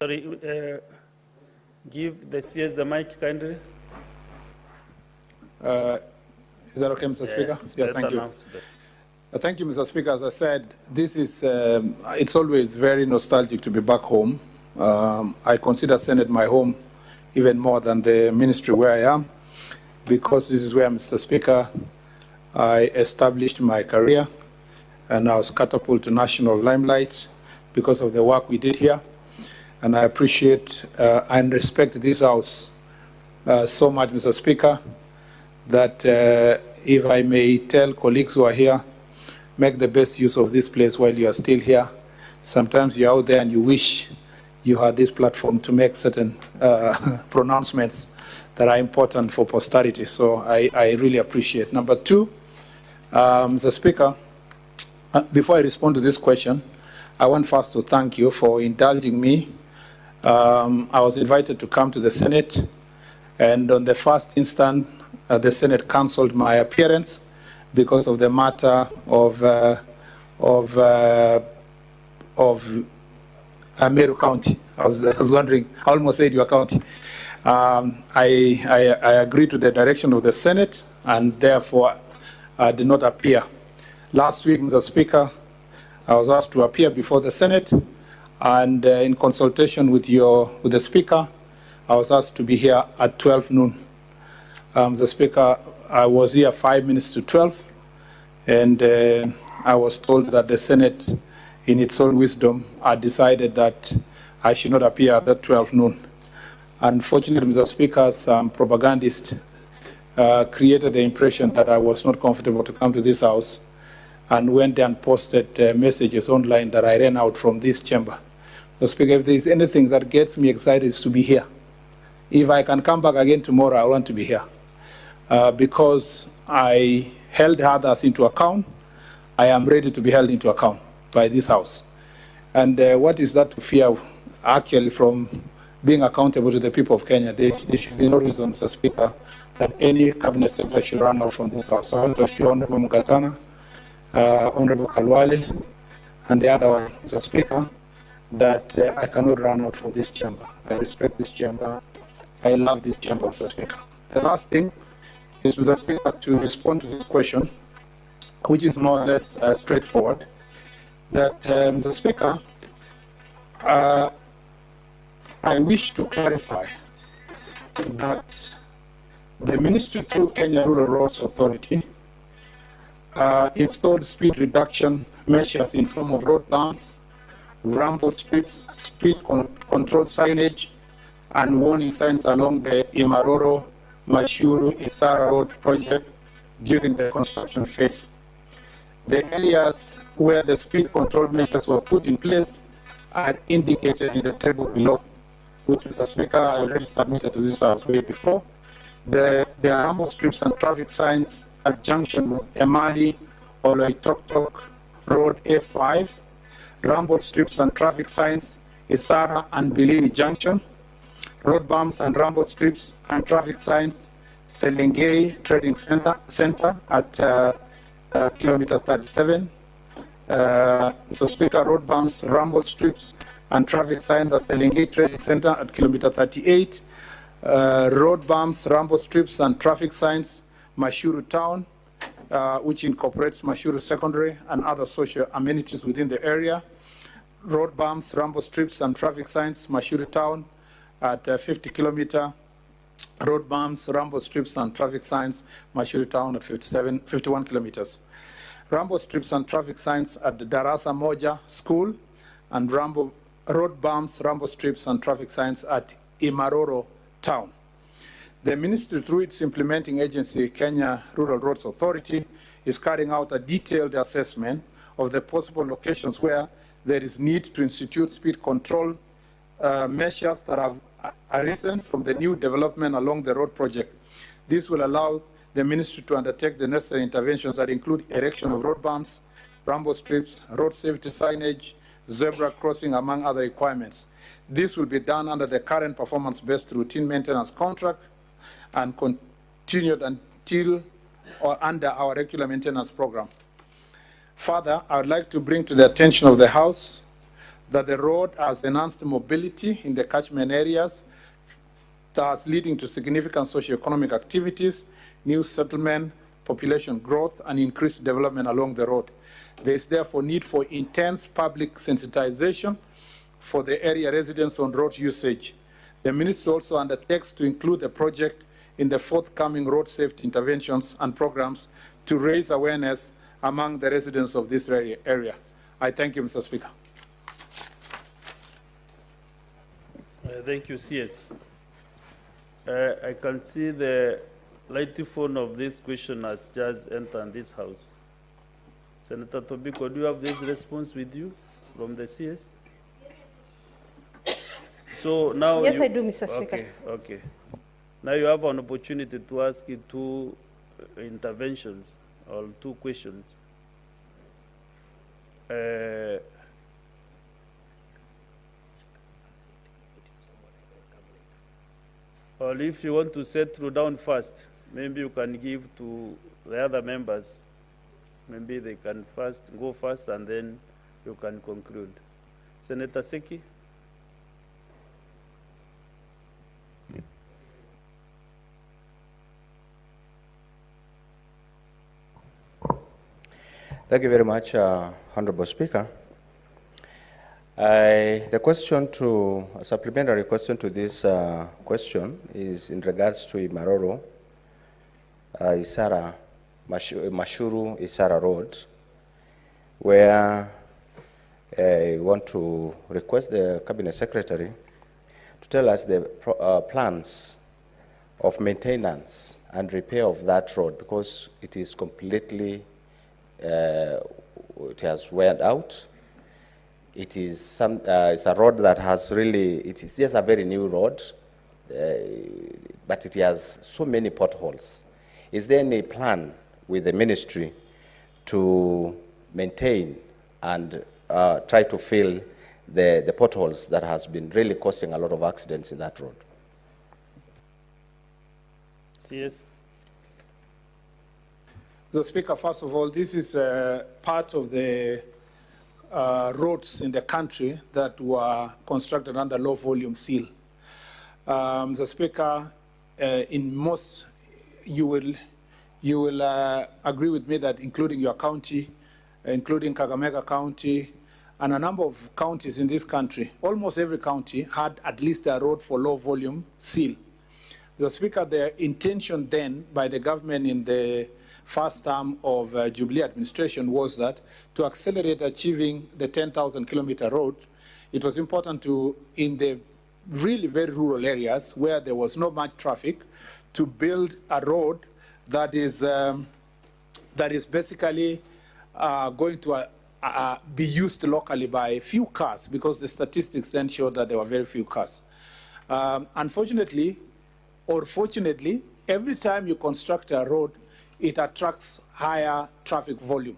Sorry, give the CS the mic kindly. Is that okay, Mr. Speaker? Yeah, Thank you. now. Thank you, Mr. Speaker. As I said, this is, it's always very nostalgic to be back home. I consider Senate my home even more than the ministry where I am, because this is where, Mr. Speaker, I established my career, and I was catapulted to national limelight because of the work we did here. And I appreciate and respect this House so much, Mr. Speaker, that if I may tell colleagues who are here, make the best use of this place while you are still here. Sometimes you're out there and you wish you had this platform to make certain pronouncements that are important for posterity. So I really appreciate. Number two, Mr. Speaker, before I respond to this question, I want first to thank you for indulging me. I was invited to come to the Senate, and on the first instant, the Senate cancelled my appearance because of the matter of Meru County. I was wondering, I almost said your county. I agreed to the direction of the Senate, and therefore I did not appear. Last week, Mr. Speaker, I was asked to appear before the Senate, and in consultation with the Speaker, I was asked to be here at 12 noon. Mr. Speaker, I was here 5 minutes to 12, and I was told that the Senate, in its own wisdom, had decided that I should not appear at that 12 noon. Unfortunately, Mr. Speaker, some propagandists created the impression that I was not comfortable to come to this House, and went and posted messages online that I ran out from this chamber. Mr. Speaker, if there is anything that gets me excited, is to be here. If I can come back again tomorrow, I want to be here. Because I held others into account, I am ready to be held into account by this House. And what is that to fear, actually, from being accountable to the people of Kenya? There should be no reason, Mr. Speaker, that any cabinet secretary should run out from this House. I want to assure Honorable Mugatana, Honorable Kalwale, and the other one, Mr. Speaker, that I cannot run out from this chamber. I respect this chamber. I love this chamber, Mr. Speaker. The last thing is, Mr. Speaker, to respond to this question, which is more or less straightforward, that, Mr. Speaker, I wish to clarify that the Ministry through Kenya Rural Roads Authority installed speed reduction measures in form of road bumps, rumble strips, speed control signage, and warning signs along the Imaroro Mashuru Isara Road project during the construction phase. The areas where the speed control measures were put in place are indicated in the table below, which, Mr. Speaker, I already submitted to this House way before. There are rumble strips and traffic signs at junction with Emali Oloitoktok Road A5, rumble strips and traffic signs Isara and Bilili Junction, road bumps and rumble strips and traffic signs Selengei Trading Center at kilometer 37. Mr. Speaker, road bumps, rumble strips and traffic signs at Selengei Trading Center at kilometer 38. Road bumps, rumble strips and traffic signs Mashuru Town, which incorporates Mashuru Secondary and other social amenities within the area. Road bumps, rumble strips and traffic signs Mashuru Town at 50 kilometer. Road bumps, rumble strips and traffic signs Mashuru Town at 51 kilometers. Rumble strips and traffic signs at the Darasa Moja School, and road bumps, rumble strips and traffic signs at Imaroro Town. The Ministry, through its implementing agency, Kenya Rural Roads Authority, is carrying out a detailed assessment of the possible locations where there is need to institute speed control measures that have arisen from the new development along the road project. This will allow the Ministry to undertake the necessary interventions that include erection of road bumps, rumble strips, road safety signage, zebra crossing, among other requirements. This will be done under the current performance-based routine maintenance contract and continued until or under our regular maintenance program. Further, I would like to bring to the attention of the House that the road has enhanced mobility in the catchment areas, thus leading to significant socio-economic activities, new settlement, population growth, and increased development along the road. There is therefore need for intense public sensitization for the area residents on road usage. The ministry also undertakes to include the project in the forthcoming road safety interventions and programs to raise awareness among the residents of this area. I thank you, Mr. Speaker. Thank you, CS. I can see the light phone of this question has just entered this house. Senator Tobiko, do you have this response with you from the CS? So now Yes, I do, Mr. Speaker. Okay, okay. Now you have an opportunity to ask two interventions or two questions. Or if you want to settle down first, maybe you can give to the other members. Maybe they can go first and then you can conclude. Senator Seki? Thank you very much, Honorable Speaker. The question a supplementary question to this question is in regards to Imaroro, Mashuru Isara Road, where I want to request the Cabinet Secretary to tell us the plans of maintenance and repair of that road, because it is completely, it has weared out. It is it's a road that has really, it is just a very new road, but it has so many potholes. Is there any plan with the ministry to maintain and try to fill the potholes that has been really causing a lot of accidents in that road? Yes. The Speaker, first of all, this is part of the roads in the country that were constructed under low volume seal. The Speaker, in most, you will agree with me that including your county, including Kakamega County, and a number of counties in this country, almost every county had at least a road for low volume seal. The Speaker, the intention then by the government in the first term of Jubilee administration was that to accelerate achieving the 10,000 kilometer road, it was important to, in the really very rural areas where there was not much traffic, to build a road that is basically going to be used locally by few cars, because the statistics then showed that there were very few cars. Unfortunately, or fortunately, every time you construct a road, it attracts higher traffic volume.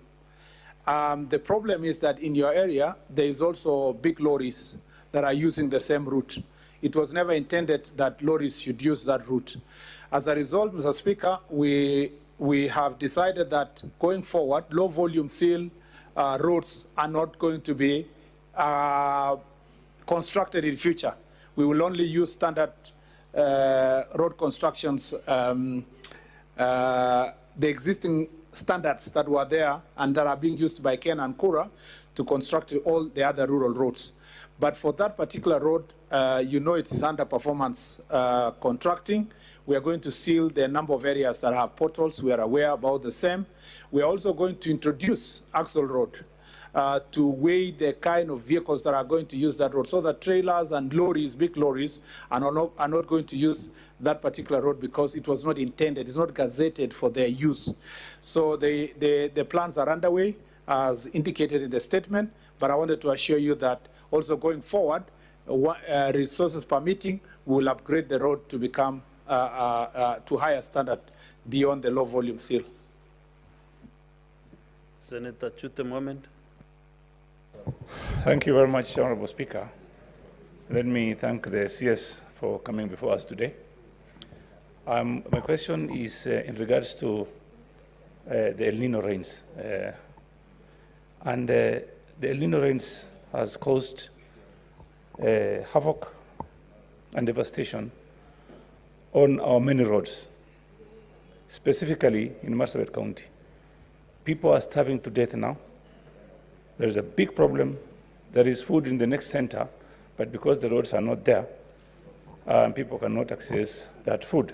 The problem is that in your area, there is also big lorries that are using the same route. It was never intended that lorries should use that route. As a result, Mr. Speaker, we have decided that going forward, low volume seal roads are not going to be constructed in future. We will only use standard road constructions, the existing standards that were there and that are being used by Ken and Kura to construct all the other rural roads. But for that particular road, you know it is under performance contracting. We are going to seal the number of areas that have potholes. We are aware about the same. We are also going to introduce Axle Road to weigh the kind of vehicles that are going to use that road, so that trailers and lorries, big lorries, are not going to use that particular road because it was not intended, it's not gazetted for their use. So the plans are underway as indicated in the statement, but I wanted to assure you that also going forward, resources permitting, we will upgrade the road to become to higher standard beyond the low volume seal. Senator Chute Mohammed. Thank you very much, Honorable Speaker. Let me thank the CS for coming before us today. My question is in regards to the El Nino rains. The El Nino rains has caused havoc and devastation on our many roads, specifically in Marsabit County. People are starving to death now. There is a big problem. There is food in the next center, but because the roads are not there, people cannot access that food.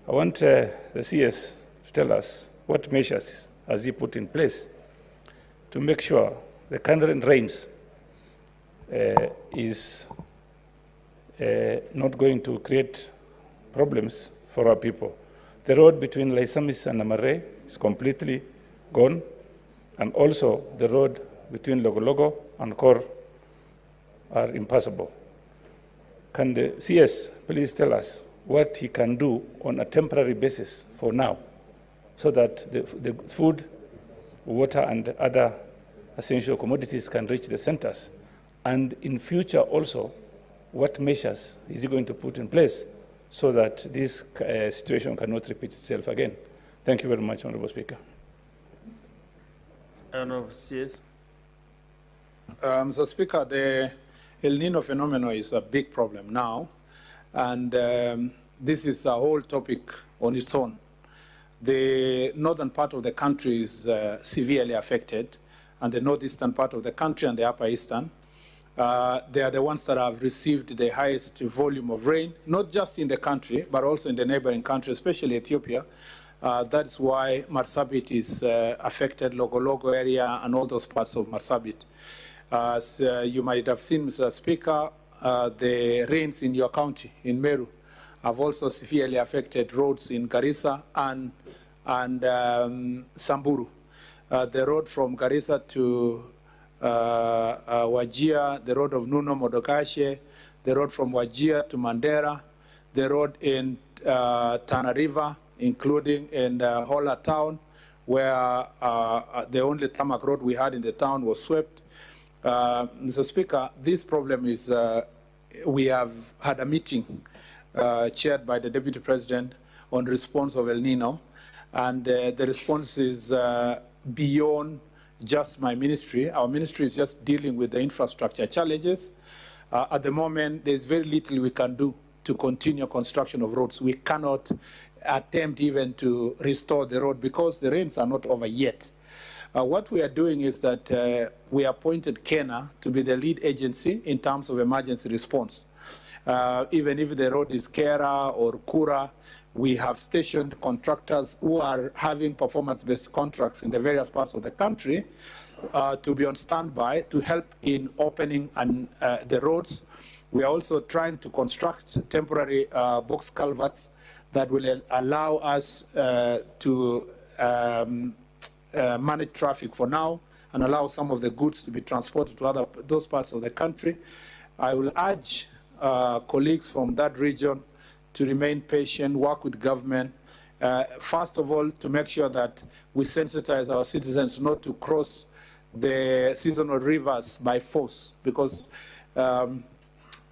I want the CS to tell us what measures has he put in place to make sure the current rains is not going to create problems for our people. The road between Laisamis and Amare is completely gone, and also the road between Logologo and Kor are impassable. Can the CS please tell us what he can do on a temporary basis for now, so that the food, water, and other essential commodities can reach the centers? And in future also, what measures is he going to put in place so that this situation cannot repeat itself again? Thank you very much, Honorable Speaker. Honorable CS. Mr. Speaker, the El Nino phenomenon is a big problem now, and this is a whole topic on its own. The northern part of the country is severely affected, and the northeastern part of the country and the upper eastern, they are the ones that have received the highest volume of rain, not just in the country, but also in the neighboring country, especially Ethiopia. That's why Marsabit is affected, Logologo area, and all those parts of Marsabit. As you might have seen, Mr. Speaker, the rains in your county, in Meru, have also severely affected roads in Garissa and Samburu. The road from Garissa to Wajir, the road of Nuno Modogashe, the road from Wajir to Mandera, the road in Tana River, including in Hola town, where the only tarmac road we had in the town was swept. Mr. Speaker, this problem is, we have had a meeting chaired by the Deputy President on response of El Nino, and the response is beyond just my ministry. Our ministry is just dealing with the infrastructure challenges. At the moment, there's very little we can do to continue construction of roads. We cannot attempt even to restore the road because the rains are not over yet. What we are doing is that we appointed Kenya to be the lead agency in terms of emergency response. Even if the road is Kera or Kura, we have stationed contractors who are having performance-based contracts in the various parts of the country to be on standby to help in opening the roads. We are also trying to construct temporary box culverts that will allow us to manage traffic for now and allow some of the goods to be transported to those parts of the country. I will urge colleagues from that region to remain patient, work with government, first of all, to make sure that we sensitize our citizens not to cross the seasonal rivers by force, because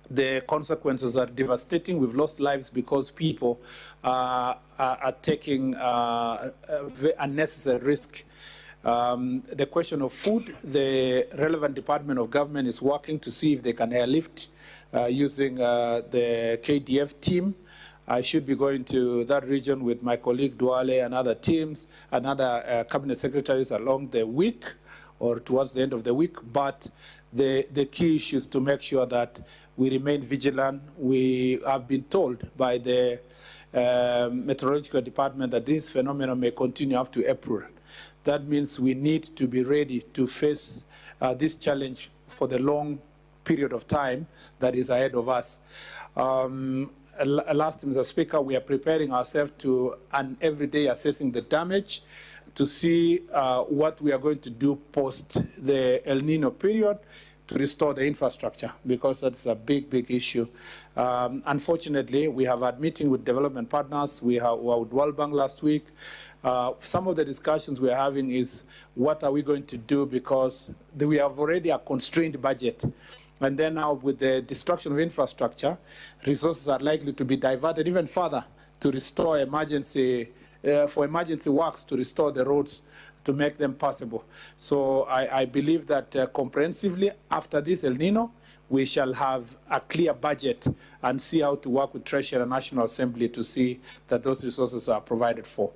the consequences are devastating. We've lost lives because people are taking unnecessary risk. The question of food, the relevant department of government is working to see if they can airlift using the KDF team. I should be going to that region with my colleague Duale and other teams and other cabinet secretaries along the week or towards the end of the week. But the key issue is to make sure that we remain vigilant. We have been told by the meteorological department that this phenomenon may continue up to April. That means we need to be ready to face this challenge for the long period of time that is ahead of us. Last, Mr. Speaker, we are preparing ourselves to, and every day assessing the damage to see what we are going to do post the El Nino period to restore the infrastructure, because that's a big, big issue. Unfortunately, we have had meeting with development partners. We were with World Bank last week. Some of the discussions we are having is what are we going to do, because we have already a constrained budget. And then now with the destruction of infrastructure, resources are likely to be diverted even further to restore emergency, for emergency works to restore the roads to make them passable. So I believe that comprehensively after this El Nino, we shall have a clear budget and see how to work with Treasury and National Assembly to see that those resources are provided for.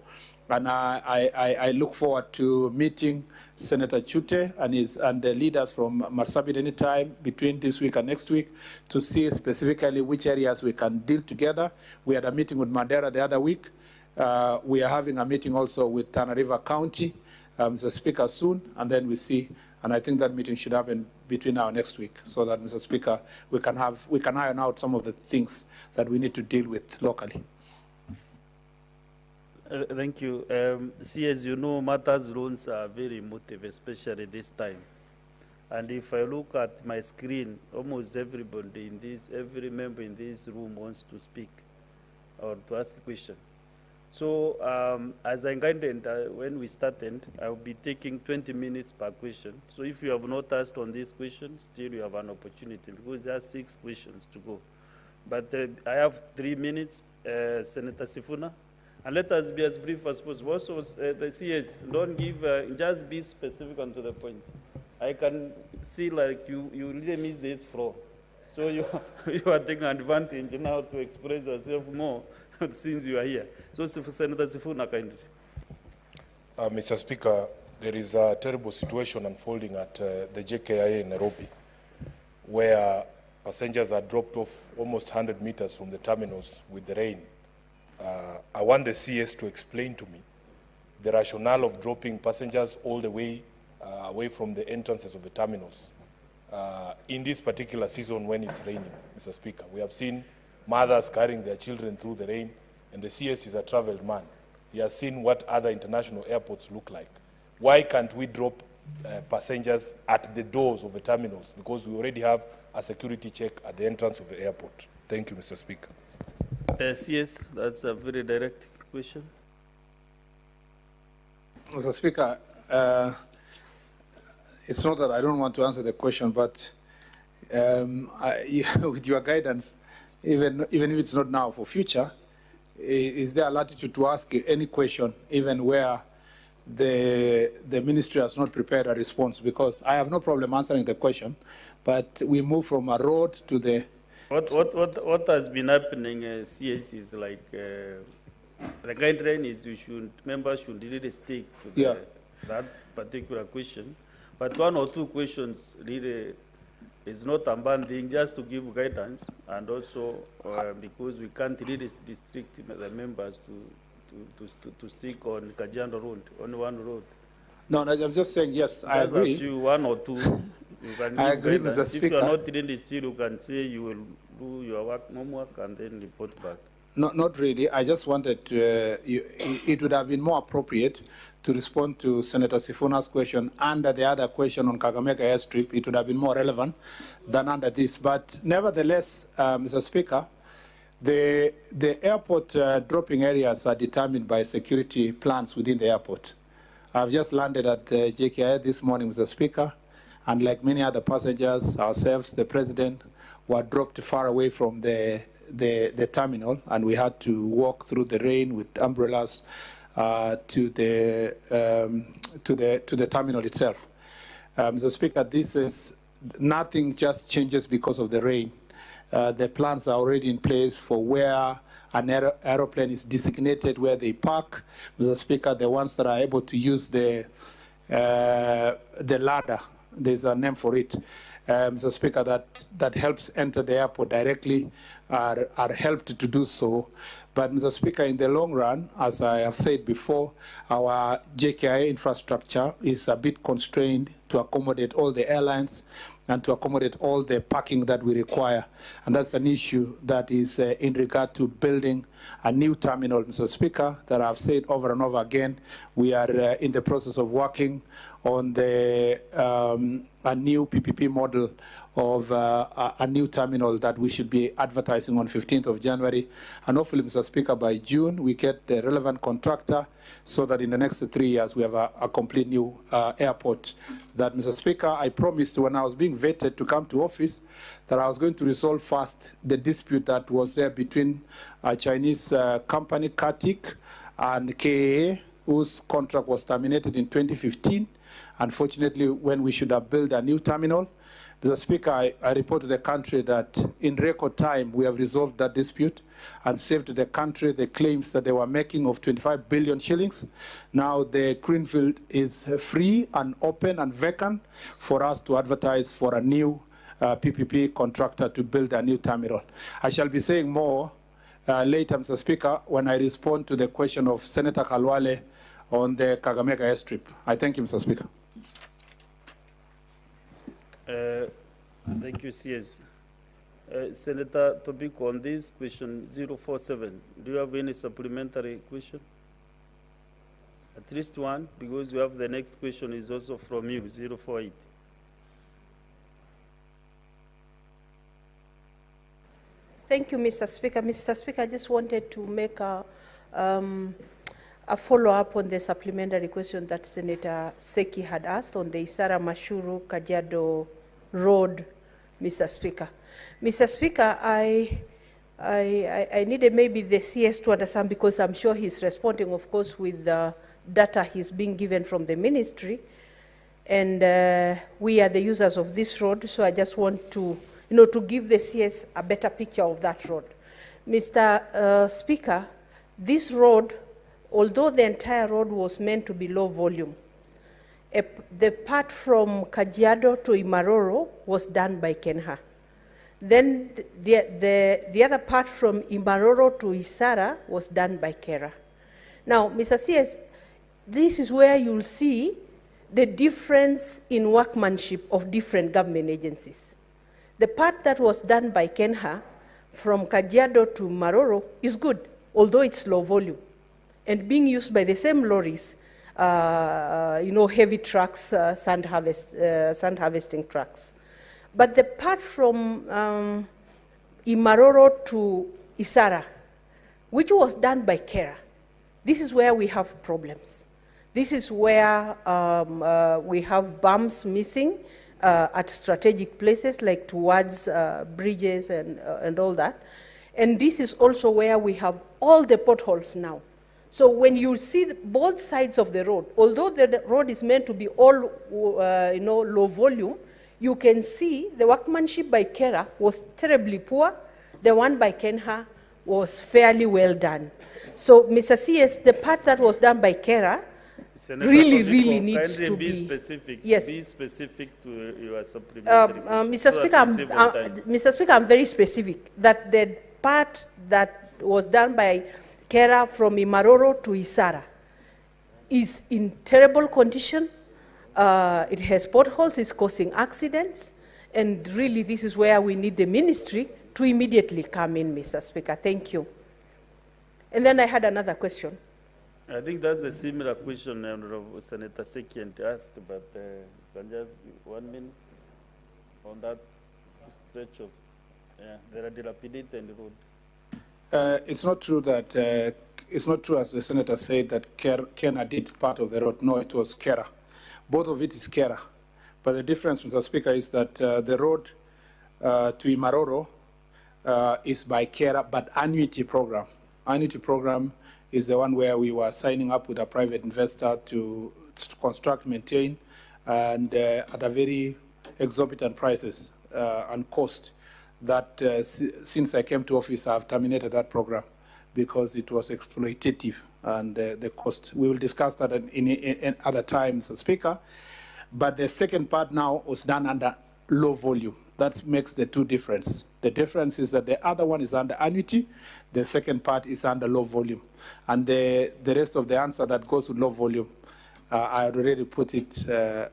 And I look forward to meeting Senator Chute and the leaders from Marsabit anytime between this week and next week to see specifically which areas we can deal together. We had a meeting with Mandera the other week. We are having a meeting also with Tana River County, Mr. Speaker, soon, and then we see. And I think that meeting should happen between now and next week, so that, Mr. Speaker, we can iron out some of the things that we need to deal with locally. Thank you. See, as you know, matters loans are very emotive, especially this time. And if I look at my screen, almost everybody in this, every member in this room wants to speak or to ask a question. So as I guided when we started, I'll be taking 20 minutes per question. So if you have not asked on this question, still you have an opportunity because there are 6 questions to go. But I have 3 minutes, Senator Sifuna. And let us be as brief as possible. Also, the CS, don't give, just be specific and to the point. I can see like you really miss this floor. So you are taking advantage now to express yourself more since you are here. So Senator Sifuna, kindly. Mr. Speaker, there is a terrible situation unfolding at the JKIA in Nairobi, where passengers are dropped off almost 100 meters from the terminals with the rain. I want the CS to explain to me the rationale of dropping passengers all the way away from the entrances of the terminals in this particular season when it's raining, Mr. Speaker. We have seen mothers carrying their children through the rain, and the CS is a traveled man. He has seen what other international airports look like. Why can't we drop passengers at the doors of the terminals? Because we already have a security check at the entrance of the airport. Thank you, Mr. Speaker. CS, that's a very direct question. Mr. Speaker, it's not that I don't want to answer the question, but with your guidance, even if it's not now, for future, is there a latitude to ask any question, even where the ministry has not prepared a response? Because I have no problem answering the question, but we move from a road to the... What has been happening, CS, is like the guideline is members should really stick to that particular question. But 1 or 2 questions really is not a bad thing, just to give guidance, and also because we can't really restrict the members to stick on Kajiado Road, on one road. No, I'm just saying, yes, I agree. Just a few, 1 or 2. You can I agree, Mr. Speaker. If you are not really still, you can say you will do your homework and then report back. Not really. I just wanted to, it would have been more appropriate to respond to Senator Sifuna's question under the other question on Kakamega airstrip. It would have been more relevant than under this. But nevertheless, Mr. Speaker, the airport dropping areas are determined by security plans within the airport. I've just landed at the JKIA this morning, Mr. Speaker, and like many other passengers, ourselves, the President, were dropped far away from the terminal, and we had to walk through the rain with umbrellas to the terminal itself. Mr. Speaker, this is nothing just changes because of the rain. The plans are already in place for where an aeroplane is designated, where they park. Mr. Speaker, the ones that are able to use the ladder, there's a name for it. Mr. Speaker, that helps enter the airport directly are helped to do so. But Mr. Speaker, in the long run, as I have said before, our JKIA infrastructure is a bit constrained to accommodate all the airlines and to accommodate all the parking that we require. And that's an issue that is in regard to building a new terminal, Mr. Speaker, that I've said over and over again. We are in the process of working on a new PPP model of a new terminal that we should be advertising on 15th of January. And hopefully, Mr. Speaker, by June, we get the relevant contractor so that in the next 3 years, we have a complete new airport. That, Mr. Speaker, I promised when I was being vetted to come to office that I was going to resolve first the dispute that was there between a Chinese company, Katik, and KAA, whose contract was terminated in 2015. Unfortunately, when we should have built a new terminal, Mr. Speaker, I report to the country that in record time we have resolved that dispute and saved the country the claims that they were making of 25 billion shillings. Now the greenfield is free and open and vacant for us to advertise for a new PPP contractor to build a new terminal. I shall be saying more later, Mr. Speaker, when I respond to the question of Senator Kalwale on the Kakamega airstrip. I thank you, Mr. Speaker. Thank you, CS. Senator Tobiko, on this question 047, do you have any supplementary question? At least one, because you have the next question is also from you, 048. Thank you, Mr. Speaker. Mr. Speaker, I just wanted to make a follow-up on the supplementary question that Senator Seki had asked on the Isara Mashuru Kajiado Road, Mr. Speaker. Mr. Speaker, I needed maybe the CS to understand, because I'm sure he's responding, of course, with the data he's being given from the ministry. And we are the users of this road, so I just want to, to give the CS a better picture of that road. Mr. Speaker, this road, although the entire road was meant to be low volume, the part from Kajiado to Imaroro was done by Kenha. Then the other part from Imaroro to Isara was done by Kera. Now, Mr. CS, this is where you'll see the difference in workmanship of different government agencies. The part that was done by Kenha from Kajiado to Maroro is good, although it's low volume, and being used by the same lorries, heavy trucks, sand harvesting trucks. But the part from Imaroro to Isara, which was done by Kera, this is where we have problems. This is where we have bumps missing at strategic places, like towards bridges and all that. And this is also where we have all the potholes now. So when you see both sides of the road, although the road is meant to be all low volume, you can see the workmanship by Kera was terribly poor. The one by Kenha was fairly well done. So, Mr. CS, the part that was done by Kera Senator really, Tobiko, really needs to be specific. Yes. Be specific to your supplementary question. Mr. Speaker, I'm very specific that the part that was done by Kera from Imaroro to Isara is in terrible condition. It has potholes, it's causing accidents, and really this is where we need the ministry to immediately come in, Mr. Speaker. Thank you. And then I had another question. I think that's a similar question Senator Sekian asked, but can just 1 minute on that stretch of there are dilapidated road. It's not true that it's not true, as the senator said, that Kena did part of the road. No, it was Kera. Both of it is Kera. But the difference, Mr. Speaker, is that the road to Imaroro is by Kera, but annuity program. Annuity program is the one where we were signing up with a private investor to construct, maintain, and at a very exorbitant prices and cost. That since I came to office, I've terminated that program because it was exploitative and the cost. We will discuss that in other times, Mr. Speaker. But the second part now was done under low volume. That makes the two difference. The difference is that the other one is under annuity, the second part is under low volume. And the rest of the answer that goes with low volume, I already put it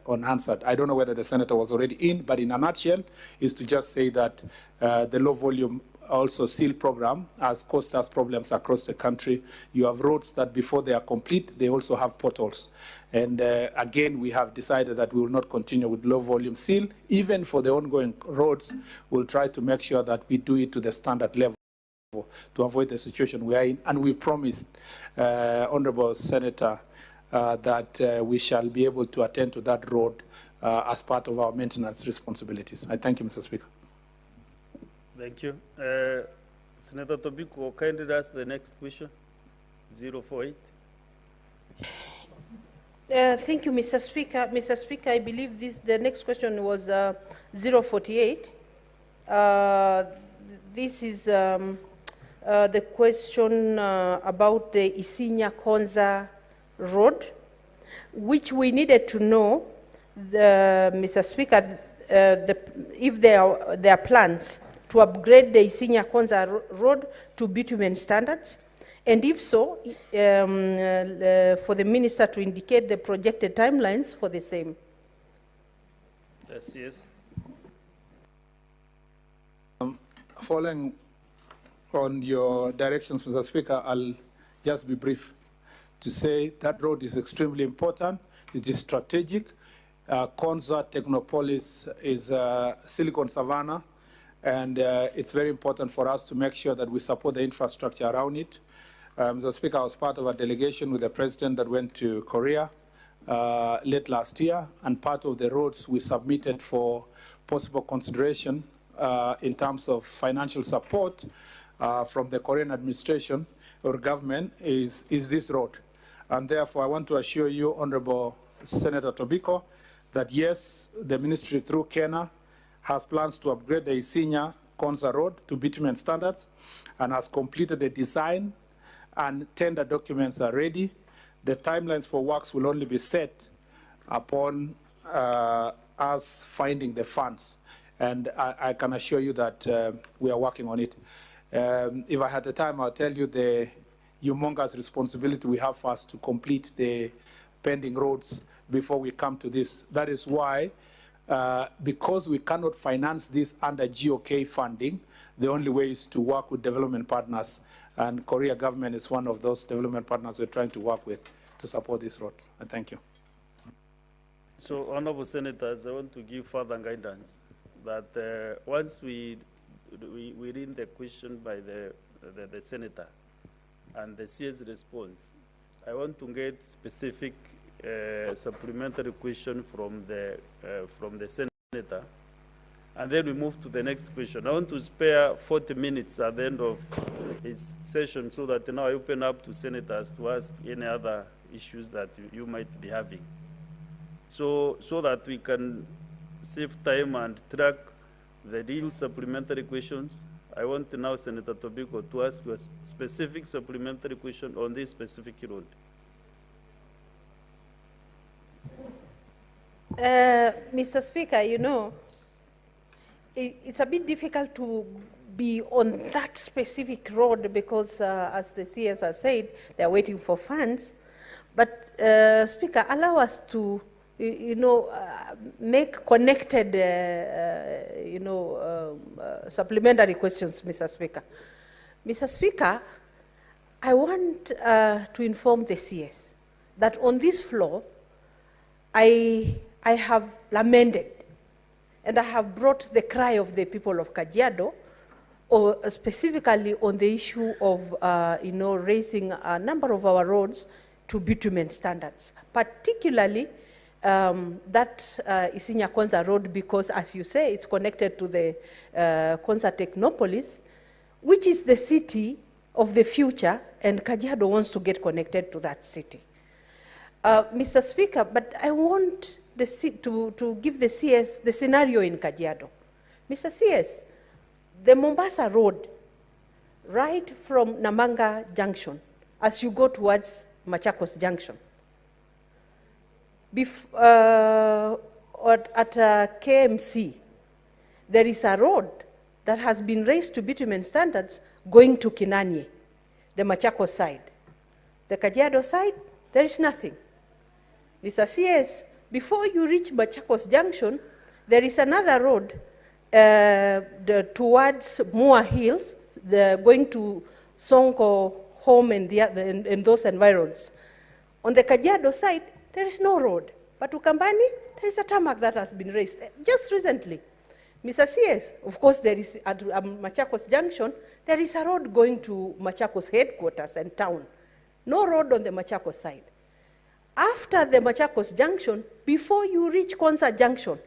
unanswered. I don't know whether the senator was already in, but in a nutshell, is to just say that the low volume also seal program has caused us problems across the country. You have roads that before they are complete, they also have potholes. And again, we have decided that we will not continue with low volume seal. Even for the ongoing roads, we'll try to make sure that we do it to the standard level to avoid the situation we are in. And we promised, Honorable Senator, that we shall be able to attend to that road as part of our maintenance responsibilities. I thank you, Mr. Speaker. Thank you. Senator Tobiko, kindly ask the next question, 048. Thank you, Mr. Speaker. Mr. Speaker, I believe the next question was 048. This is the question about the Isinya Konza Road, which we needed to know, Mr. Speaker, if there are plans to upgrade the Isinya Konza Road to bitumen standards, and if so, for the minister to indicate the projected timelines for the same. Yes. Following on your directions, Mr. Speaker, I'll just be brief to say that road is extremely important. It is strategic. Konza Technopolis is Silicon Savannah, and it's very important for us to make sure that we support the infrastructure around it. Mr. Speaker, I was part of a delegation with the president that went to Korea late last year, and part of the roads we submitted for possible consideration in terms of financial support from the Korean administration or government is this road. And therefore, I want to assure you, Honorable Senator Tobiko, that yes, the ministry through KENA has plans to upgrade the Isinya Konza Road to bitumen standards and has completed the design and tender documents are ready. The timelines for works will only be set upon us finding the funds. And I can assure you that we are working on it. If I had the time, I'll tell you the humongous responsibility we have first to complete the pending roads before we come to this. That is why, because we cannot finance this under GOK funding, the only way is to work with development partners. And Korea government is one of those development partners we're trying to work with to support this road. And thank you. So, Honorable Senators, I want to give further guidance that once we read the question by the Senator and the CS response, I want to get specific supplementary question from the Senator, and then we move to the next question. I want to spare 40 minutes at the end of his session so that now I open up to senators to ask any other issues that you might be having. So that we can save time and track the real supplementary questions. I want now Senator Tobiko to ask you a specific supplementary question on this specific road. Mr. Speaker, you know, it's a bit difficult to be on that specific road because, as the CS has said, they're waiting for funds. But, Speaker, allow us to, make connected, supplementary questions, Mr. Speaker. Mr. Speaker, I want to inform the CS that on this floor, I have lamented and I have brought the cry of the people of Kajiado, or specifically on the issue of, raising a number of our roads to bitumen standards, particularly that Isinya Konza Road, because as you say, it's connected to the Konza Technopolis, which is the city of the future, and Kajiado wants to get connected to that city. Mr. Speaker, but I want to give the CS the scenario in Kajiado. Mr. CS, the Mombasa Road, right from Namanga Junction, as you go towards Machakos Junction, at KMC, there is a road that has been raised to bitumen standards going to Kinanye, the Machakos side. The Kajiado side, there is nothing. Mr. CS, before you reach Machakos Junction, there is another road towards Moa Hills, going to Sonko Home and those environs. On the Kajiado side, there is no road. But to Kambani, there is a tarmac that has been raised just recently. Mr. CS, of course, there is at Machakos Junction, there is a road going to Machakos headquarters and town. No road on the Machakos side. After the Machakos Junction, before you reach Konza Junction,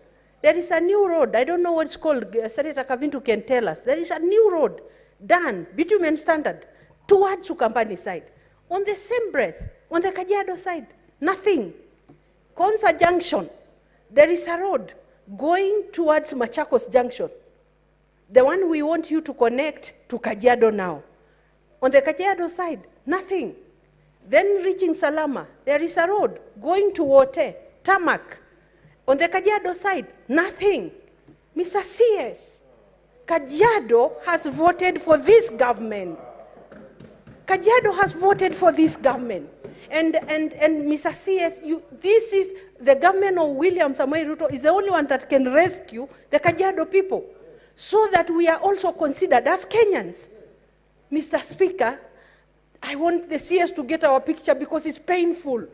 there is a new road. I don't know what it's called. Senator Kavintu can tell us. There is a new road done, bitumen standard, towards Ukambani side. On the same breath, on the Kajiado side, nothing. Konza Junction, there is a road going towards Machakos Junction. The one we want you to connect to Kajiado now. On the Kajiado side, nothing. Then reaching Salama, there is a road going to Wote, Tarmac. On the Kajiado side, nothing. Mr. CS, Kajiado has voted for this government. Kajiado has voted for this government. And Mr. CS, this is the government of William Samoei Ruto is the only one that can rescue the Kajiado people so that we are also considered as Kenyans. Mr. Speaker, I want the CS to get our picture because it's painful.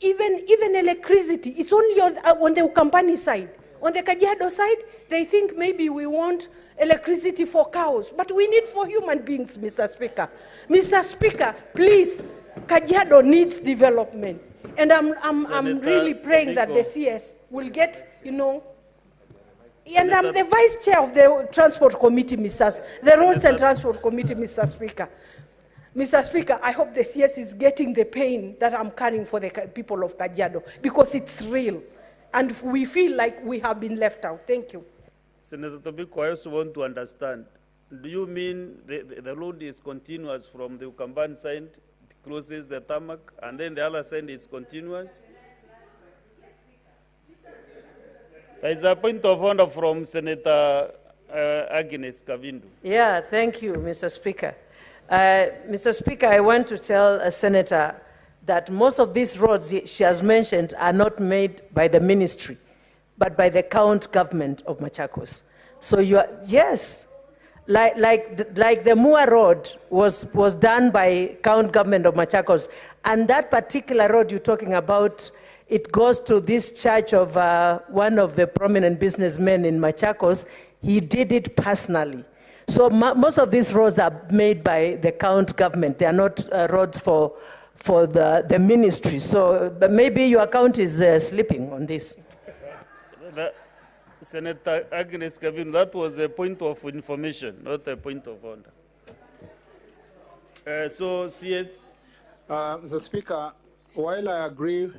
Even electricity, it's only on the Ukampani side. On the Kajiado side, they think maybe we want electricity for cows, but we need for human beings, Mr. Speaker. Mr. Speaker, please, Kajiado needs development. And I'm really praying that the CS will get, and I'm the vice chair of the Transport Committee, the Roads and Transport Committee, Mr. Speaker. Mr. Speaker, I hope the CS is getting the pain that I'm carrying for the people of Kajiado, because it's real, and we feel like we have been left out. Thank you. Senator Tobiko, I also want to understand, do you mean the road is continuous from the Ukambani side, it closes the tarmac, and then the other side is continuous? There is a point of order from Senator Agnes Kavindu. Yeah, thank you, Mr. Speaker. Mr. Speaker, I want to tell a senator that most of these roads she has mentioned are not made by the ministry, but by the county government of Machakos. So yes, like the Mua Road was done by county government of Machakos, and that particular road you're talking about, it goes to this church of one of the prominent businessmen in Machakos. He did it personally. So most of these roads are made by the county government. They are not roads for the ministry. So but maybe your account is sleeping on this. Senator Agnes Kavin, that was a point of information, not a point of order. So, CS? Mr. Speaker, while I agree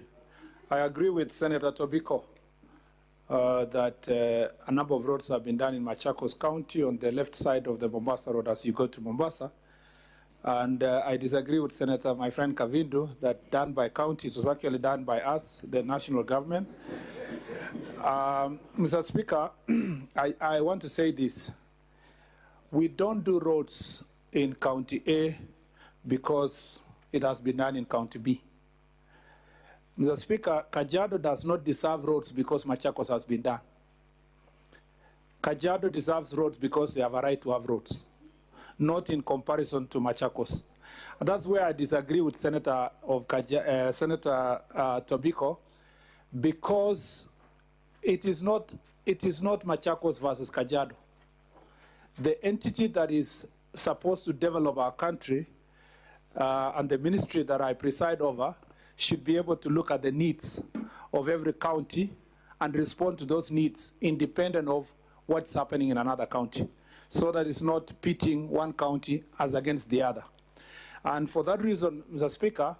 with Senator Tobiko that a number of roads have been done in Machakos County on the left side of the Mombasa Road as you go to Mombasa. And I disagree with Senator, my friend Kavindu, that done by county, it was actually done by us, the national government. Mr. Speaker, I want to say this. We don't do roads in County A because it has been done in County B. Mr. Speaker, Kajiado does not deserve roads because Machakos has been done. Kajiado deserves roads because they have a right to have roads, not in comparison to Machakos. And that's where I disagree with Senator Tobiko, because it is not Machakos versus Kajiado. The entity that is supposed to develop our country and the ministry that I preside over should be able to look at the needs of every county and respond to those needs independent of what's happening in another county, so that it's not pitting one county as against the other. And for that reason, Mr. Speaker,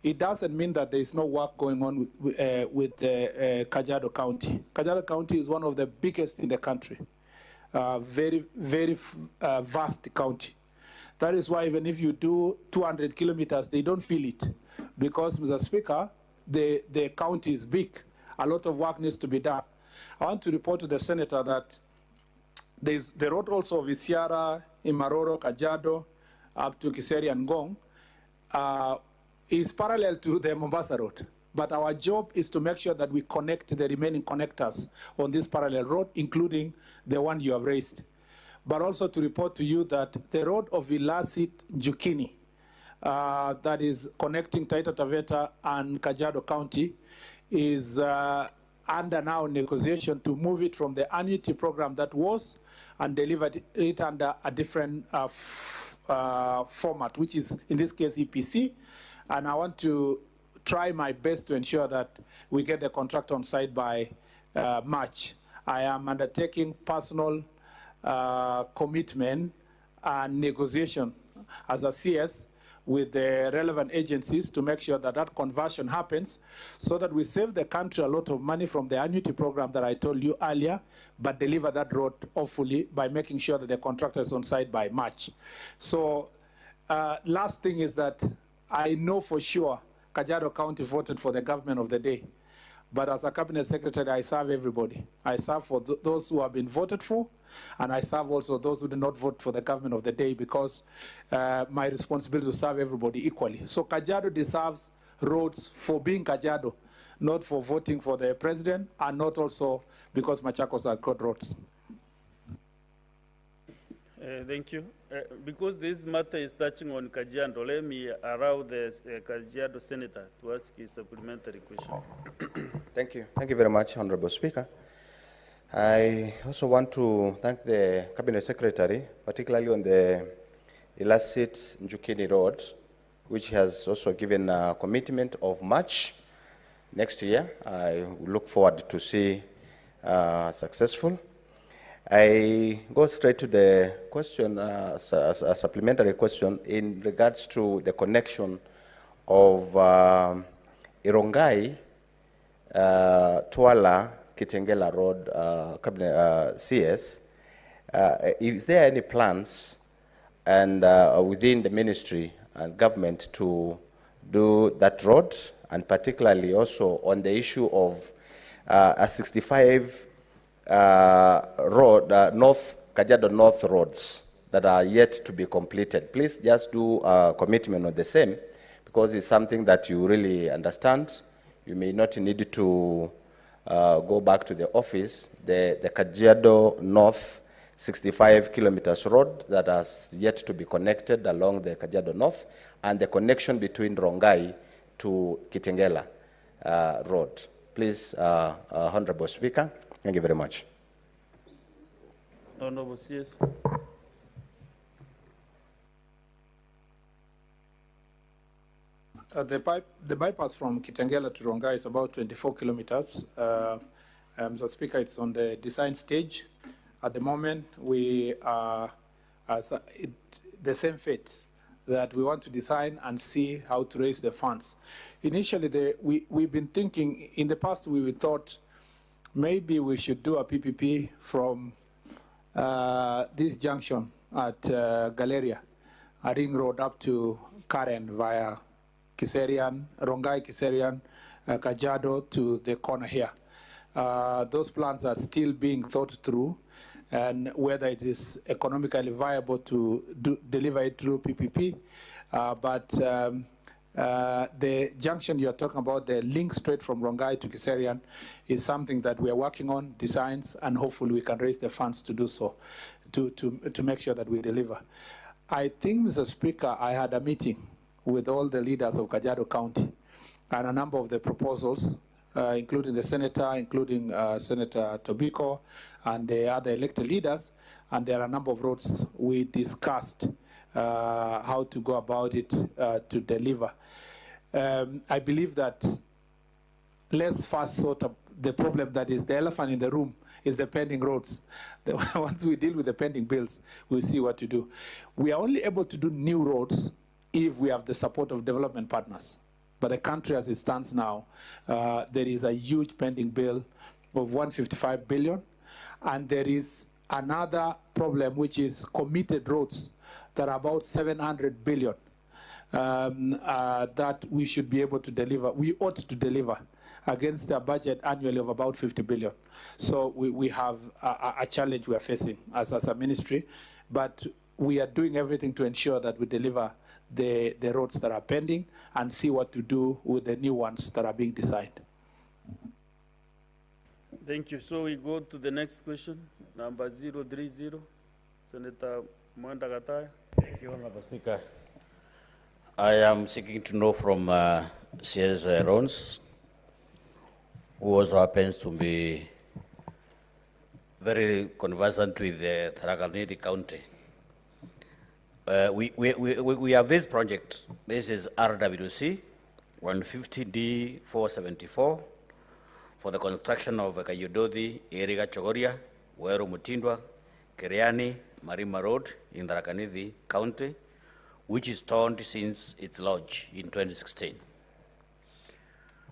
it doesn't mean that there is no work going on with Kajiado County. Kajiado County is one of the biggest in the country, very, very vast county. That is why even if you do 200 kilometers, they don't feel it. Because, Mr. Speaker, the county is big. A lot of work needs to be done. I want to report to the Senator that there's the road also of Isiara, Imaroro, Kajiado, up to Kiseri and Ngong, is parallel to the Mombasa Road. But our job is to make sure that we connect the remaining connectors on this parallel road, including the one you have raised. But also to report to you that the road of Ilasit Jukini, that is connecting Taita Taveta and Kajiado County, is under now negotiation to move it from the annuity program that was and deliver it under a different format, which is in this case EPC. And I want to try my best to ensure that we get the contract on site by March. I am undertaking personal commitment and negotiation as a CS with the relevant agencies to make sure that that conversion happens so that we save the country a lot of money from the annuity program that I told you earlier, but deliver that road hopefully by making sure that the contractor is on site by March. So last thing is that I know for sure Kajiado County voted for the government of the day. But as a cabinet secretary, I serve everybody. I serve for those who have been voted for, and I serve also those who did not vote for the government of the day because my responsibility to serve everybody equally. So Kajiado deserves roads for being Kajiado, not for voting for the president, and not also because Machakos are good roads. Thank you. Because this matter is touching on Kajiado, let me allow the Kajiado Senator to ask his supplementary question. Thank you. Thank you very much, Honorable Speaker. I also want to thank the Cabinet Secretary, particularly on the illicit Njukini Road, which has also given a commitment of March next year. I look forward to see successful. I go straight to the question, a supplementary question in regards to the connection of Irongai, Twala, Kitengela Road, CS. Is there any plans and within the ministry and government to do that road, and particularly also on the issue of a 65 road, Kajiado North roads that are yet to be completed? Please just do a commitment on the same, because it's something that you really understand. You may not need to go back to the office. The Kajiado North 65 kilometers road that has yet to be connected along the Kajiado North, and the connection between Rongai to Kitengela Road. Please, Honorable Speaker. Thank you very much. Honorable CS. The bypass from Kitengela to Rongai is about 24 kilometers. Mr. Speaker, it's on the design stage. At the moment, we are the same fate, that we want to design and see how to raise the funds. Initially, we've been thinking, in the past we thought maybe we should do a PPP from this junction at Galeria, a ring road up to Karen via Kiserian, Rongai, Kiserian, Kajiado to the corner here. Those plans are still being thought through, and whether it is economically viable to deliver it through PPP. But the junction you're talking about, the link straight from Rongai to Kiserian, is something that we are working on, designs, and hopefully we can raise the funds to do so, to make sure that we deliver. I think, Mr. Speaker, I had a meeting with all the leaders of Kajiado County, and a number of the proposals, including the senator, including Senator Tobiko, and the other elected leaders, and there are a number of roads we discussed how to go about it to deliver. I believe that let's first sort of the problem that is the elephant in the room is the pending roads. Once we deal with the pending bills, we'll see what to do. We are only able to do new roads if we have the support of development partners. But the country as it stands now, there is a huge pending bill of 155 billion. And there is another problem, which is committed roads that are about 700 billion that we should be able to deliver. We ought to deliver against a budget annually of about 50 billion. So we have a challenge we are facing as a ministry, but we are doing everything to ensure that we deliver the roads that are pending and see what to do with the new ones that are being designed. Thank you. So we go to the next question, number 030, Senator Mwenda Gataya. Thank you, Honorable Speaker. I am seeking to know from CS Rons, who also happens to be very conversant with the Tharaka County. We have this project. This is RWC 150D474 for the construction of Kayododi, Eriga Chogoria, Weru Mutindwa, Keriani, Marima Road in Tharaka County, which is stalled since its launch in 2016.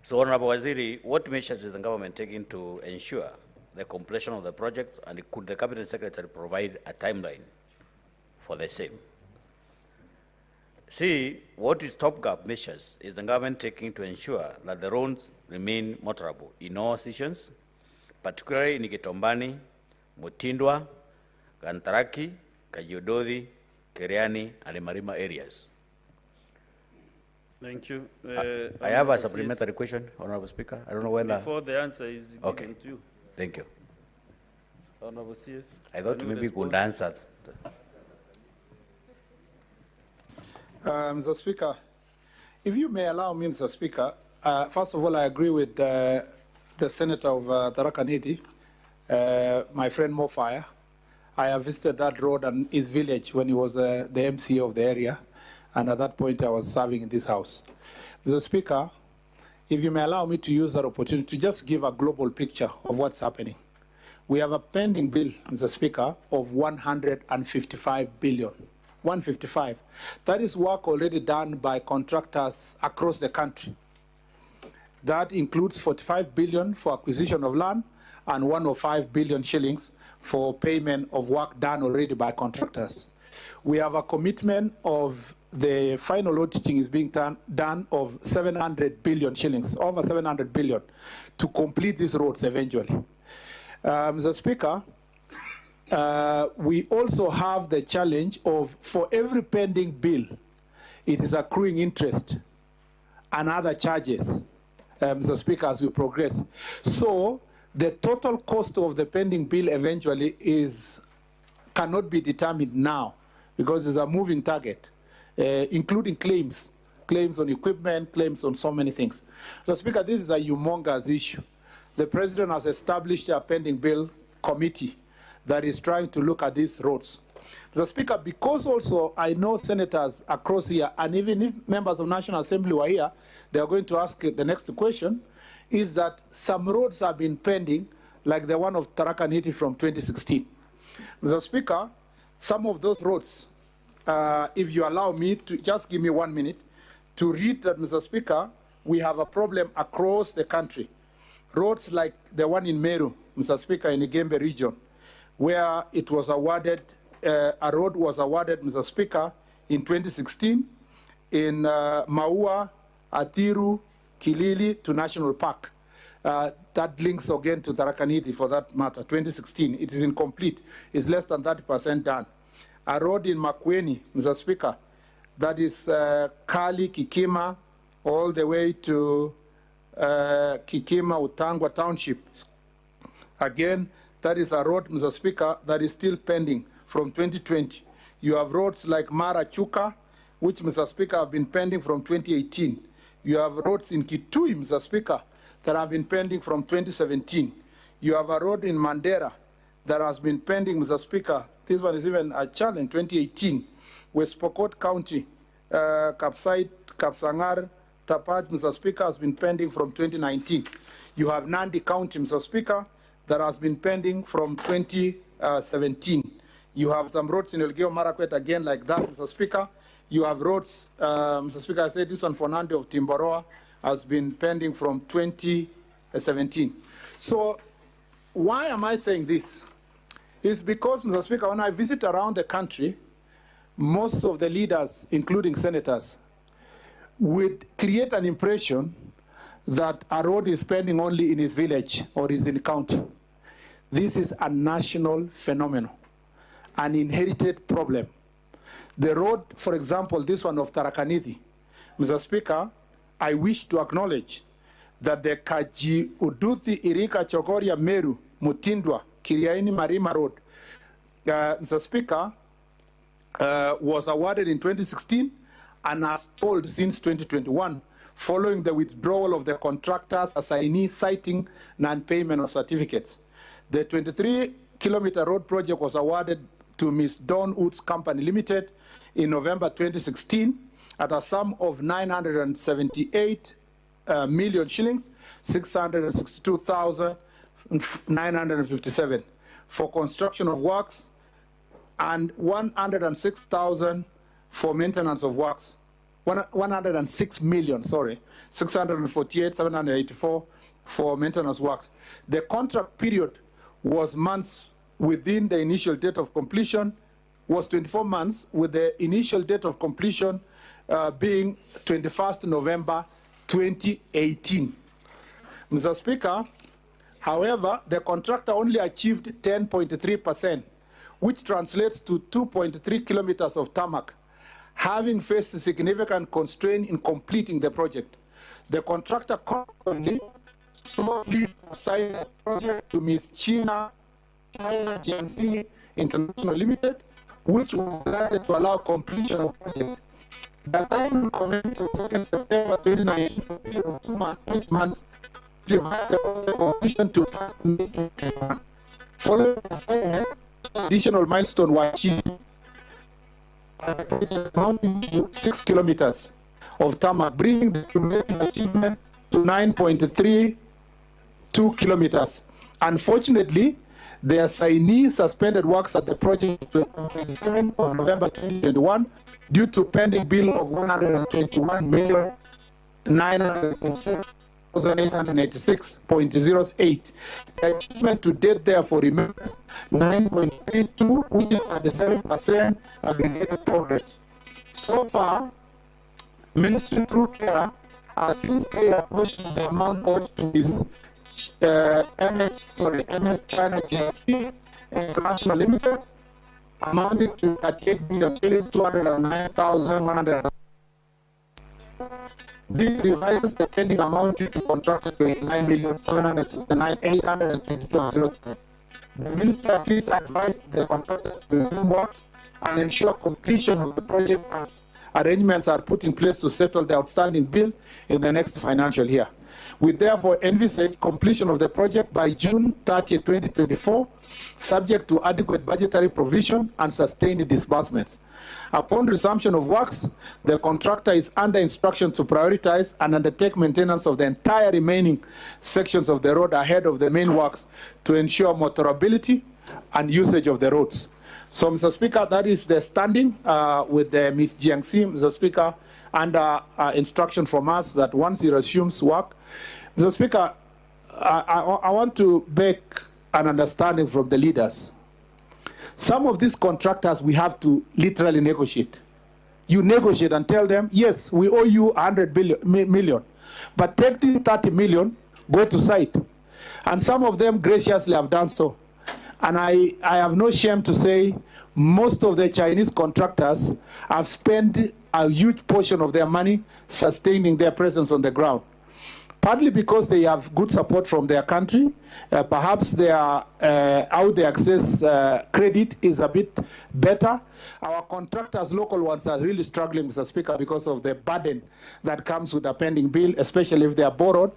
So, Honorable Waziri, what measures is the government taking to ensure the completion of the project, and could the Cabinet Secretary provide a timeline for the same? C, what is stopgap measures is the government taking to ensure that the roads remain motorable in all seasons, particularly in Gitombani, Mutindwa, Kantaraki, Kajiododhi, Keriani, and the Marima areas? Thank you. I have a supplementary question, Honorable Speaker. I don't know whether... Before the answer is given to you. Thank you. Honorable CS. I thought maybe you could answer. Mr. Speaker, if you may allow me, Mr. Speaker, first of all, I agree with the Senator of Tharaka Nithi, my friend Mofire. I have visited that road and his village when he was the MC of the area, and at that point I was serving in this house. Mr. Speaker, if you may allow me to use that opportunity to just give a global picture of what's happening. We have a pending bill, Mr. Speaker, of 155 billion. 155. That is work already done by contractors across the country. That includes 45 billion for acquisition of land and 105 billion shillings for payment of work done already by contractors. We have a commitment of the final auditing is being done of 700 billion shillings, over 700 billion, to complete these roads eventually. Mr. Speaker, we also have the challenge of, for every pending bill, it is accruing interest and other charges, Mr. Speaker, as we progress. So the total cost of the pending bill eventually cannot be determined now because it's a moving target, including claims on equipment, claims on so many things. Mr. Speaker, this is a humongous issue. The President has established a pending bill committee that is trying to look at these roads. Mr. Speaker, because also I know senators across here, and even if members of National Assembly were here, they are going to ask the next question, is that some roads have been pending, like the one of Tharaka Nithi from 2016. Mr. Speaker, some of those roads, if you allow me to just give me 1 minute to read that, Mr. Speaker, we have a problem across the country. Roads like the one in Meru, Mr. Speaker, in the Gembe region, where it was awarded, a road was awarded, Mr. Speaker, in 2016 in Maua, Atiru, Kilili to National Park. That links again to Tharaka Nithi for that matter, 2016. It is incomplete. It's less than 30% done. A road in Makueni, Mr. Speaker, that is Kali, Kikima, all the way to Kikima, Utangwa Township. Again, that is a road, Mr. Speaker, that is still pending from 2020. You have roads like Mara Chuka, which, Mr. Speaker, have been pending from 2018. You have roads in Kitui, Mr. Speaker, that have been pending from 2017. You have a road in Mandera that has been pending, Mr. Speaker. This one is even a challenge, 2018. West Pokot County, Kapsait, Kapsangar, Tapaj, Mr. Speaker, has been pending from 2019. You have Nandi County, Mr. Speaker, that has been pending from 2017. You have some roads in Elgeyo Marakwet again like that, Mr. Speaker. You have roads, Mr. Speaker, I said this one for Nandi of Timboroa has been pending from 2017. So why am I saying this? It's because, Mr. Speaker, when I visit around the country, most of the leaders, including senators, would create an impression that a road is pending only in his village or is in the county. This is a national phenomenon, an inherited problem. The road, for example, this one of Tharaka Nithi, Mr. Speaker, I wish to acknowledge that the Kaji Uduthi Irika Chogoria Meru Mutindwa Kiriaini Marima Road, Mr. Speaker, was awarded in 2016 and has stalled since 2021 following the withdrawal of the contractors assignees citing non-payment of certificates. The 23-kilometer road project was awarded to Ms. Dawn Woods Company Limited in November 2016 at a sum of 978 million shillings, 662,957 for construction of works and 106,000 for maintenance of works. 106 million, sorry, 648, 784 for maintenance works. The contract period was months within the initial date of completion, was 24 months, with the initial date of completion being 21st November 2018. Mr. Speaker, however, the contractor only achieved 10.3%, which translates to 2.3 kilometers of tarmac, having faced a significant constraint in completing the project. The contractor consequently sought leave to assign the project to Ms. China Jiangxi International Limited, which was granted to allow completion of the project. The assignment commenced on 2nd September 2019 for a period of 8 months, revised the project completion to 1st May 2021. Following the assignment, additional milestones were achieved. Amounting to 6 kilometers of tarmac, bringing the cumulative achievement to 9.32 kilometers. Unfortunately, the assignee suspended works at the project on 27th of November 2021 due to pending bill of 121,906,886.08. The achievement to date therefore remains 9.32, which is 37% aggregated progress. So far, Ministry through CARE has since paid a portion of the amount owed to this MS China GFC International Limited, amounting to 38,209,100. This revises the pending amount due to contracted to 89,769,822. The Minister has advised the contractor to resume works and ensure completion of the project as arrangements are put in place to settle the outstanding bill in the next financial year. We therefore envisage completion of the project by June 30, 2024, subject to adequate budgetary provision and sustained disbursements. Upon resumption of works, the contractor is under instruction to prioritize and undertake maintenance of the entire remaining sections of the road ahead of the main works to ensure motorability and usage of the roads. So, Mr. Speaker, that is the standing with Ms. Jiangxi, Mr. Speaker, under instruction from us that once he resumes work. Mr. Speaker, I want to beg an understanding from the leaders. Some of these contractors we have to literally negotiate. You negotiate and tell them, yes, we owe you 100 million, but take the 30 million, go to site. And some of them graciously have done so. And I have no shame to say most of the Chinese contractors have spent a huge portion of their money sustaining their presence on the ground. Partly because they have good support from their country, perhaps how they access credit is a bit better. Our contractors, local ones, are really struggling, Mr. Speaker, because of the burden that comes with a pending bill, especially if they are borrowed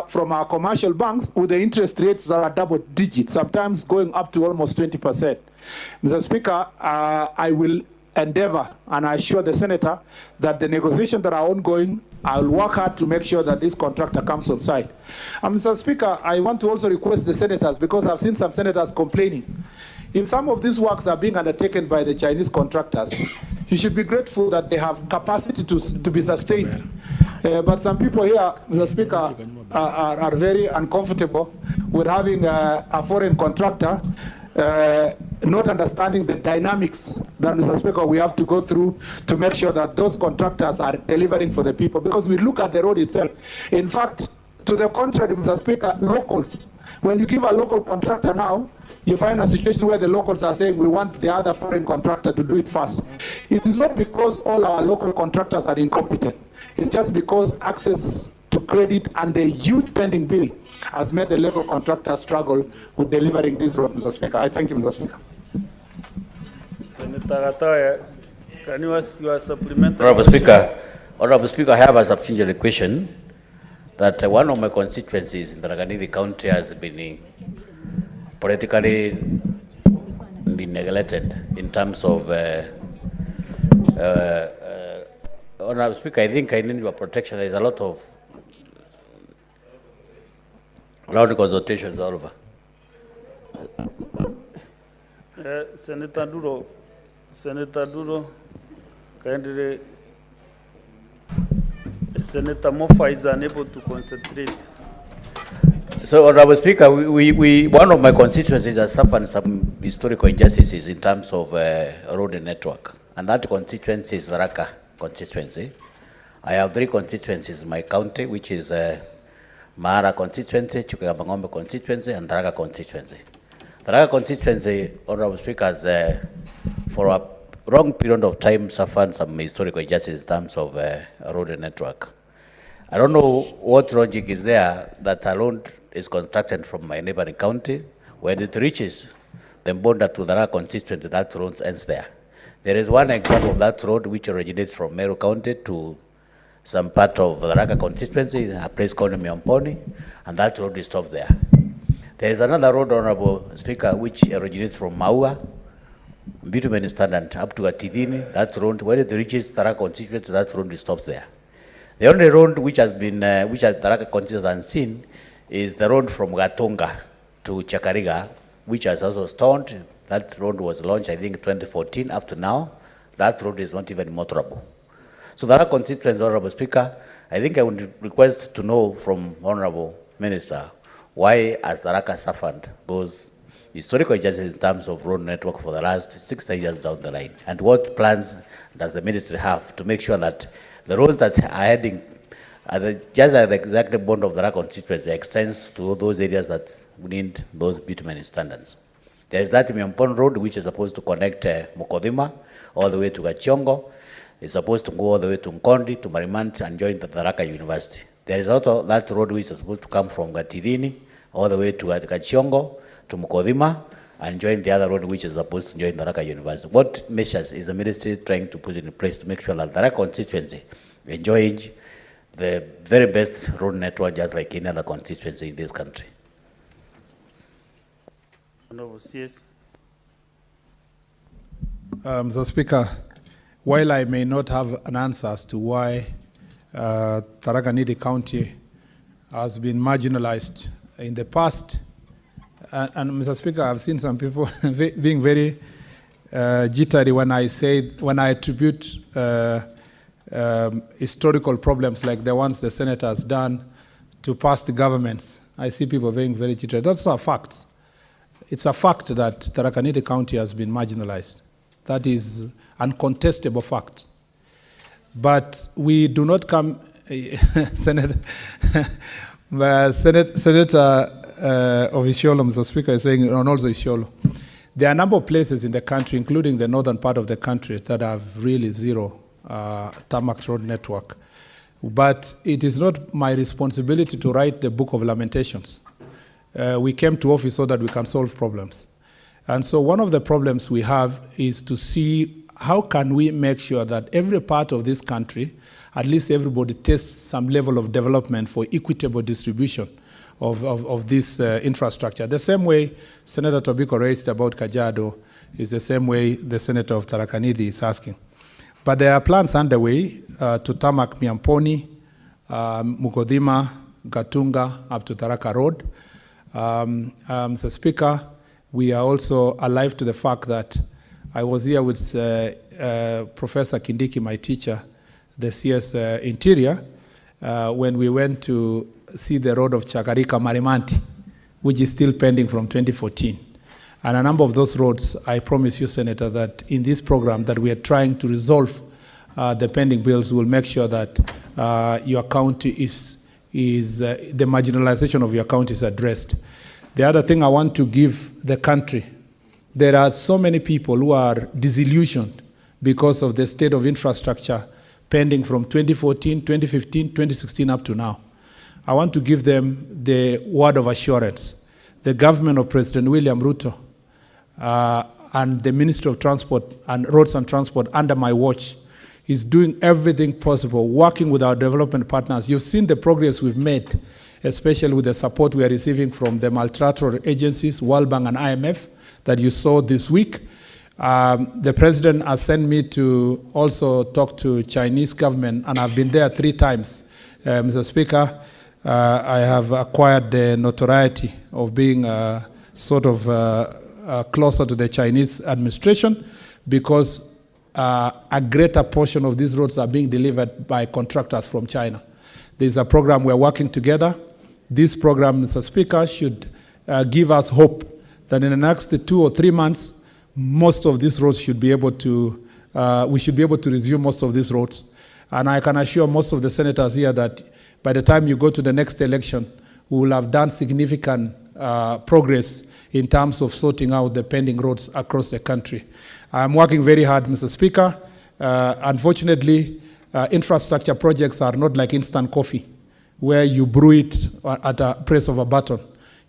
from our commercial banks, with the interest rates that are double digits, sometimes going up to almost 20%. Mr. Speaker, I will endeavor, and I assure the Senator that the negotiations that are ongoing, I'll work hard to make sure that this contractor comes on site. And Mr. Speaker, I want to also request the senators, because I've seen some senators complaining. If some of these works are being undertaken by the Chinese contractors, you should be grateful that they have capacity to be sustained. But some people here, Mr. Speaker, are very uncomfortable with having a foreign contractor not understanding the dynamics that, Mr. Speaker, we have to go through to make sure that those contractors are delivering for the people, because we look at the road itself. In fact, to the contrary, Mr. Speaker, locals, when you give a local contractor now, you find a situation where the locals are saying we want the other foreign contractor to do it first. It is not because all our local contractors are incompetent. It's just because access to credit and the huge pending bill has made the local contractor struggle with delivering this road, Mr. Speaker. I thank you, Mr. Speaker. Senator Gatoya, can you ask your supplementary Honorable Speaker, I have a supplementary question that one of my constituencies in the Tharaka County has been politically been neglected in terms of Honorable Speaker, I think I need your protection. There is a lot of consultations all over. Senator Duro, Kindly, Senator Mofa is unable to concentrate. So, Honorable Speaker, one of my constituencies has suffered some historical injustices in terms of road network, and that constituency is Tharaka constituency. I have 3 constituencies in my county, which is Mara constituency, Chukagambangombe constituency, and Tharaka constituency. Tharaka constituency, Honorable Speaker, has for a long period of time suffered some historical injustices in terms of road network. I don't know what logic is there that a road is constructed from my neighboring county. When it reaches the border to the Tharaka constituency, that road ends there. There is one example of that road which originates from Meru County to some part of the Tharaka constituency, a place called Murkomen, and that road is stopped there. There is another road, Honorable Speaker, which originates from Maua, bitumen standard, up to Atidini. That road, when it reaches Tharaka constituency, that road is stopped there. The only road which has been, which has Tharaka constituency unseen, is the road from Gatonga to Chakariga, which has also stopped. That road was launched, I think, 2014. Up to now, that road is not even motorable. So Tharaka constituency, Honorable Speaker, I think I would request to know from Honorable Minister, why has Tharaka suffered those historical injustices in terms of road network for the last 60 years down the line? And what plans does the ministry have to make sure that the roads that are heading just at the exact bond of the Tharaka constituency extends to those areas that need those bitumen standards? There is that Murkomen road, which is supposed to connect Mukodhima all the way to Gachiongo. It's supposed to go all the way to Nkondi, to Marimant, and join the Tharaka University. There is also that road which is supposed to come from Gatidini all the way to Gachiongo, to Mukodhima, and join the other road which is supposed to join the Tharaka University. What measures is the ministry trying to put in place to make sure that the Tharaka constituency enjoys the very best road network just like any other constituency in this country? Honorable CS. Mr. Speaker, while I may not have an answer as to why Tharaka Nithi County has been marginalized in the past, and Mr. Speaker, I've seen some people being very jittery when I attribute historical problems like the ones the Senate has done to past governments. I see people being very jittery. That's a fact. It's a fact that Tharaka Nithi County has been marginalized. That is uncontestable fact. But we do not come, Senator of Isiolo, Mr. Speaker, is saying, and also Isiolo, there are a number of places in the country, including the northern part of the country, that have really zero tarmac road network. But it is not my responsibility to write the book of lamentations. We came to office so that we can solve problems. And so one of the problems we have is to see how can we make sure that every part of this country, at least everybody tastes some level of development for equitable distribution of this infrastructure. The same way Senator Tobiko raised about Kajiado is the same way the Senator of Tharaka Nithi is asking. But there are plans underway to tarmac Murkomen, Mukodhima, Gatunga, up to Tharaka Road. Mr. Speaker, we are also alive to the fact that I was here with Professor Kindiki, my teacher, the CS Interior, when we went to see the road of Chakarika Marimanti, which is still pending from 2014. And a number of those roads, I promise you, Senator, that in this program that we are trying to resolve the pending bills, will make sure that your county the marginalization of your county is addressed. The other thing I want to give the country, there are so many people who are disillusioned because of the state of infrastructure pending from 2014, 2015, 2016 up to now. I want to give them the word of assurance. The government of President William Ruto and the Ministry of Transport and Roads and Transport under my watch is doing everything possible, working with our development partners. You've seen the progress we've made, especially with the support we are receiving from the multilateral agencies, World Bank and IMF, that you saw this week. The president has sent me to also talk to Chinese government, and I've been there 3 times. Mr. Speaker, I have acquired the notoriety of being sort of closer to the Chinese administration, because a greater portion of these roads are being delivered by contractors from China. There's a program we're working together. This program, Mr. Speaker, should give us hope that in the next 2 or 3 months, most of these roads should be able to, we should be able to resume most of these roads. And I can assure most of the senators here that by the time you go to the next election, we will have done significant progress in terms of sorting out the pending roads across the country. I'm working very hard, Mr. Speaker. Unfortunately, infrastructure projects are not like instant coffee, where you brew it at a press of a button.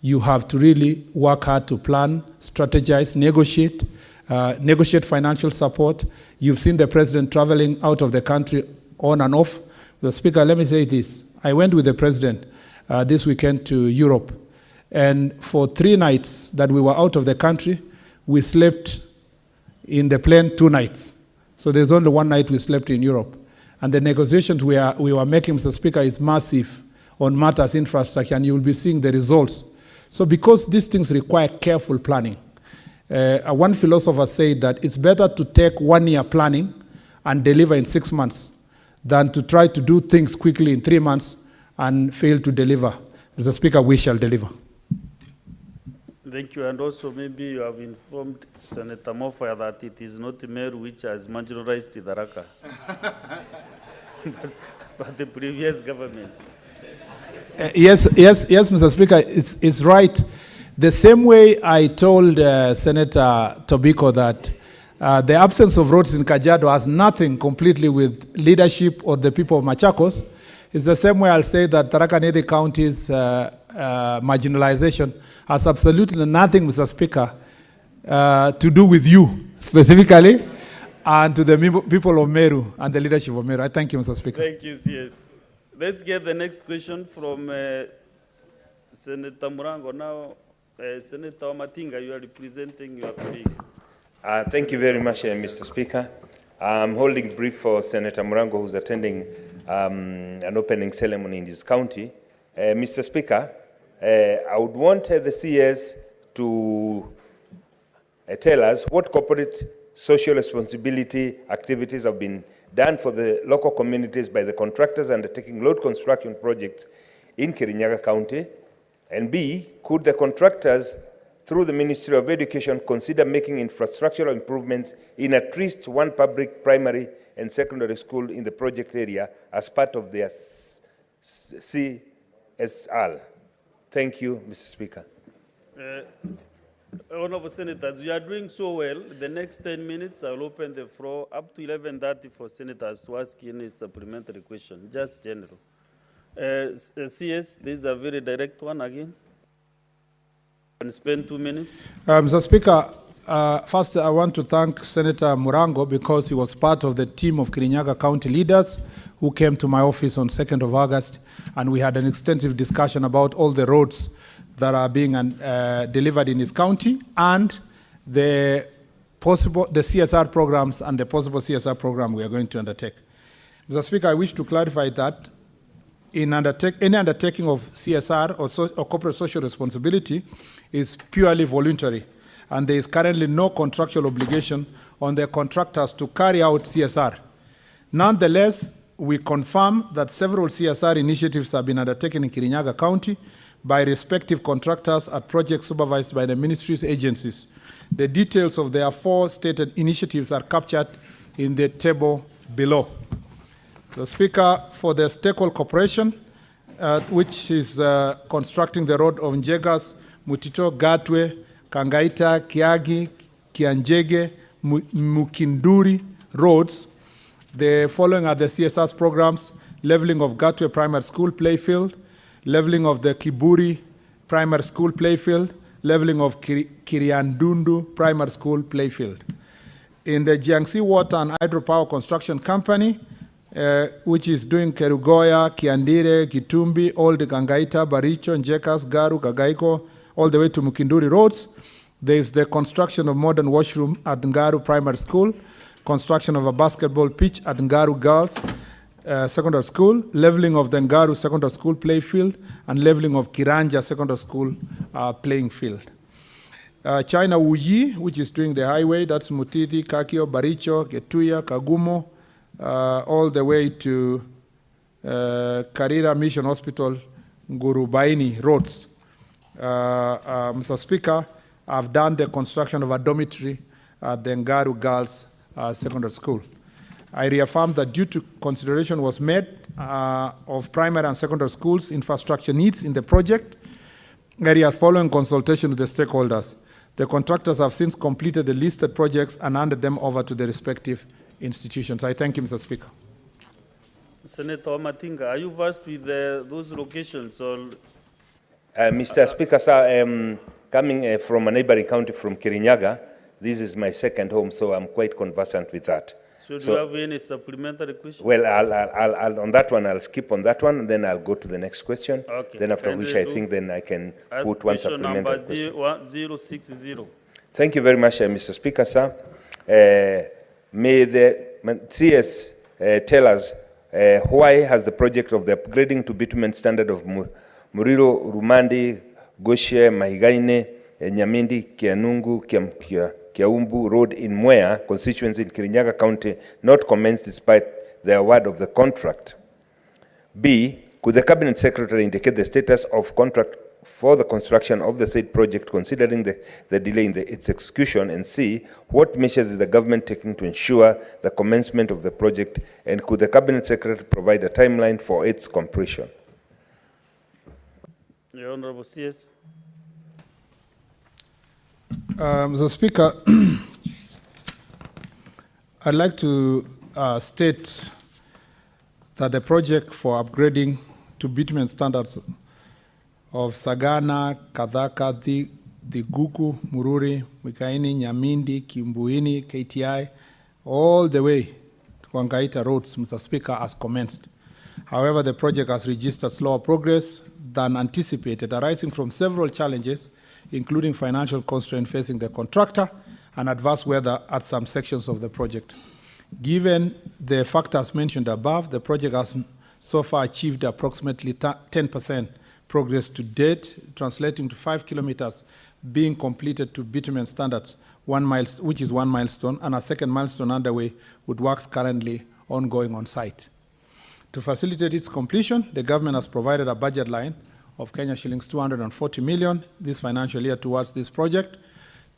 You have to really work hard to plan, strategize, negotiate financial support. You've seen the president traveling out of the country on and off. The Speaker, let me say this. I went with the president this weekend to Europe, and for 3 nights that we were out of the country, we slept in the plane 2 nights. So there's only 1 night we slept in Europe. And the negotiations we were making, Mr. Speaker, is massive on matters infrastructure, and you will be seeing the results. So because these things require careful planning, one philosopher said that it's better to take 1 year planning and deliver in 6 months than to try to do things quickly in 3 months and fail to deliver. Mr. Speaker, we shall deliver. Thank you. And also maybe you have informed Senator Mofaya that it is not Meru which has marginalized Tharaka, but the previous governments. Yes, Mr. Speaker, it's right. The same way I told Senator Tobiko that the absence of roads in Kajiado has nothing completely with leadership or the people of Machakos. It's the same way I'll say that Tharaka Nithi County's marginalization has absolutely nothing, Mr. Speaker, to do with you specifically and to the people of Meru and the leadership of Meru. I thank you, Mr. Speaker. Thank you, CS. Let's get the next question from Senator Murango. Now, Senator Matinga, you are representing your colleague. Thank you very much, Mr. Speaker. I'm holding brief for Senator Murango, who's attending an opening ceremony in his county. Mr. Speaker, I would want the CS to tell us what corporate social responsibility activities have been done for the local communities by the contractors undertaking road construction projects in Kirinyaga County, and B, could the contractors, through the Ministry of Education, consider making infrastructural improvements in at least one public primary and secondary school in the project area as part of their CSR? Thank you, Mr. Speaker. Honorable Senators, we are doing so well. The next 10 minutes, I'll open the floor up to 11:30 for senators to ask any supplementary question, just general. CS, this is a very direct one again. Can spend 2 minutes. Mr. Speaker, first I want to thank Senator Murango because he was part of the team of Kirinyaga County leaders who came to my office on 2nd of August, and we had an extensive discussion about all the roads that are being delivered in his county and the CSR programs and the possible CSR program we are going to undertake. Mr. Speaker, I wish to clarify that in any undertaking of CSR or corporate social responsibility is purely voluntary, and there is currently no contractual obligation on the contractors to carry out CSR. Nonetheless, we confirm that several CSR initiatives have been undertaken in Kirinyaga County by respective contractors at projects supervised by the ministry's agencies. The details of their 4 stated initiatives are captured in the table below. The Speaker, for the Stakeholder Corporation, which is constructing the road of Njegas, Mutito, Gatwe, Kangaita, Kiagi, Kianjege, Mukinduri roads. The following are the CSR programs: leveling of Gatwe Primary School playfield, leveling of the Kiburi Primary School playfield, leveling of Kiriandundu Primary School playfield. In the Jiangxi Water and Hydropower Construction Company, which is doing Kerugoya, Kiandire, Kitumbi, all the Kangaita, Baricho, Njekas, Garu, Kagaiko, all the way to Mukinduri roads. There is the construction of modern washroom at Ngaru Primary School, construction of a basketball pitch at Ngaru Girls Secondary School, leveling of the Ngaru Secondary School playfield, and leveling of Kiranja Secondary School playing field. China Wuyi, which is doing the highway, that's Mutiti, Kakio, Baricho, Getuya, Kagumo, all the way to Karira Mission Hospital, Ngurubaini roads. Mr. Speaker, I've done the construction of a dormitory at the Ngaru Girls Secondary School. I reaffirm that due to consideration was made of primary and secondary schools' infrastructure needs in the project areas following consultation with the stakeholders. The contractors have since completed the listed projects and handed them over to the respective institutions. I thank you, Mr. Speaker. Senator Matinga, are you versed with those locations? Or Mr. Speaker, sir, coming from a neighboring county from Kirinyaga, this is my second home, so I'm quite conversant with that. So do you have any supplementary questions? Well, I'll on that one, I'll skip on that one, and then I'll go to the next question. Okay. Then after And which we I do think then I can ask put one question supplementary number question. 060. Thank you very much, Mr. Speaker, sir. May the CS tell us why has the project of the upgrading to bitumen standard of Muriro, Rumandi, Goshe, Mahigaine, Nyamindi, Kianungu, Kiaumbu Road in Mwea constituency in Kirinyaga County not commenced despite the award of the contract? B, could the Cabinet Secretary indicate the status of contract for the construction of the said project considering the delay in its execution? And C, what measures is the government taking to ensure the commencement of the project, and could the Cabinet Secretary provide a timeline for its completion? The Honorable CS. Mr. Speaker, I'd like to state that the project for upgrading to bitumen standards of Sagana, Kadhaka, Diguku, Mururi, Mikaini, Nyamindi, Kimbuini, KTI, all the way to Wangaita roads, Mr. Speaker, has commenced. However, the project has registered slower progress than anticipated, arising from several challenges, including financial constraints facing the contractor and adverse weather at some sections of the project. Given the factors mentioned above, the project has so far achieved approximately 10% progress to date, translating to 5 kilometers being completed to bitumen standards, which is one milestone, and a second milestone underway with works currently ongoing on site. To facilitate its completion, the government has provided a budget line of Kenya shillings 240 million this financial year towards this project.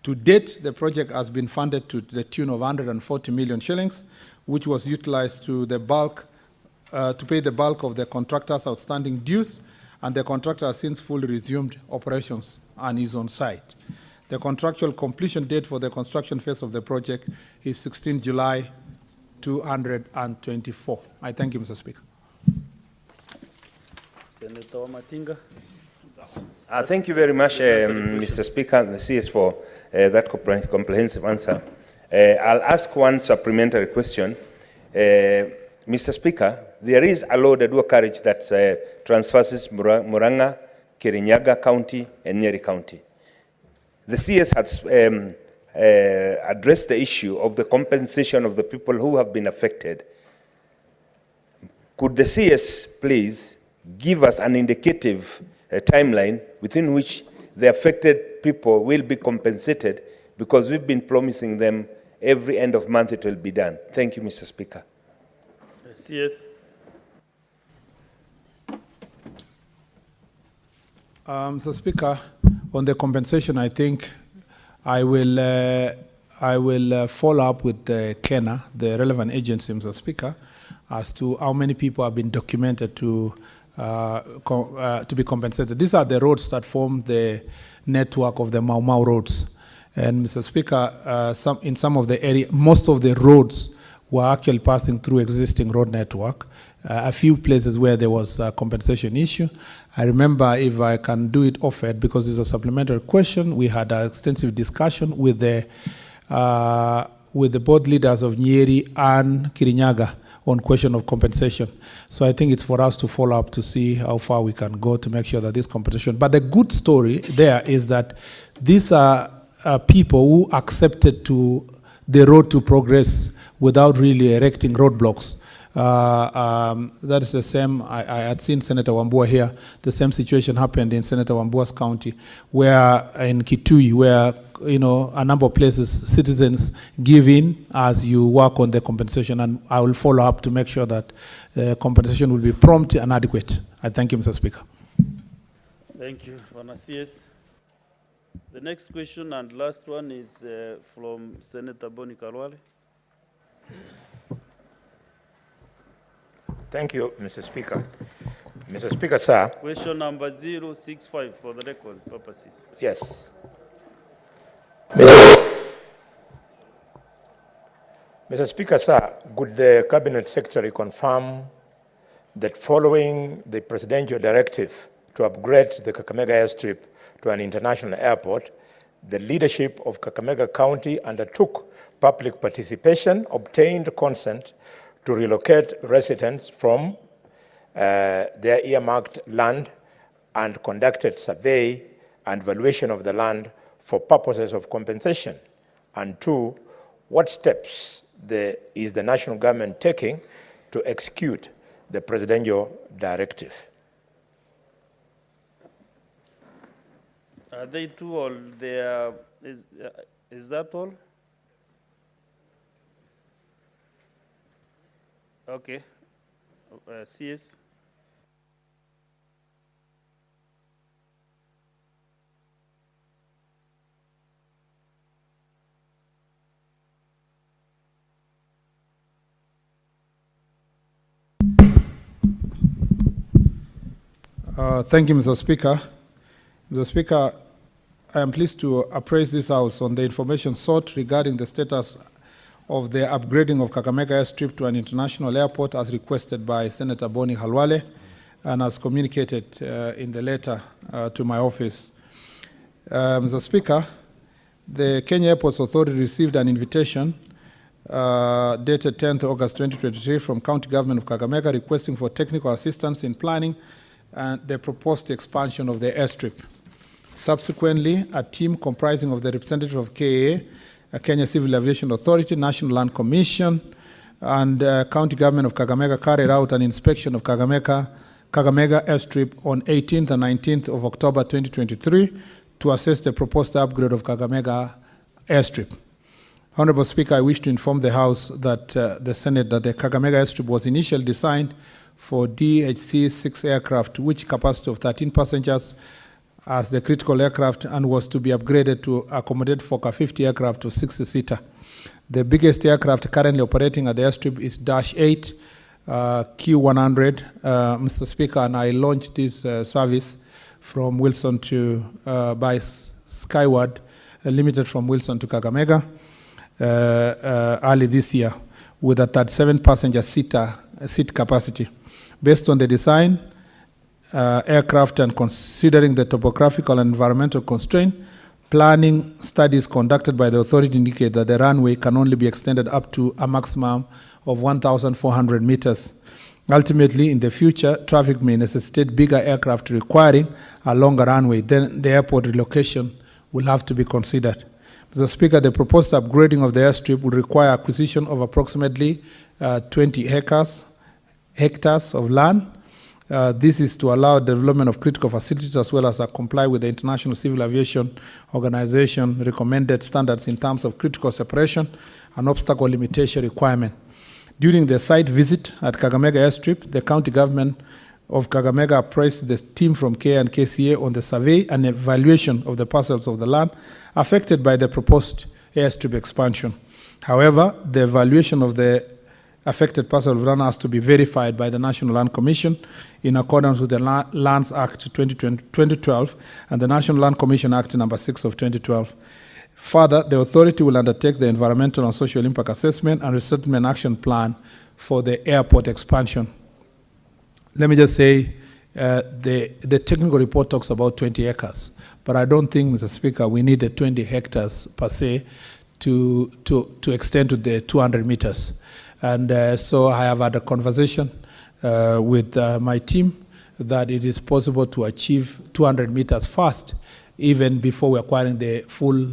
To date, the project has been funded to the tune of 140 million shillings, which was utilized to pay the bulk of the contractor's outstanding dues, and the contractor has since fully resumed operations and is on site. The contractual completion date for the construction phase of the project is 16 July 2024. I thank you, Mr. Speaker. Senator Matinga. Thank you very much, Mr. Speaker and the CS for that comprehensive answer. I'll ask one supplementary question. Mr. Speaker, there is a law that will carriage that transverses Muranga, Kirinyaga County, and Nyeri County. The CS has addressed the issue of the compensation of the people who have been affected. Could the CS please give us an indicative timeline within which the affected people will be compensated, because we've been promising them every end of month it will be done. Thank you, Mr. Speaker. CS. Mr. Speaker, on the compensation, I think I will follow up with KENA, the relevant agency, Mr. Speaker, as to how many people have been documented to be compensated. These are the roads that form the network of the Mau Mau roads. And Mr. Speaker, in some of the area, most of the roads were actually passing through existing road network. A few places where there was a compensation issue. I remember, if I can do it off-air, because it's a supplementary question, we had an extensive discussion with the board leaders of Nyeri and Kirinyaga on question of compensation. So I think it's for us to follow up to see how far we can go to make sure that this compensation. But the good story there is that these are people who accepted to the road to progress without really erecting roadblocks. That is the same, I had seen Senator Wambua here, the same situation happened in Senator Wambua's county, where in Kitui, where a number of places citizens give in as you work on the compensation, and I will follow up to make sure that compensation will be prompt and adequate. I thank you, Mr. Speaker. Thank you, Honour CS. The next question and last one is from Senator Boni Kalwale. Thank you, Mr. Speaker. Mr. Speaker, sir. Question number 065 for the record purposes. Yes. Mr. Speaker, sir, could the Cabinet Secretary confirm that following the presidential directive to upgrade the Kakamega airstrip to an international airport, the leadership of Kakamega County undertook public participation, obtained consent to relocate residents from their earmarked land, and conducted survey and valuation of the land for purposes of compensation? And two, what steps is the national government taking to execute the presidential directive? Are they two all there? Is that all? Okay. CS. Thank you, Mr. Speaker. Mr. Speaker, I am pleased to appraise this House on the information sought regarding the status of the upgrading of Kakamega airstrip to an international airport as requested by Senator Boni Kalwale and as communicated in the letter to my office. Mr. Speaker, the Kenya Airports Authority received an invitation dated 10th August 2023 from County Government of Kakamega requesting for technical assistance in planning and the proposed expansion of the airstrip. Subsequently, a team comprising of the representative of KAA, Kenya Civil Aviation Authority, National Land Commission, and County Government of Kakamega carried out an inspection of Kakamega airstrip on 18th and 19th of October 2023 to assess the proposed upgrade of Kakamega airstrip. Honorable Speaker, I wish to inform the House that the Senate that the Kakamega airstrip was initially designed for DHC-6 aircraft, which capacity of 13 passengers as the critical aircraft, and was to be upgraded to accommodate Fokker 50 aircraft to 60-seater. The biggest aircraft currently operating at the airstrip is Dash 8 Q100, Mr. Speaker, and I launched this service from Wilson to by Skyward Limited from Wilson to Kakamega early this year with a 37 passenger seat capacity. Based on the design, aircraft, and considering the topographical and environmental constraint, planning studies conducted by the authority indicate that the runway can only be extended up to a maximum of 1,400 meters. Ultimately, in the future, traffic may necessitate bigger aircraft requiring a longer runway. Then the airport relocation will have to be considered. Mr. Speaker, the proposed upgrading of the airstrip would require acquisition of approximately 20 hectares of land. This is to allow development of critical facilities as well as comply with the International Civil Aviation Organization recommended standards in terms of critical separation and obstacle limitation requirement. During the site visit at Kakamega airstrip, the county government of Kakamega appraised the team from KA and KCA on the survey and evaluation of the parcels of the land affected by the proposed airstrip expansion. However, the evaluation of the affected parcel of land has to be verified by the National Land Commission in accordance with the Lands Act 2012 and the National Land Commission Act number 6 of 2012. Further, the authority will undertake the environmental and social impact assessment and resettlement action plan for the airport expansion. Let me just say, the technical report talks about 20 acres, but I don't think, Mr. Speaker, we need the 20 hectares per se to extend to the 200 meters. And so I have had a conversation with my team that it is possible to achieve 200 meters fast, even before we're acquiring the full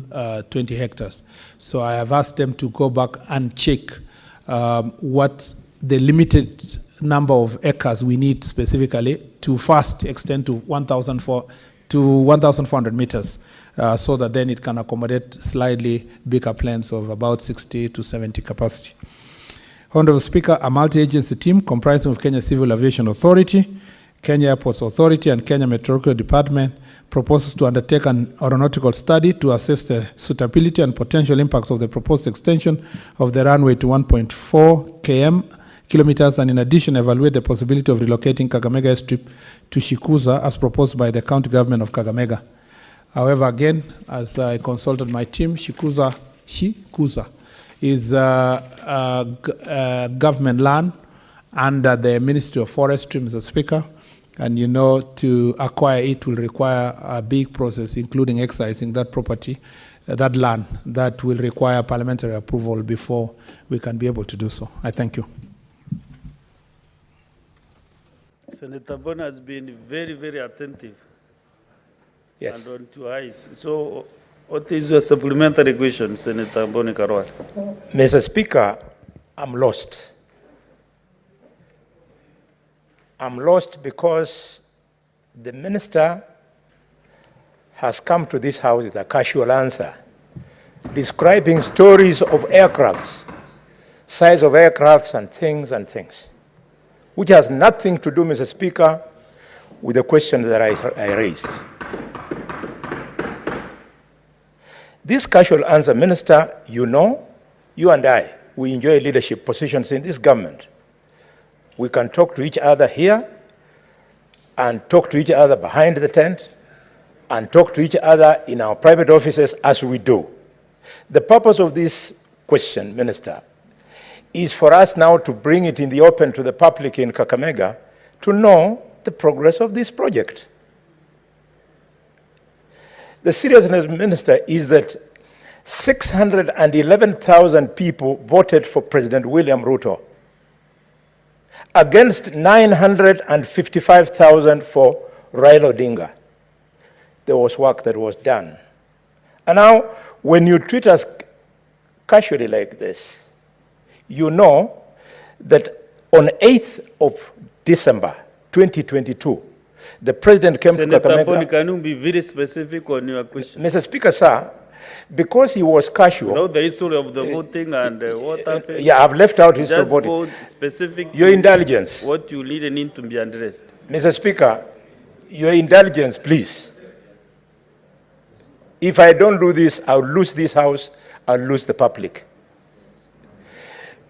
20 hectares. So I have asked them to go back and check what the limited number of acres we need specifically to first extend to 1,400 meters, so that then it can accommodate slightly bigger planes of about 60 to 70 capacity. Honorable Speaker, a multi-agency team comprising of Kenya Civil Aviation Authority, Kenya Airports Authority, and Kenya Meteorological Department proposes to undertake an aeronautical study to assess the suitability and potential impacts of the proposed extension of the runway to 1.4 kilometers, and in addition evaluate the possibility of relocating Kakamega Airstrip to Shikuza as proposed by the county government of Kakamega. However, again, as I consulted my team, Shikuza is government land under the Ministry of Forestry, Mr. Speaker. And you know, to acquire it will require a big process, including excising that property, that land, that will require parliamentary approval before we can be able to do so. I thank you. Senator Bon has been very, very attentive. Yes. And on two eyes. So, what is your supplementary question, Senator Boni Karwal? Mr. Speaker, I'm lost. I'm lost because the minister has come to this house with a casual answer, describing stories of aircrafts, size of aircrafts and things, which has nothing to do, Mr. Speaker, with the question that I raised. This casual answer, Minister, you know, you and I, we enjoy leadership positions in this government. We can talk to each other here and talk to each other behind the tent and talk to each other in our private offices as we do. The purpose of this question, Minister, is for us now to bring it in the open to the public in Kakamega to know the progress of this project. The seriousness, Minister, is that 611,000 people voted for President William Ruto against 955,000 for Raila Odinga. There was work that was done. And now, when you treat us casually like this, you know that on 8th of December 2022, the president came to Kakamega. Senator Boni, can you be very specific on your question? Mr. Speaker, sir, because he was casual. You know the history of the voting and what happened? Yeah, I've left out history of voting. Just specific. Your indulgence. What you really need to be addressed. Mr. Speaker, your indulgence, please. If I don't do this, I'll lose this house, I'll lose the public.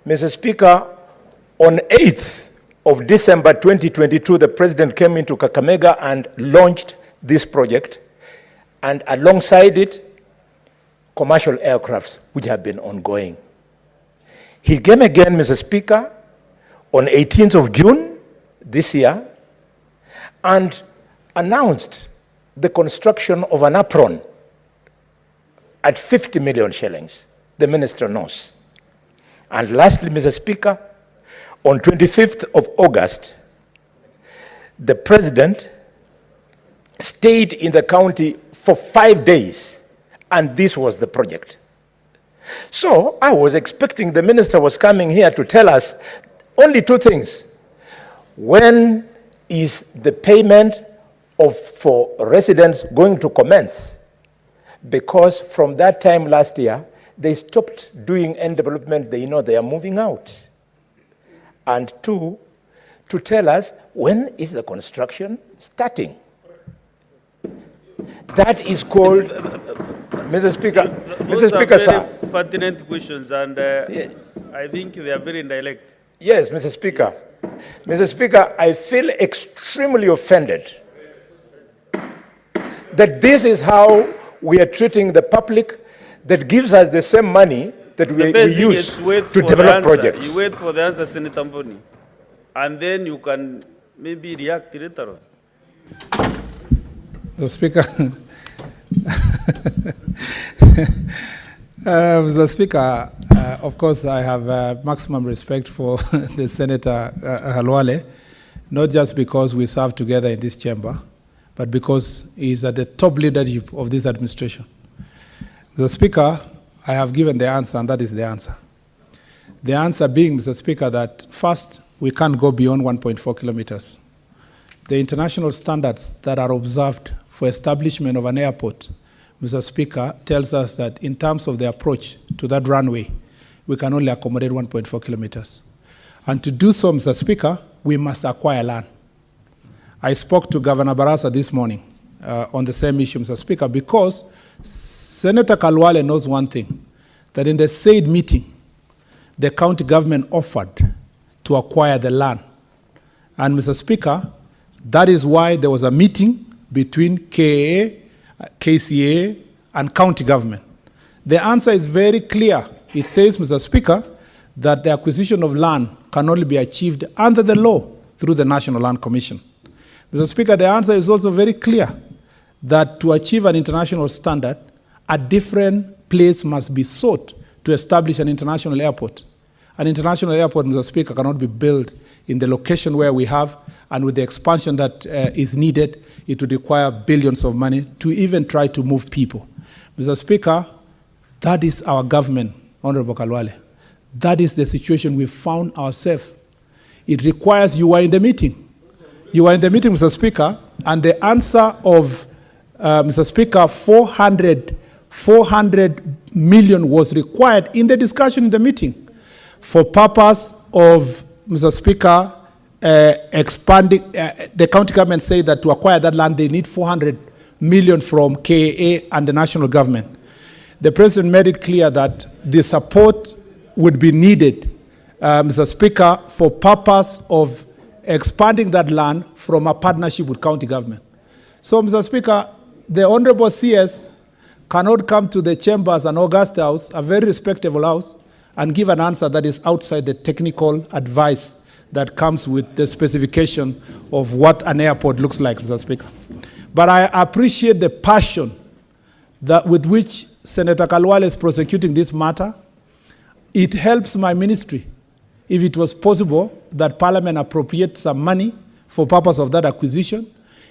Mr. Speaker, on 8th of December 2022, the president came into Kakamega and launched this project, and alongside it, commercial aircrafts, which have been ongoing. He came again, Mr. Speaker, on 18th of June this year, and announced the construction of an apron at 50 million shillings. The minister knows. And lastly, Mr. Speaker, on 25th of August, the president stayed in the county for 5 days, and this was the project. So I was expecting the minister was coming here to tell us only two things. When is the payment for residents going to commence? Because from that time last year, they stopped doing end development. They know they are moving out. And two, to tell us when is the construction starting. That is called, Mr. Speaker, Mr. Speaker, sir. Pertinent questions, and I think they are very indirect. Yes, Mr. Speaker. Yes. Mr. Speaker, I feel extremely offended that this is how we are treating the public that gives us the same money that we use to develop projects. You wait for the answer, Senator Mboni, and then you can maybe react later on. The Speaker, Mr. Speaker, of course, I have maximum respect for the Senator Halwale, not just because we serve together in this chamber, but because he's at the top leadership of this administration. The Speaker, I have given the answer, and that is the answer. The answer being, Mr. Speaker, that first, we can't go beyond 1.4 kilometers. The international standards that are observed for establishment of an airport, Mr. Speaker, tells us that in terms of the approach to that runway, we can only accommodate 1.4 kilometers. And to do so, Mr. Speaker, we must acquire land. I spoke to Governor Barasa this morning on the same issue, Mr. Speaker, because Senator Kalwale knows one thing, that in the said meeting, the county government offered to acquire the land. And Mr. Speaker, that is why there was a meeting between KAA, KCA, and county government. The answer is very clear. It says, Mr. Speaker, that the acquisition of land can only be achieved under the law through the National Land Commission. Mr. Speaker, the answer is also very clear, that to achieve an international standard, a different place must be sought to establish an international airport. An international airport, Mr. Speaker, cannot be built in the location where we have, and with the expansion that is needed, it would require billions of money to even try to move people. Mr. Speaker, that is our government, Honorable Kalwale. That is the situation we found ourselves. It requires, you were in the meeting. You were in the meeting, Mr. Speaker, and the answer of, Mr. Speaker, 400 million was required in the discussion in the meeting for purpose of, Mr. Speaker, expanding. The county government said that to acquire that land, they need 400 million from KAA and the national government. The president made it clear that the support would be needed, Mr. Speaker, for purpose of expanding that land from a partnership with county government. So, Mr. Speaker, the Honorable CS cannot come to the chambers and August House, a very respectable house, and give an answer that is outside the technical advice that comes with the specification of what an airport looks like, Mr. Speaker. But I appreciate the passion that with which Senator Kalwale is prosecuting this matter. It helps my ministry, if it was possible, that Parliament appropriate some money for purpose of that acquisition.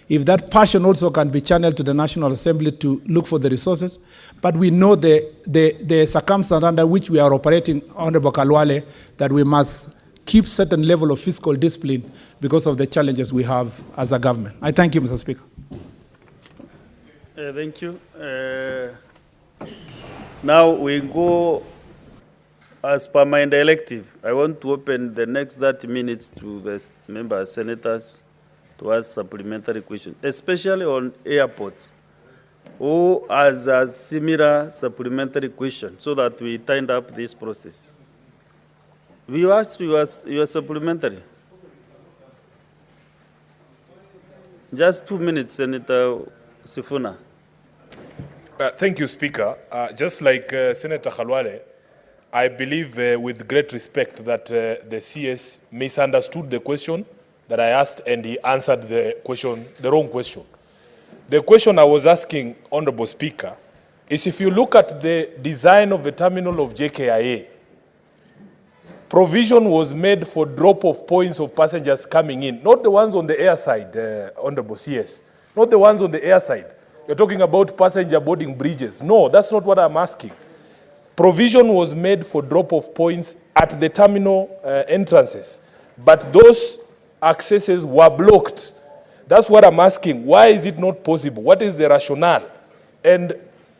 If that passion also can be channeled to the National Assembly to look for the resources. But we know the circumstance under which we are operating, Honorable Kalwale, that we must keep certain level of fiscal discipline because of the challenges we have as a government. I thank you, Mr. Speaker. Thank you. Now we go, as per my directive, I want to open the next 30 minutes to the members, senators, to ask supplementary questions, especially on airports, who has a similar supplementary question, so that we tighten up this process. We asked your supplementary. Just 2 minutes, Senator Sifuna. Thank you, Speaker. Just like Senator Khalwale, I believe with great respect that the CS misunderstood the question that I asked, and he answered the question, the wrong question. The question I was asking, Honorable Speaker, is if you look at the design of the terminal of JKIA, provision was made for drop-off points of passengers coming in, not the ones on the air side, Honorable CS, not the ones on the air side. You're talking about passenger boarding bridges. No, that's not what I'm asking. Provision was made for drop-off points at the terminal entrances, but those accesses were blocked. That's what I'm asking. Why is it not possible? What is the rationale? And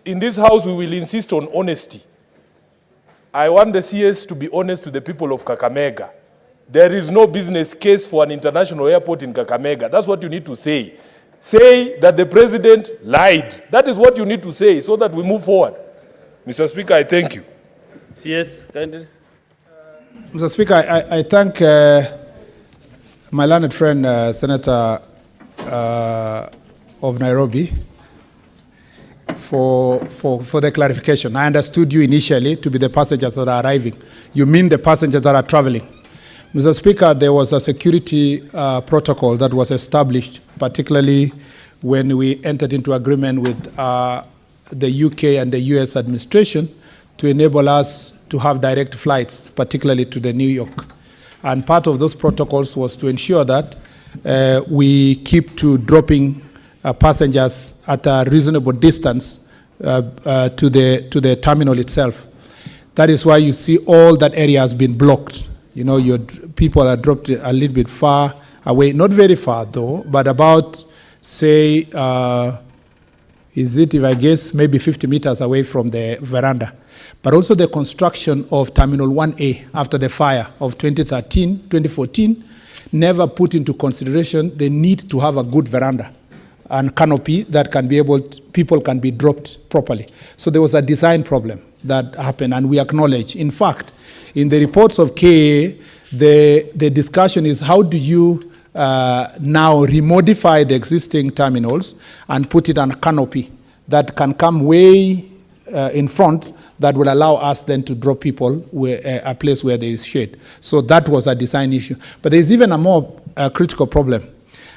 in this house, we will insist on honesty. I want the CS to be honest to the people of Kakamega. There is no business case for an international airport in Kakamega. That's what you need to say. Say that the president lied. That is what you need to say so that we move forward. Mr. Speaker, I thank you. CS, kindly. Mr. Speaker, I thank my learned friend, Senator of Nairobi, for the clarification. I understood you initially to be the passengers that are arriving. You mean the passengers that are traveling. Mr. Speaker, there was a security protocol that was established, particularly when we entered into agreement with the UK and the US administration to enable us to have direct flights, particularly to the New York. And part of those protocols was to ensure that we keep to dropping passengers at a reasonable distance to the terminal itself. That is why you see all that area has been blocked. You know, your people are dropped a little bit far away, not very far though, but about, say, is it, if I guess, maybe 50 meters away from the veranda. But also the construction of Terminal 1A after the fire of 2014, never put into consideration the need to have a good veranda and canopy that can be able to, people can be dropped properly. So there was a design problem that happened, and we acknowledge. In fact, in the reports of KA, the discussion is how do you now remodify the existing terminals and put it on a canopy that can come way in front that will allow us then to drop people where, a place where there is shade. So that was a design issue. But there's even a more critical problem.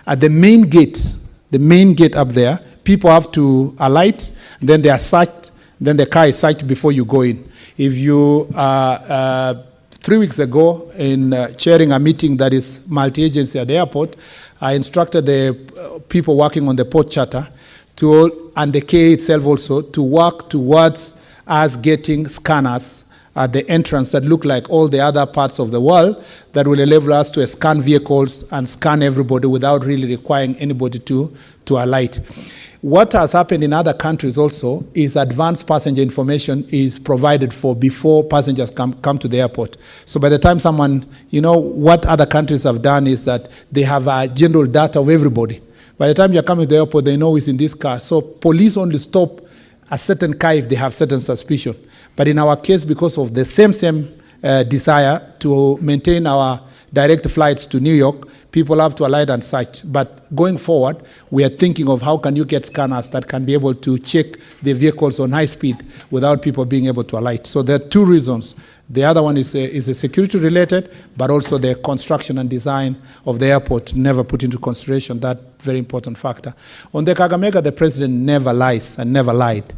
At the main gate up there, people have to alight, then they are searched, then the car is searched before you go in. If you 3 weeks ago, in chairing a meeting that is multi-agency at the airport, I instructed the people working on the port charter to, and the KA itself also, to work towards us getting scanners at the entrance that look like all the other parts of the world that will enable us to scan vehicles and scan everybody without really requiring anybody to alight. What has happened in other countries also is advanced passenger information is provided for before passengers come to the airport. So by the time someone, you know, what other countries have done is that they have a general data of everybody. By the time you're coming to the airport, they know who's in this car. So police only stop a certain car if they have certain suspicion. But in our case, because of the same desire to maintain our direct flights to New York, people have to alight and search. But going forward, we are thinking of how can you get scanners that can be able to check the vehicles on high speed without people being able to alight. So there are two reasons. The other one is a security related, but also the construction and design of the airport never put into consideration that very important factor. On the Kakamega, the president never lies and never lied.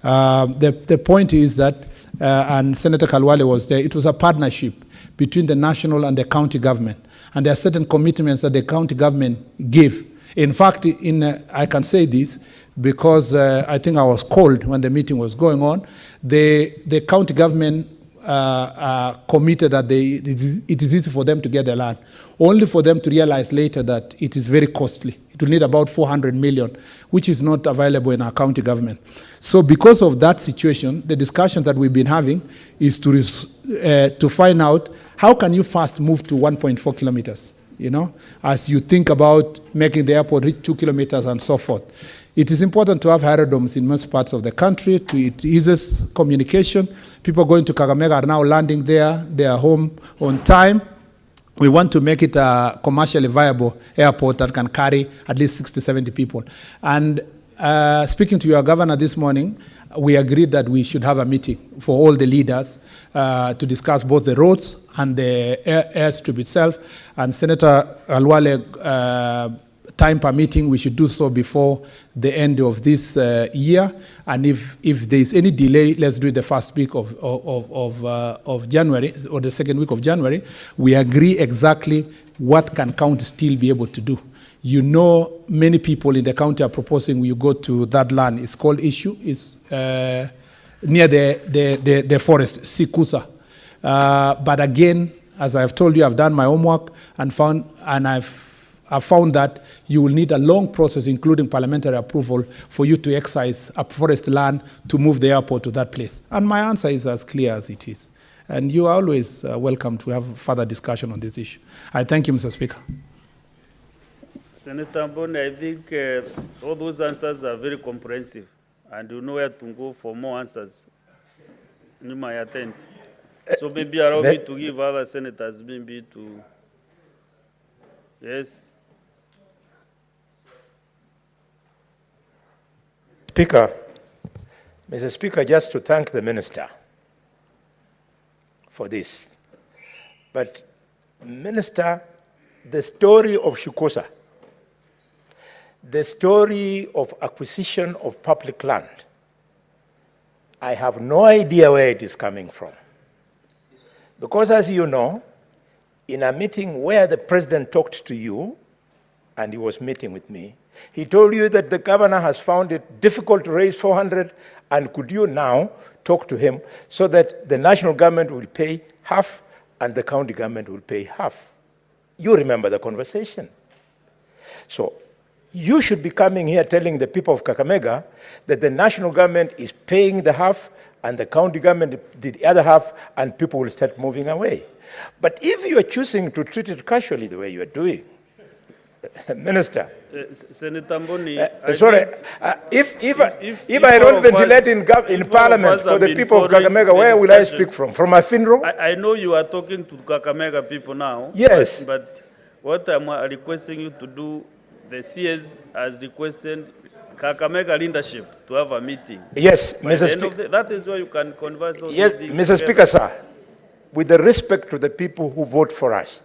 The point is that, and Senator Kalwale was there, it was a partnership between the national and the county government. And there are certain commitments that the county government give. In fact, I can say this because I think I was called when the meeting was going on. The county government committed that it is easy for them to get the land, only for them to realize later that it is very costly. It will need about 400 million, which is not available in our county government. So because of that situation, the discussion that we've been having is to find out how can you fast move to 1.4 kilometers, you know, as you think about making the airport reach 2 kilometers and so forth. It is important to have aerodromes in most parts of the country. It eases communication. People going to Kakamega are now landing there. They are home on time. We want to make it a commercially viable airport that can carry at least 60, 70 people. And speaking to your governor this morning, we agreed that we should have a meeting for all the leaders to discuss both the roads and the airstrip itself. And Senator Alwale, time permitting, we should do so before the end of this year. And if there is any delay, let's do it the first week of January or the second week of January. We agree exactly what can county still be able to do. You know, many people in the county are proposing you go to that land. It's called Issue. It's near the forest, Sikusa. But again, as I've told you, I've done my homework and I've found that you will need a long process, including parliamentary approval, for you to excise a forest land to move the airport to that place. And my answer is as clear as it is. And you are always welcome to have further discussion on this issue. I thank you, Mr. Speaker. Senator Mbone, I think all those answers are very comprehensive, and you know where to go for more answers. You might attend. So maybe allow me to give other senators maybe to... Yes. Speaker, Mr. Speaker, just to thank the minister for this. But, Minister, the story of Shukosa, the story of acquisition of public land, I have no idea where it is coming from. Because as you know, in a meeting where the president talked to you and he was meeting with me, he told you that the governor has found it difficult to raise 400, and could you now talk to him so that the national government will pay half and the county government will pay half? You remember the conversation. So you should be coming here telling the people of Kakamega that the national government is paying the half and the county government the other half, and people will start moving away. But if you are choosing to treat it casually the way you are doing, Minister, Senator Mboni, sorry, if I don't ventilate in Parliament for the people of Kakamega, where will I speak from? From my funeral? I know you are talking to Kakamega people now. Yes. But what I'm requesting you to do, the CS has requested Kakamega leadership to have a meeting. Yes, Mr. Speaker. That is where you can converse all Yes, these things Mr. together. Speaker, sir, with the respect to the people who vote for us,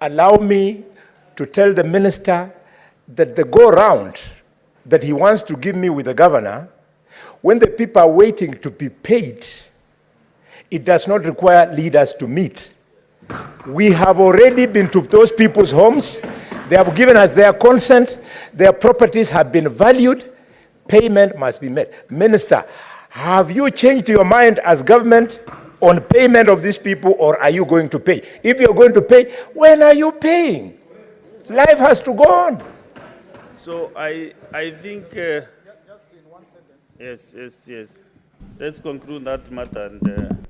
allow me to tell the minister that the go-round that he wants to give me with the governor, when the people are waiting to be paid, it does not require leaders to meet. We have already been to those people's homes. They have given us their consent. Their properties have been valued. Payment must be made. Minister, have you changed your mind as government on payment of these people, or are you going to pay? If you're going to pay, when are you paying? Life has to go on. So I think, yes. Let's conclude that matter. And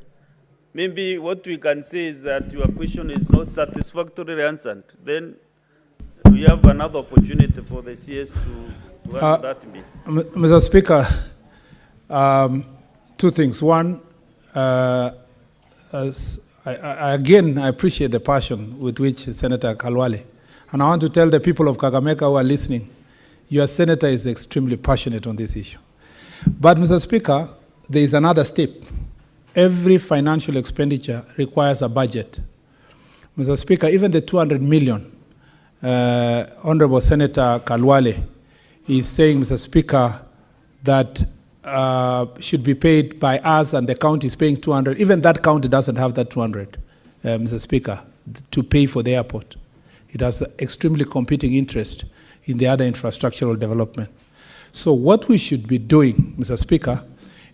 maybe what we can say is that your question is not satisfactorily answered. Then we have another opportunity for the CS to answer that bit. Mr. Speaker, two things. One, again, I appreciate the passion with which Senator Kalwale, and I want to tell the people of Kakamega who are listening, your senator is extremely passionate on this issue. But, Mr. Speaker, there is another step. Every financial expenditure requires a budget. Mr. Speaker, even the 200 million, Honorable Senator Kalwale is saying, Mr. Speaker, that should be paid by us and the county is paying 200. Even that county doesn't have that 200, Mr. Speaker, to pay for the airport. It has extremely competing interest in the other infrastructural development. So what we should be doing, Mr. Speaker,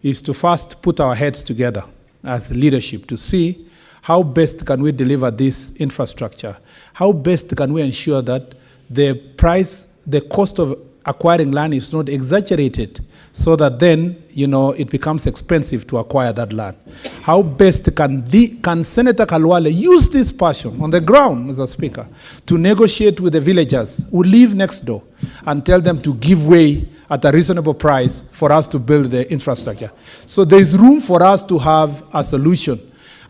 is to first put our heads together as leadership to see how best can we deliver this infrastructure, how best can we ensure that the cost of acquiring land is not exaggerated so that then, it becomes expensive to acquire that land. How best can Senator Kalwale use this passion on the ground, Mr. Speaker, to negotiate with the villagers who live next door and tell them to give way at a reasonable price for us to build the infrastructure. So there is room for us to have a solution.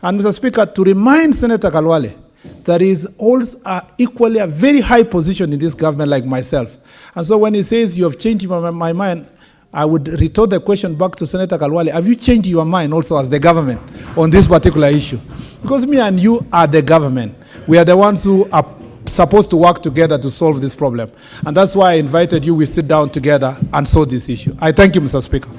And Mr. Speaker, to remind Senator Kalwale, there is also equally a very high position in this government like myself. And so when he says you have changed my mind, I would retort the question back to Senator Kalwale, have you changed your mind also as the government on this particular issue? Because me and you are the government. We are the ones who are supposed to work together to solve this problem. And that's why I invited you, we sit down together and solve this issue. I thank you, Mr. Speaker.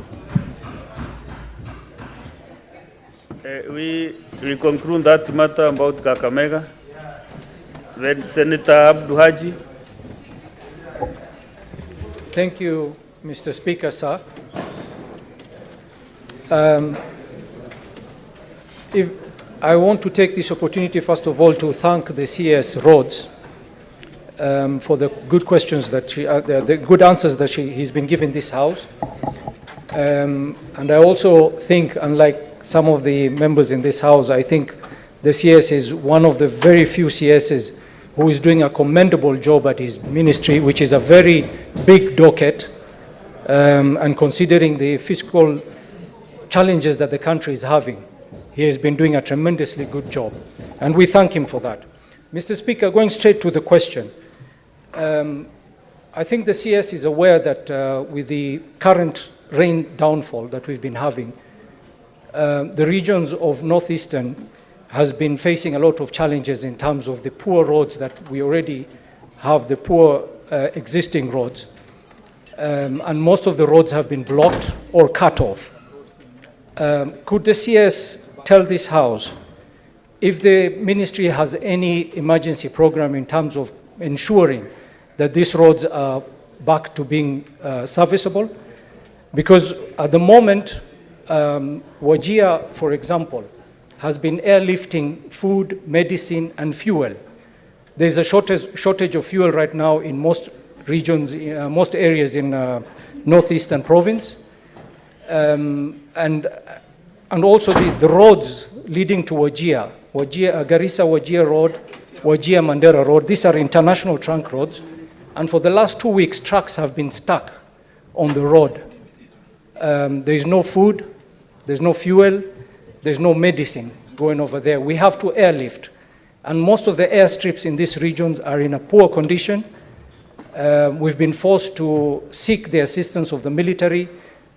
We conclude that matter about Kakamega. Then Senator Abdu Haji. Thank you, Mr. Speaker, sir. I want to take this opportunity, first of all, to thank the CS Rhodes for the good questions that the good answers that he's been given this House. And I also think, unlike some of the members in this House, I think the CS is one of the very few CSs who is doing a commendable job at his ministry, which is a very big docket, and considering the fiscal challenges that the country is having, he has been doing a tremendously good job, and we thank him for that. Mr. Speaker, going straight to the question, I think the CS is aware that with the current rain downfall that we've been having, the regions of Northeastern has been facing a lot of challenges in terms of the poor roads that we already have, the poor existing roads. And most of the roads have been blocked or cut off. Could the CS tell this House if the ministry has any emergency program in terms of ensuring that these roads are back to being serviceable, because at the moment, Wajir, for example, has been airlifting food, medicine, and fuel. There's a shortage of fuel right now in most regions, most areas in northeastern province. And also the roads leading to Wajir, Garissa-Wajir Road, Wajir-Mandera Road, these are international trunk roads. And for the last 2 weeks, trucks have been stuck on the road. There is no food, there's no fuel, there's no medicine going over there. We have to airlift. And most of the airstrips in these regions are in a poor condition. We've been forced to seek the assistance of the military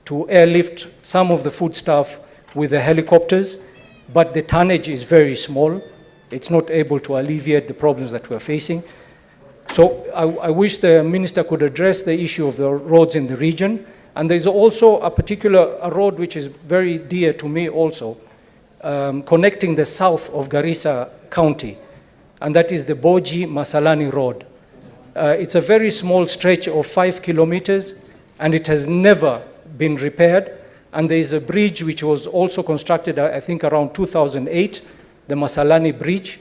to airlift some of the foodstuff with the helicopters, but the tonnage is very small. It's not able to alleviate the problems that we're facing. So I wish the minister could address the issue of the roads in the region. And there's also a road which is very dear to me also, connecting the south of Garissa County, and that is the Boji Masalani Road. It's a very small stretch of 5 kilometers, and it has never been repaired. And there is a bridge which was also constructed, I think, around 2008, the Masalani Bridge,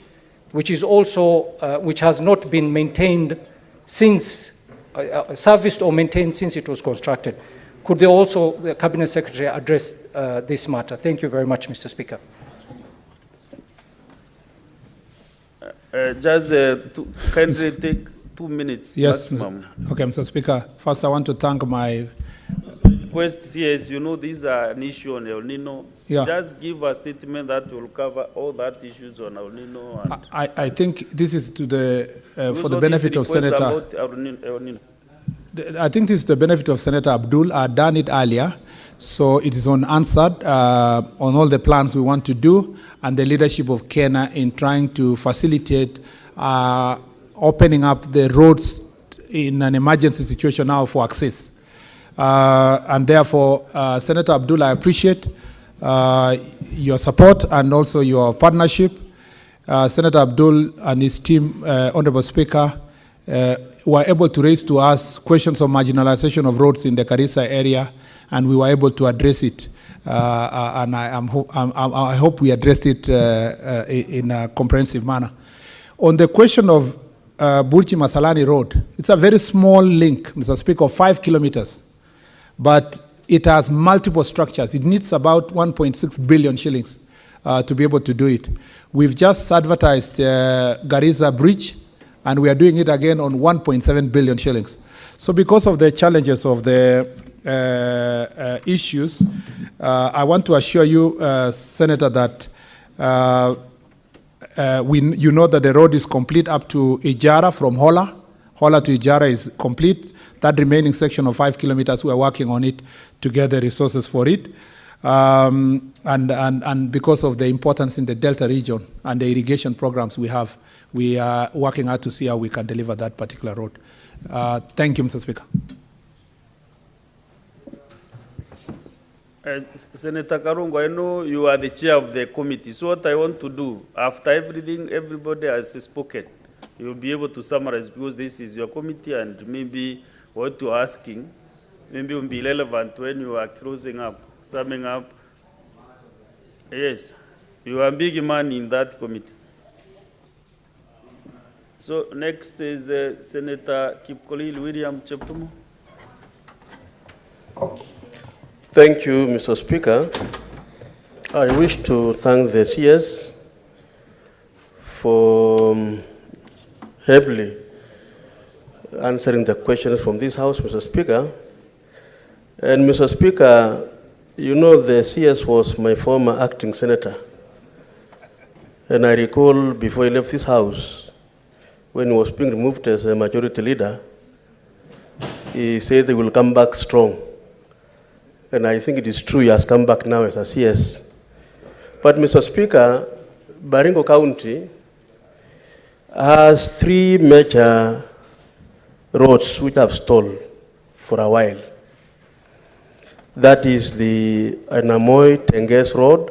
which is also, which has not been maintained since, serviced or maintained since it was constructed. Could they also, the Cabinet Secretary, address this matter? Thank you very much, Mr. Speaker. Kindly take 2 minutes maximum. Okay, Mr. Speaker. First, I want to thank my request. Yes, you know, these are an issue on El Nino. Yeah. Just give a statement that will cover all that issues on El Nino. And I think this is to the for the benefit of Senator. About El Nino. I think this is the benefit of Senator Abdul. I've done it earlier, so it is unanswered on all the plans we want to do and the leadership of Kenya in trying to facilitate opening up the roads in an emergency situation now for access. And therefore, Senator Abdul, I appreciate your support and also your partnership. Senator Abdul and his team, Honorable Speaker, were able to raise to us questions of marginalization of roads in the Garissa area, and we were able to address it. And I hope we addressed it in a comprehensive manner. On the question of Burchi Masalani Road, it's a very small link, Mr. Speaker, of 5 kilometers, but it has multiple structures. It needs about 1.6 billion shillings to be able to do it. We've just advertised Garissa Bridge, and we are doing it again on 1.7 billion shillings. So because of the challenges of the issues, I want to assure you, Senator, that you know that the road is complete up to Ijara from Hola. Hola to Ijara is complete. That remaining section of 5 kilometers, we are working on it to get the resources for it. And because of the importance in the Delta region and the irrigation programs we have, we are working hard to see how we can deliver that particular road. Thank you, Mr. Speaker. Senator Karungo, I know you are the chair of the committee. So what I want to do, after everything, everybody has spoken, you will be able to summarize, because this is your committee, and maybe what you're asking maybe will be relevant when you are closing up, summing up. Yes, you are a big man in that committee. So next is Senator Kipkolil William Cheptumo. Thank you, Mr. Speaker. I wish to thank the CS for heavily answering the questions from this House, Mr. Speaker. And Mr. Speaker, you know the CS was my former acting senator. And I recall before he left this House, when he was being removed as a majority leader, he said he will come back strong. And I think it is true he has come back now as a CS. But Mr. Speaker, Baringo County has 3 major roads which have stalled for a while. That is the Anamoy Tenges Road,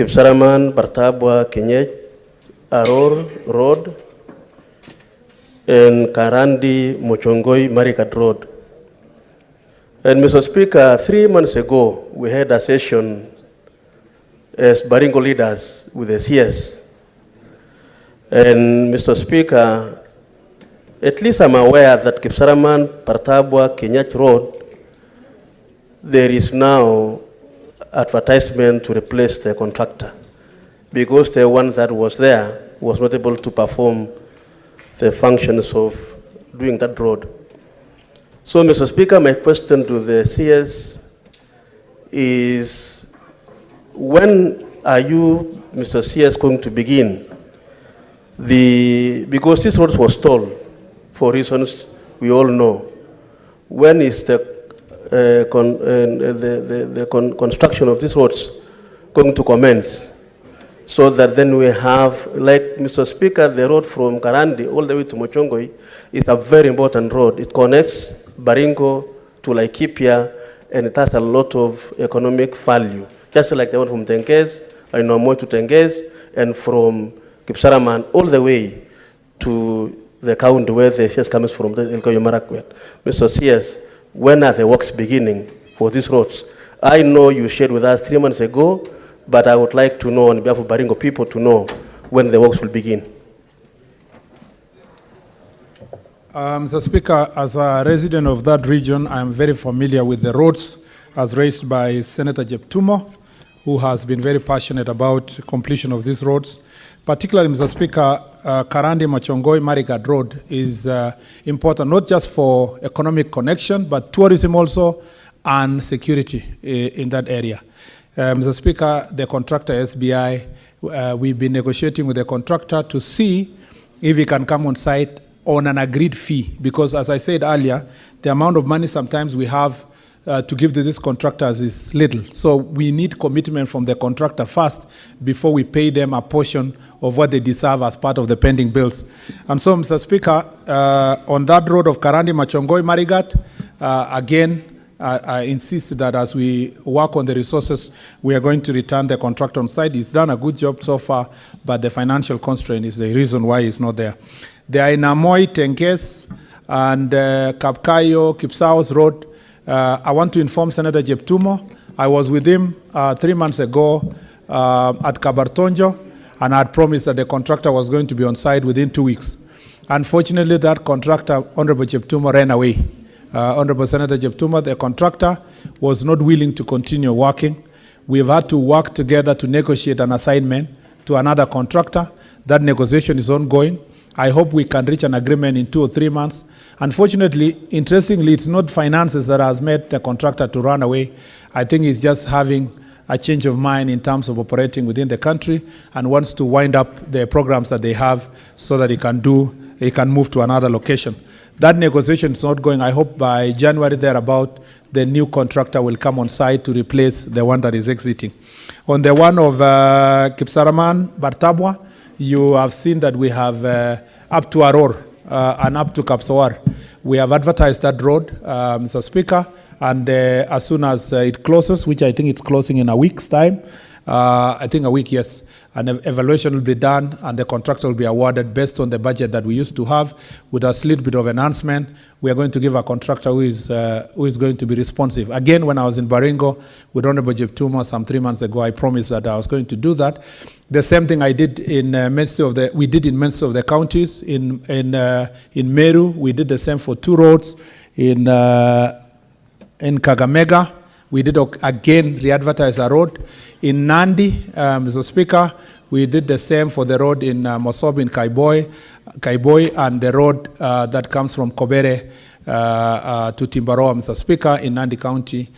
Kipsaraman, Bartabwa, Kenyech, Aror Road, and Karandi, Mochongoi, Marikat Road. And Mr. Speaker, 3 months ago, we had a session as Baringo leaders with the CS. And Mr. Speaker, at least I'm aware that Kipsaraman, Bartabwa, Kenyech Road, there is now advertisement to replace the contractor because the one that was there was not able to perform the functions of doing that road. So, Mr. Speaker, my question to the CS is, when are you, Mr. CS, going to begin because this road was stalled for reasons we all know. When is the construction of these roads going to commence? So that then we have, like Mr. Speaker, the road from Karandi all the way to Mochongoi is a very important road. It connects Baringo to Laikipia, and it has a lot of economic value. Just like the one from Tenkes, I know more to Tenkes, and from Kipsaraman all the way to the county where the CS comes from, the Elgeyo Marakwet. Mr. CS, when are the works beginning for these roads? I know you shared with us 3 months ago, but I would like to know on behalf of Baringo people to know when the works will begin. Mr. Speaker, as a resident of that region, I am very familiar with the roads as raised by Senator Jeptumo, who has been very passionate about completion of these roads. Particularly, Mr. Speaker, Karandi Machongoi Marigat Road is important not just for economic connection, but tourism also and security in that area. Mr. Speaker, the contractor SBI, we've been negotiating with the contractor to see if he can come on site on an agreed fee, because as I said earlier, the amount of money sometimes we have to give to these contractors is little. So we need commitment from the contractor first before we pay them a portion of what they deserve as part of the pending bills. And so, Mr. Speaker, on that road of Karandi Machongoi Marigat, again, I insist that as we work on the resources, we are going to return the contractor on site. He's done a good job so far, but the financial constraint is the reason why he's not there. They are in Amoy, Tenkes, and Kapkayo, Kipsaos Road. I want to inform Senator Jeptumo. I was with him 3 months ago at Kabartonjo, and I had promised that the contractor was going to be on site within 2 weeks. Unfortunately, that contractor, Honorable Jeptumo, ran away. Honorable Senator Jeptumo, the contractor, was not willing to continue working. We've had to work together to negotiate an assignment to another contractor. That negotiation is ongoing. I hope we can reach an agreement in 2 or 3 months. Unfortunately, interestingly, it's not finances that has made the contractor to run away. I think it's just having a change of mind in terms of operating within the country and wants to wind up the programs that they have so that he can move to another location. That negotiation is not going. I hope by January thereabout, the new contractor will come on site to replace the one that is exiting. On the one of Kipsaraman, Bartabwa, you have seen that we have up to Aror and up to Kapsawar. We have advertised that road, Mr. Speaker, and as soon as it closes, which I think it's closing in a week's time, I think a week, yes, an evaluation will be done and the contractor will be awarded based on the budget that we used to have with a little bit of enhancement. We are going to give a contractor who is going to be responsive. Again, when I was in Baringo with Honorable Jeptumo some 3 months ago, I promised that I was going to do that. The same thing I did in we did in many of the counties. In Meru, we did the same for 2 roads. In Kakamega, we did again re-advertise a road. In Nandi, Mr. Speaker, we did the same for the road in Mosob in Kaiboi, and the road that comes from Kobere to Timbaroa, Mr. Speaker, in Nandi County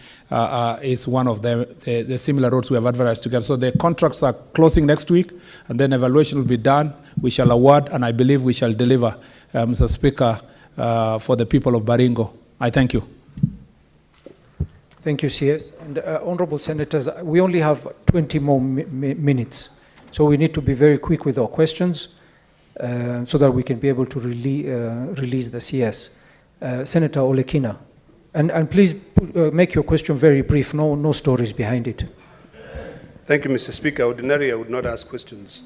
is one of the similar roads we have advertised together. So the contracts are closing next week, and then evaluation will be done. We shall award, and I believe we shall deliver, Mr. Speaker, for the people of Baringo. I thank you. Thank you, CS. And Honorable Senators, we only have 20 more minutes, so we need to be very quick with our questions so that we can be able to release the CS. Senator Olekina, and please make your question very brief, no stories behind it. Thank you, Mr. Speaker. Ordinarily, I would not ask questions,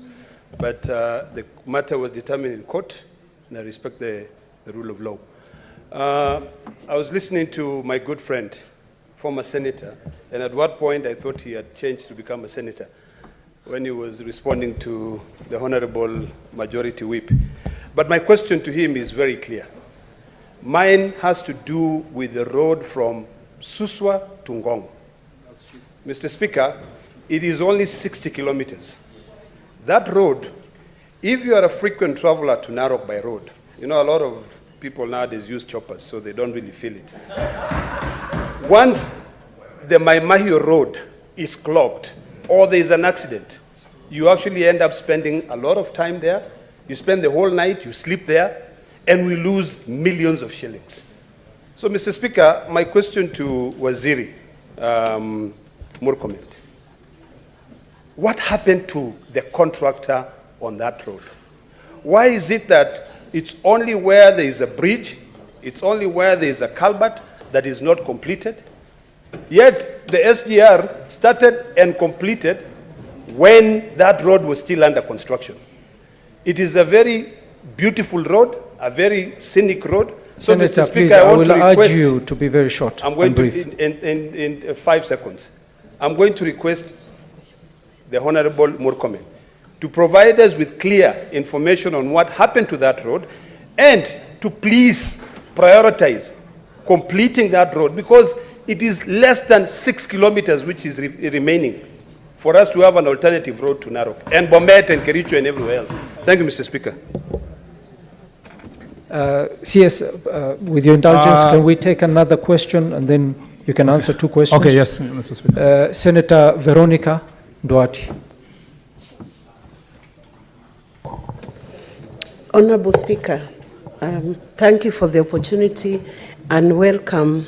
but the matter was determined in court, and I respect the rule of law. I was listening to my good friend, former senator, and at what point I thought he had changed to become a senator when he was responding to the Honorable Majority Whip. But my question to him is very clear. Mine has to do with the road from Suswa to Ngong. Mr. Speaker, it is only 60 kilometers. That road, if you are a frequent traveler to Narok by road, you know, a lot of people nowadays use choppers, so they don't really feel it. Once the Maimahio road is clogged or there is an accident, you actually end up spending a lot of time there. You spend the whole night, you sleep there, and we lose millions of shillings. So, Mr. Speaker, my question to Waziri Murkomen, what happened to the contractor on that road? Why is it that it's only where there is a bridge, it's only where there is a culvert that is not completed? Yet the SGR started and completed when that road was still under construction. It is a very beautiful road, a very scenic road. So, Senator, Mr. Speaker, please, I will want to urge request, you to be very short I'm going and brief. in 5 seconds. I'm going to request the Honorable Murkomen to provide us with clear information on what happened to that road and to please prioritize completing that road, because it is less than 6 kilometers which is remaining for us to have an alternative road to Narok and Bomet and Kericho and everywhere else. Thank you, Mr. Speaker. CS, with your indulgence, can we take another question and then you can answer 2 questions? Okay, yes, Mr. Speaker. Senator Veronica Duarte. Honorable Speaker, thank you for the opportunity and welcome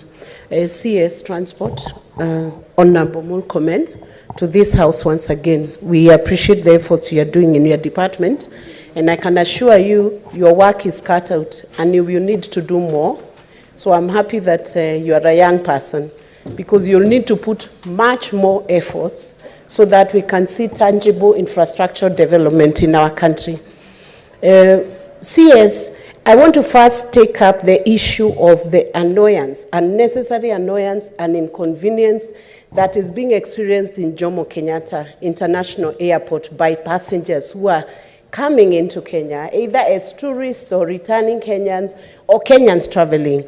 CS Transport, Honorable Murkomen, to this House once again. We appreciate the efforts you are doing in your department, and I can assure you your work is cut out and you will need to do more. So I'm happy that you are a young person, because you'll need to put much more efforts so that we can see tangible infrastructure development in our country. CS, I want to first take up the issue of the annoyance, unnecessary annoyance and inconvenience that is being experienced in Jomo Kenyatta International Airport by passengers who are coming into Kenya, either as tourists or returning Kenyans or Kenyans traveling,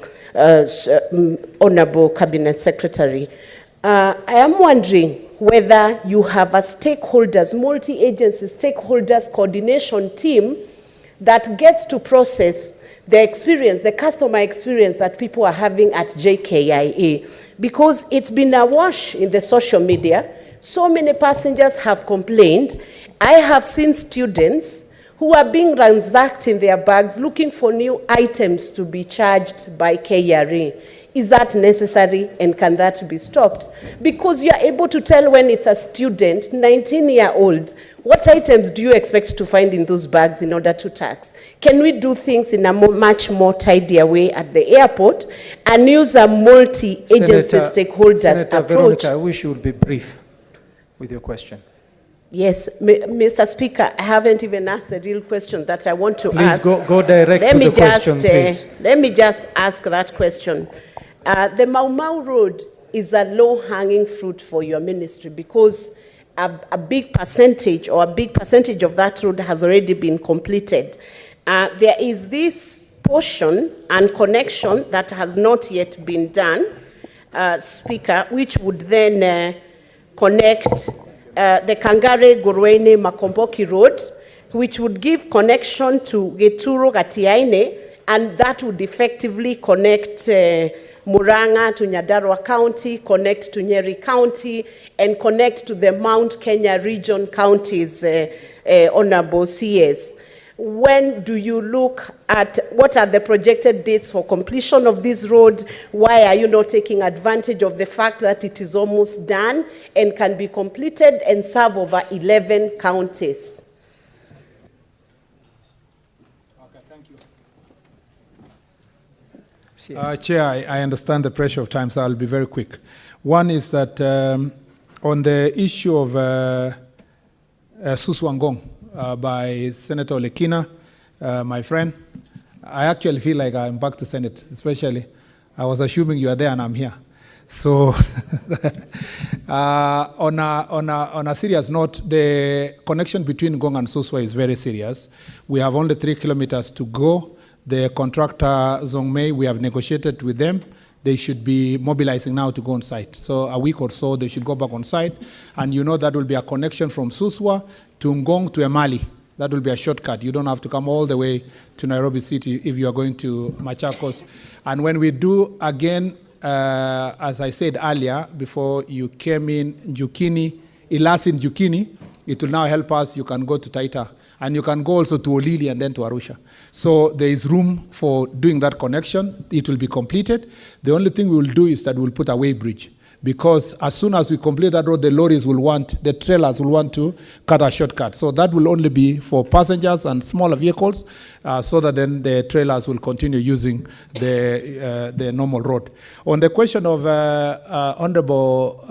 Honorable Cabinet Secretary. I am wondering whether you have a stakeholders, multi-agency stakeholders coordination team that gets to process the experience, the customer experience that people are having at JKIA, because it's been awash in the social media. So many passengers have complained. I have seen students who are being ransacked in their bags looking for new items to be charged by KRA. Is that necessary, and can that be stopped? Because you are able to tell when it's a student, 19-year-old, what items do you expect to find in those bags in order to tax? Can we do things in a much more tidier way at the airport and use a multi-agency stakeholders Senator approach? Veronica, I wish you would be brief with your question. Yes, Mr. Speaker, I haven't even asked the real question that I want to ask. Please go direct to the question, please. Let me just ask that question. The Mau Mau Road is a low-hanging fruit for your ministry, because a big percentage of that road has already been completed. There is this portion and connection that has not yet been done, Speaker, which would then connect the Kangare Gorwene Makomboki Road, which would give connection to Geturo Gatiaine, and that would effectively connect Muranga to Nyandarua County, connect to Nyeri County, and connect to the Mount Kenya region counties, Honorable CS. When do you look at, what are the projected dates for completion of this road? Why are you not taking advantage of the fact that it is almost done and can be completed and serve over 11 counties? Chair, I understand the pressure of time, so I'll be very quick. One is that On the issue of Suswangong by Senator Olekina, my friend, I actually feel like I'm back to Senate, especially. I was assuming you are there and I'm here. So on a serious note, the connection between Ngong and Suswa is very serious. We have only 3 kilometers to go. The contractor, Zongmei, we have negotiated with them. They should be mobilizing now to go on site. So a week or so, they should go back on site. And you know that will be a connection from Suswa to Ngong to Emali. That will be a shortcut. You don't have to come all the way to Nairobi City if you are going to Machakos. And when we do again, as I said earlier, before you came in, Ilasin Jukini, it will now help us. You can go to Taita. And you can go also to Olili and then to Arusha. So there is room for doing that connection. It will be completed. The only thing we will do is that we'll put a way bridge. Because as soon as we complete that road, the lorries will want, the trailers will want to cut a shortcut. So that will only be for passengers and smaller vehicles, so that then the trailers will continue using the normal road. On the question of Honorable,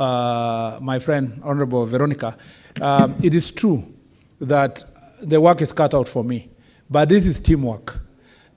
my friend, Honorable Veronica, it is true that the work is cut out for me. But this is teamwork.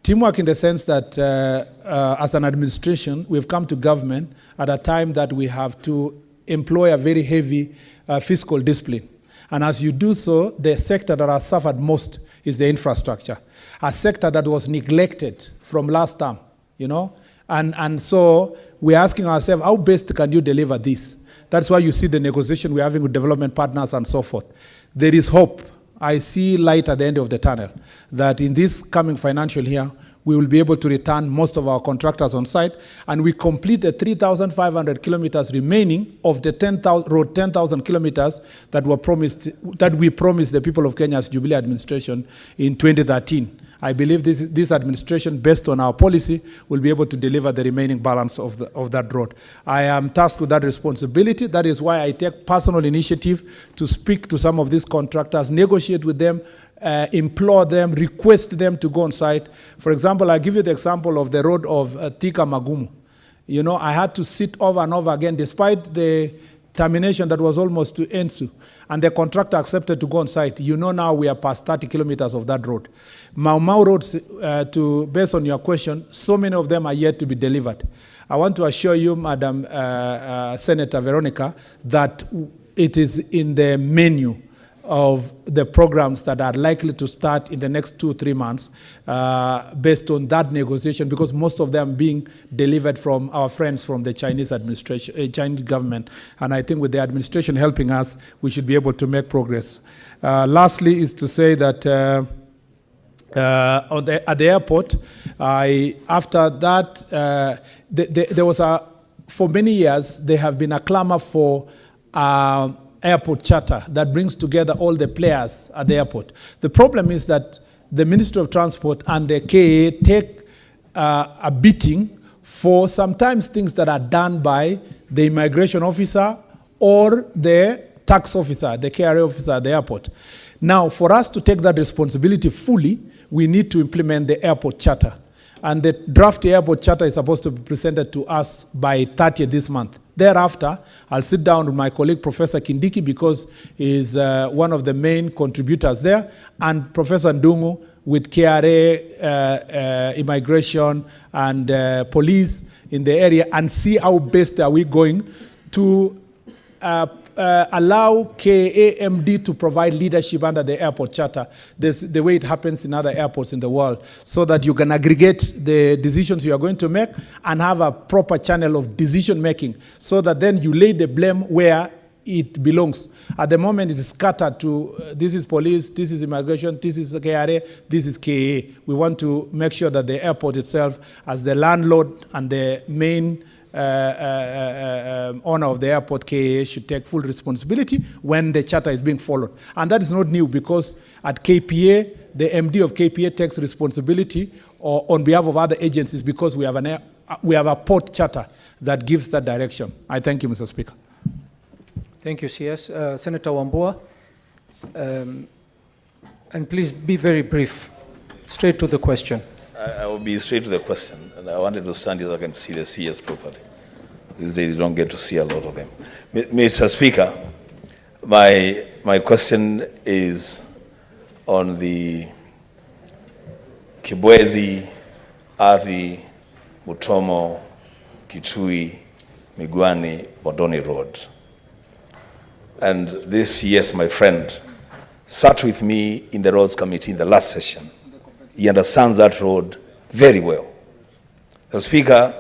Teamwork in the sense that as an administration, we've come to government at a time that we have to employ a very heavy fiscal discipline. And as you do so, the sector that has suffered most is the infrastructure, a sector that was neglected from last term, you know? And so we're asking ourselves, how best can you deliver this? That's why you see the negotiation we're having with development partners and so forth. There is hope. I see light at the end of the tunnel, that in this coming financial year, we will be able to return most of our contractors on site, and we complete the 3,500 kilometers remaining of the 10,000 kilometers that were promised, that we promised the people of Kenya's Jubilee administration in 2013. I believe this administration, based on our policy, will be able to deliver the remaining balance of that road. I am tasked with that responsibility. That is why I take personal initiative to speak to some of these contractors, negotiate with them, implore them, request them to go on site. For example, I give you the example of the road of Thika Magumu. You know, I had to sit over and over again, despite the termination that was almost to Ensu, and the contractor accepted to go on site. You know, now we are past 30 kilometers of that road. Mau Mau roads, based on your question, so many of them are yet to be delivered. I want to assure you, Madam Senator Veronica, that it is in the menu of the programs that are likely to start in the next 2-3 months based on that negotiation, because most of them being delivered from our friends from the Chinese administration, Chinese government. And I think with the administration helping us, we should be able to make progress. Lastly is to say that at the airport, after that, there was for many years, there have been a clamor for airport charter that brings together all the players at the airport. The problem is that the Ministry of Transport and the KA take a beating for sometimes things that are done by the immigration officer or the tax officer, the KRA officer at the airport. Now, for us to take that responsibility fully, we need to implement the airport charter. And the draft airport charter is supposed to be presented to us by 30th this month. Thereafter, I'll sit down with my colleague, Professor Kindiki, because he's one of the main contributors there, and Professor Ndungu with KRA, immigration, and police in the area, and see how best are we going to allow KAMD to provide leadership under the airport charter, the way it happens in other airports in the world, so that you can aggregate the decisions you are going to make and have a proper channel of decision making, so that then you lay the blame where it belongs. At the moment, it is scattered to this is police, this is immigration, this is KRA, this is KA. We want to make sure that the airport itself, as the landlord and the main owner of the airport, KA, should take full responsibility when the charter is being followed. And that is not new, because at KPA, the MD of KPA takes responsibility on behalf of other agencies, because we have a port charter that gives that direction. I thank you, Mr. Speaker. Thank you, CS. Senator Wambua, and please be very brief, straight to the question. I will be straight to the question, and I wanted to stand here so I can see the CS properly. These days you don't get to see a lot of them. Mr. Speaker, my question is on the Kibwezi, Athi, Mutomo, Kitui, Migwani, Bondoni Road. And this, yes, my friend, sat with me in the Roads Committee in the last session. He understands that road very well. The Speaker,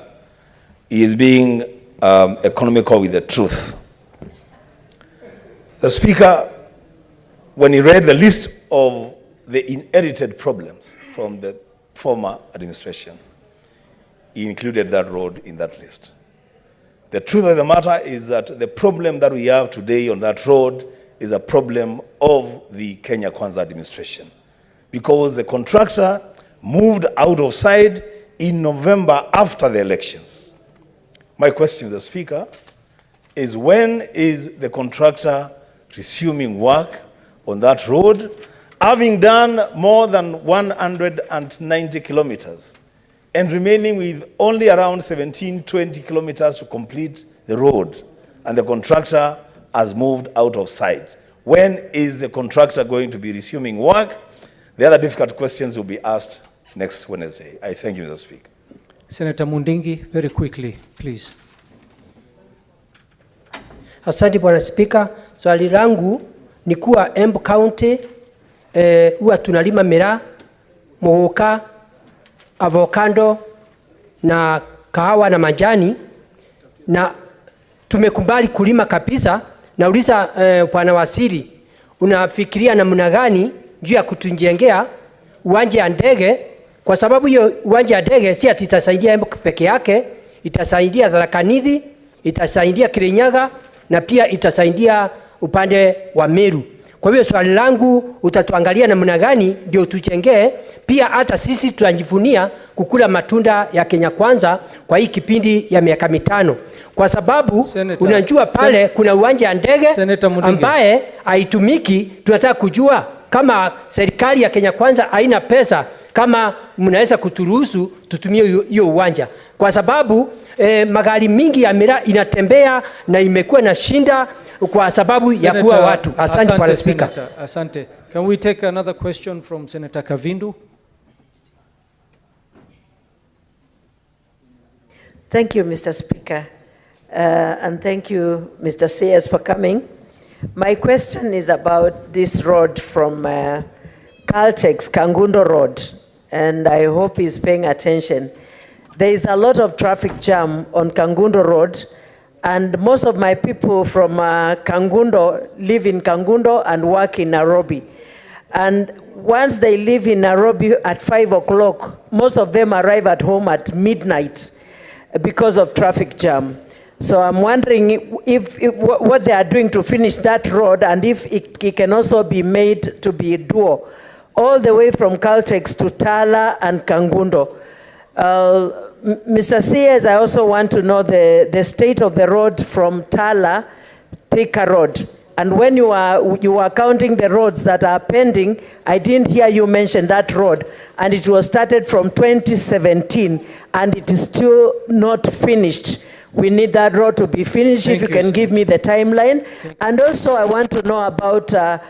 he is being economical with the truth. The Speaker, when he read the list of the inherited problems from the former administration, he included that road in that list. The truth of the matter is that the problem that we have today on that road is a problem of the Kenya Kwanza administration, because the contractor moved out of sight in November after the elections. My question to the Speaker is, when is the contractor resuming work on that road, having done more than 190 kilometers and remaining with only around 17, 20 kilometers to complete the road, and the contractor has moved out of sight? When is the contractor going to be resuming work? The other difficult questions will be asked next Wednesday. I thank you, Mr. Speaker. Senator Mundingi, very quickly, please. Asante Bwana Spika, swali langu ni kuwa Embu County huwa tunalima miraa, muhoka, avocado na kahawa na majani, na tumekubali kulima kabisa. Nauliza Bwana Waziri, unafikiria namna gani juu ya kutujengea uwanja wa ndege? Kwa sababu hiyo uwanja wa ndege si ati itasaidia Embu peke yake, itasaidia Tharaka Nithi, itasaidia Kirinyaga na pia itasaidia upande wa Meru. Kwa hiyo swali langu, utatuangalia namna gani ndio tujengee pia hata sisi tunajivunia kukula matunda ya Kenya Kwanza kwa hii kipindi ya miaka 5. Kwa sababu unajua pale kuna uwanja wa ndege ambaye haitumiki. Tunataka kujua kama serikali ya Kenya Kwanza haina pesa, kama mnaweza kuturuhusu tutumie hiyo uwanja, kwa sababu magari mingi ya miraa inatembea na imekuwa na shinda kwa sababu ya kuwa watu. Asante Bwana Speaker. Asante. Can we take another question from Senator Kavindu? Thank you, Mr. Speaker. And thank you, Mr. Sayers, for coming. My question is about this road from Caltex, Kangundo Road, and I hope he's paying attention. There is a lot of traffic jam on Kangundo Road, and most of my people from Kangundo live in Kangundo and work in Nairobi. And once they live in Nairobi at 5 o'clock, most of them arrive at home at midnight because of traffic jam. So I'm wondering if what they are doing to finish that road, and if it can also be made to be dual, all the way from Caltex to Tala and Kangundo. Mr. Sayers, I also want to know the state of the road from Tala, Thika Road. And when you are counting the roads that are pending, I didn't hear you mention that road. And it was started from 2017, and it is still not finished. We need that road to be finished. If you can give me the timeline. And also I want to know about Tala.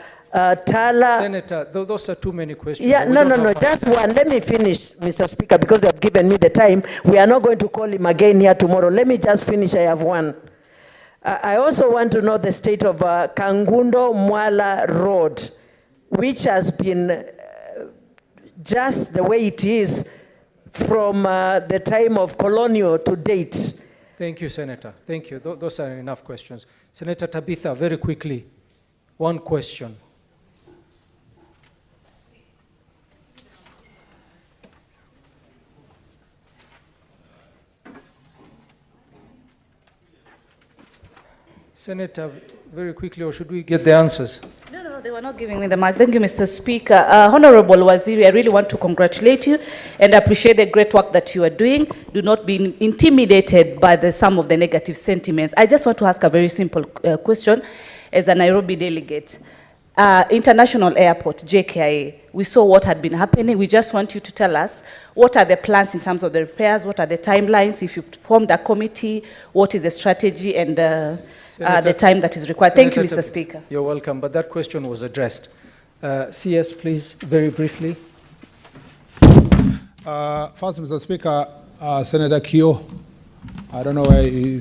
Senator, those are too many questions. Yeah, no, just one. Let me finish, Mr. Speaker, because you have given me the time. We are not going to call him again here tomorrow. Let me just finish. I have one. I also want to know the state of Kangundo Mwala Road, which has been just the way it is from the time of colonial to date. Thank you, Senator. Thank you. Those are enough questions. Senator Tabitha, very quickly, one question. Senator, very quickly, or should we get the answers? No, they were not giving me the mic. Thank you, Mr. Speaker. Honorable Waziri, I really want to congratulate you and appreciate the great work that you are doing. Do not be intimidated by some of the negative sentiments. I just want to ask a very simple question as a Nairobi delegate. International Airport, JKIA, we saw what had been happening. We just want you to tell us what are the plans in terms of the repairs, what are the timelines, if you've formed a committee, what is the strategy and the time that is required. Thank you, Mr. Speaker. You're welcome, but that question was addressed. CS, please, very briefly. First, Mr. Speaker, Senator Kyo, I don't know why he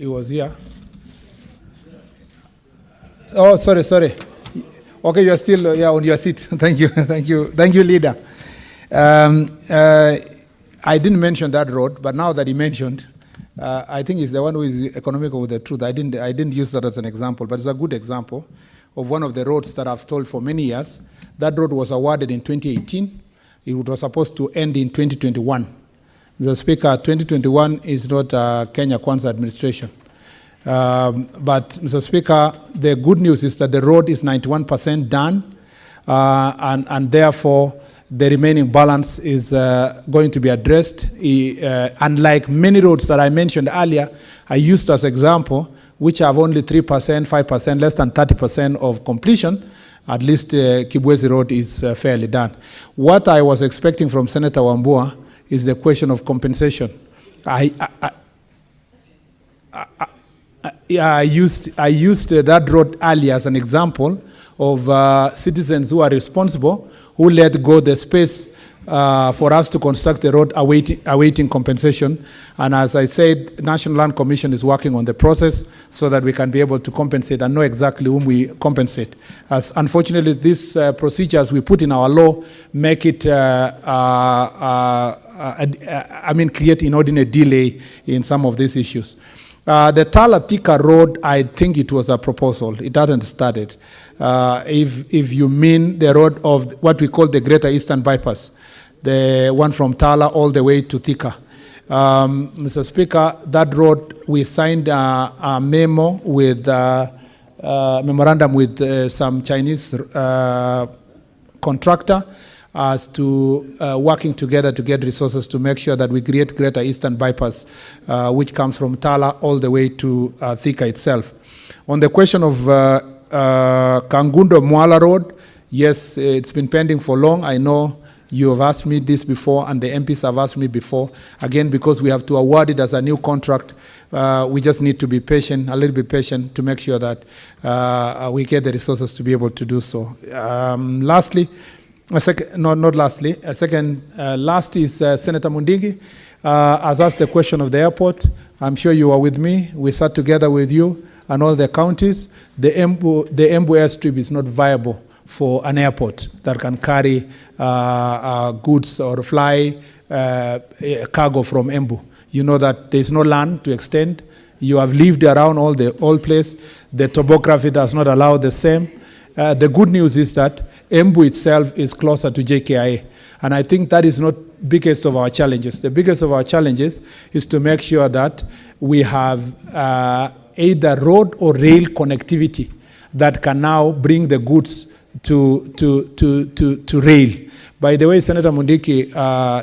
was here. Oh, sorry. Okay, you are still on your seat. Thank you, leader. I didn't mention that road, but now that he mentioned, I think he's the one who is economical with the truth. I didn't use that as an example, but it's a good example of one of the roads that I've stalled for many years. That road was awarded in 2018. It was supposed to end in 2021. Mr. Speaker, 2021 is not Kenya Kwanza administration. But, Mr. Speaker, the good news is that the road is 91% done, and therefore the remaining balance is going to be addressed. Unlike many roads that I mentioned earlier, I used as example, which have only 3%, 5%, less than 30% of completion, at least Kibwezi Road is fairly done. What I was expecting from Senator Wambua is the question of compensation. I used that road earlier as an example of citizens who are responsible, who let go the space for us to construct the road awaiting compensation. And as I said, National Land Commission is working on the process so that we can be able to compensate and know exactly whom we compensate. As unfortunately, these procedures we put in our law make it, create inordinate delay in some of these issues. The Tala-Thika road, I think it was a proposal. It hadn't started. If you mean the road of what we call the Greater Eastern Bypass, the one from Tala all the way to Thika. Mr. Speaker, that road, we signed a memo with memorandum with some Chinese contractor as to working together to get resources to make sure that we create Greater Eastern Bypass, which comes from Tala all the way to Thika itself. On the question of Kangundo-Mwala Road, yes, it's been pending for long. I know you have asked me this before, and the MPs have asked me before. Again, because we have to award it as a new contract, we just need to be patient, a little bit patient, to make sure that we get the resources to be able to do so. Last is Senator Mundigi has asked the question of the airport. I'm sure you are with me. We sat together with you and all the counties. The Embu airstrip is not viable for an airport that can carry goods or fly cargo from Embu. You know that there's no land to extend. You have lived around all place. The topography does not allow the same. The good news is that Embu itself is closer to JKIA. And I think that is not biggest of our challenges. The biggest of our challenges is to make sure that we have either road or rail connectivity that can now bring the goods to rail. By the way, Senator Mundiki,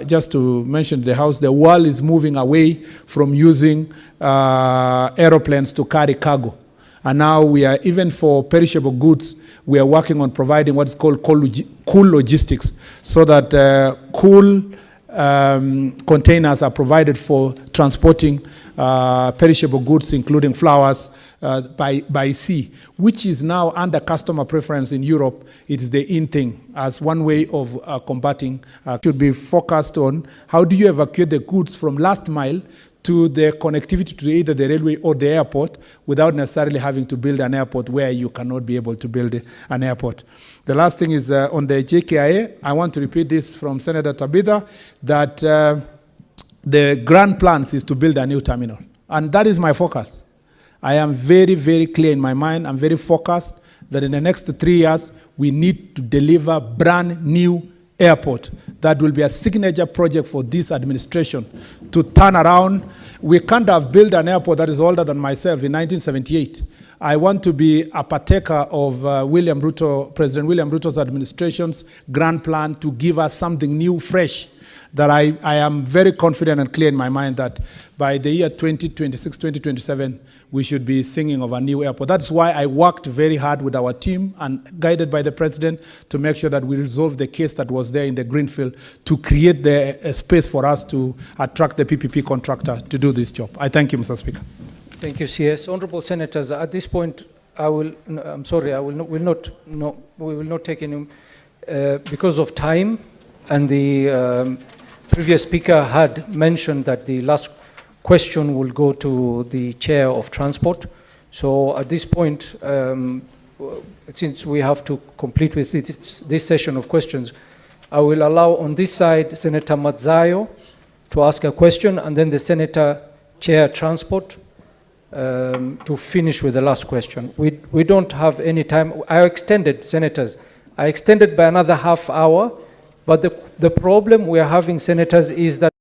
just to mention the House, the world is moving away from using aeroplanes to carry cargo. And now we are, even for perishable goods, we are working on providing what's called cool logistics, so that cool containers are provided for transporting perishable goods, including flowers, by sea, which is now under customer preference in Europe. It is the in thing as one way of combating. Should be focused on how do you evacuate the goods from last mile to the connectivity to either the railway or the airport without necessarily having to build an airport where you cannot be able to build an airport. The last thing is on the JKIA. I want to repeat this from Senator Tabitha, that the grand plans is to build a new terminal. And that is my focus. I am very, very clear in my mind. I'm very focused that in the next 3 years, we need to deliver brand new airport. That will be a signature project for this administration to turn around. We can't have built an airport that is older than myself in 1978. I want to be a partaker of President William Ruto's administration's grand plan to give us something new, fresh, that I am very confident and clear in my mind that by the year 2026, 2027, we should be singing of a new airport. That's why I worked very hard with our team and guided by the president to make sure that we resolve the case that was there in the Greenfield to create the space for us to attract the PPP contractor to do this job. I thank you, Mr. Speaker. Thank you, CS. Honorable Senators, at this point, I'm sorry, we will not take any, because of time, and the previous speaker had mentioned that the last question will go to the Chair of Transport. So at this point, since we have to complete with this session of questions, I will allow on this side Senator Mazzayo to ask a question, and then the Senator Chair Transport to finish with the last question. We don't have any time. I extended, Senators, I extended by another half hour, but the problem we are having, Senators, is that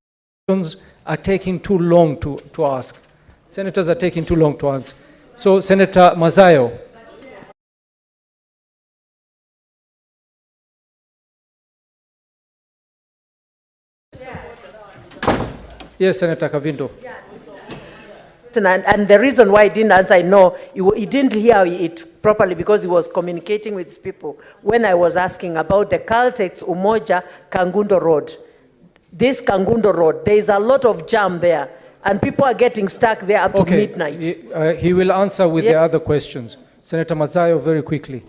questions are taking too long to ask. Senators are taking too long to answer. So, Senator Mazzayo. Yes, Senator Kavindo. And the reason why he didn't answer, no, he didn't hear it properly because he was communicating with people when I was asking about the Caltex Umoja Kangundo Road. This Kangundo Road, there is a lot of jam there, and people are getting stuck there up to midnight. He will answer with the other questions. Senator Mazzayo, very quickly.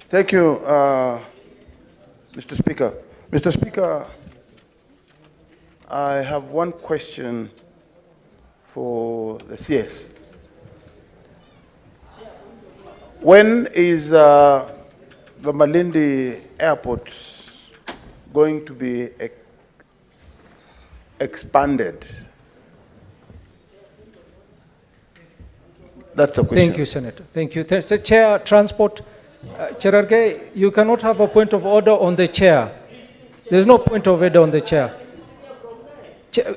Thank you, Mr. Speaker. Mr. Speaker, I have one question for the CS. When is the Malindi Airport going to be expanded? That's the question. Thank you, Senator. Thank you. Chair Transport, Cherargei, you cannot have a point of order on the chair. There's no point of order on the chair.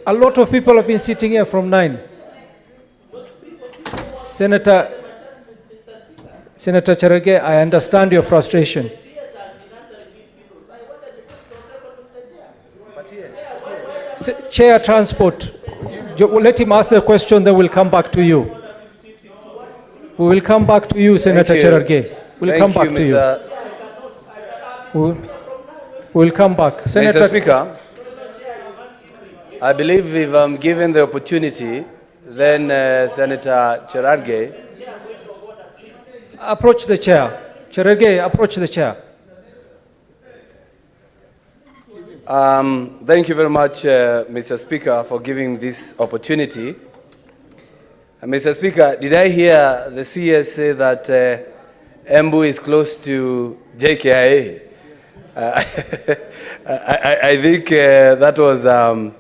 A lot of people have been sitting here from 9. Senator Cherargei, I understand your frustration. Chair Transport, let him ask the question, then we'll come back to you. We will come back to you, Senator Cherargei. We'll come back to you. We'll come back. Senator Mr. Speaker, I believe if I'm given the opportunity, then Senator Cherargei. Approach the chair. Cherargei, approach the chair. Thank you very much, Mr. Speaker, for giving me this opportunity. Mr. Speaker, did I hear the CS say that Embu is close to JKIA? I think that was...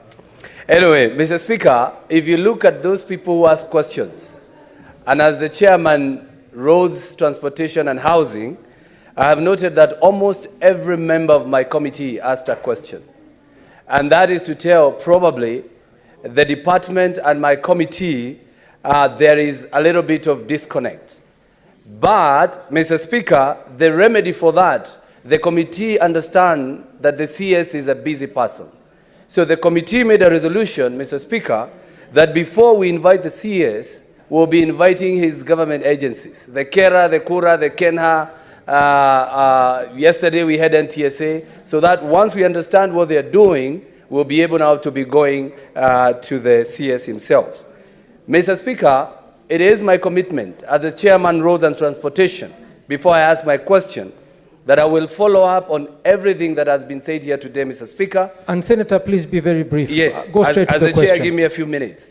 Anyway, Mr. Speaker, if you look at those people who ask questions, and as the chairman, Roads, Transportation and Housing, I have noted that almost every member of my committee asked a question. And that is to tell probably the department and my committee there is a little bit of disconnect. But, Mr. Speaker, the remedy for that, the committee understands that the CS is a busy person. So the committee made a resolution, Mr. Speaker, that before we invite the CS, we'll be inviting his government agencies, the KERA, the KURA, the KENHA. Yesterday we had NTSA, so that once we understand what they're doing, we'll be able now to be going to the CS himself. Mr. Speaker, it is my commitment as the Chairman, Roads and Transportation, before I ask my question, that I will follow up on everything that has been said here today, Mr. Speaker. And Senator, please be very brief. Yes, Go straight to the question. As the Chair, give me a few minutes.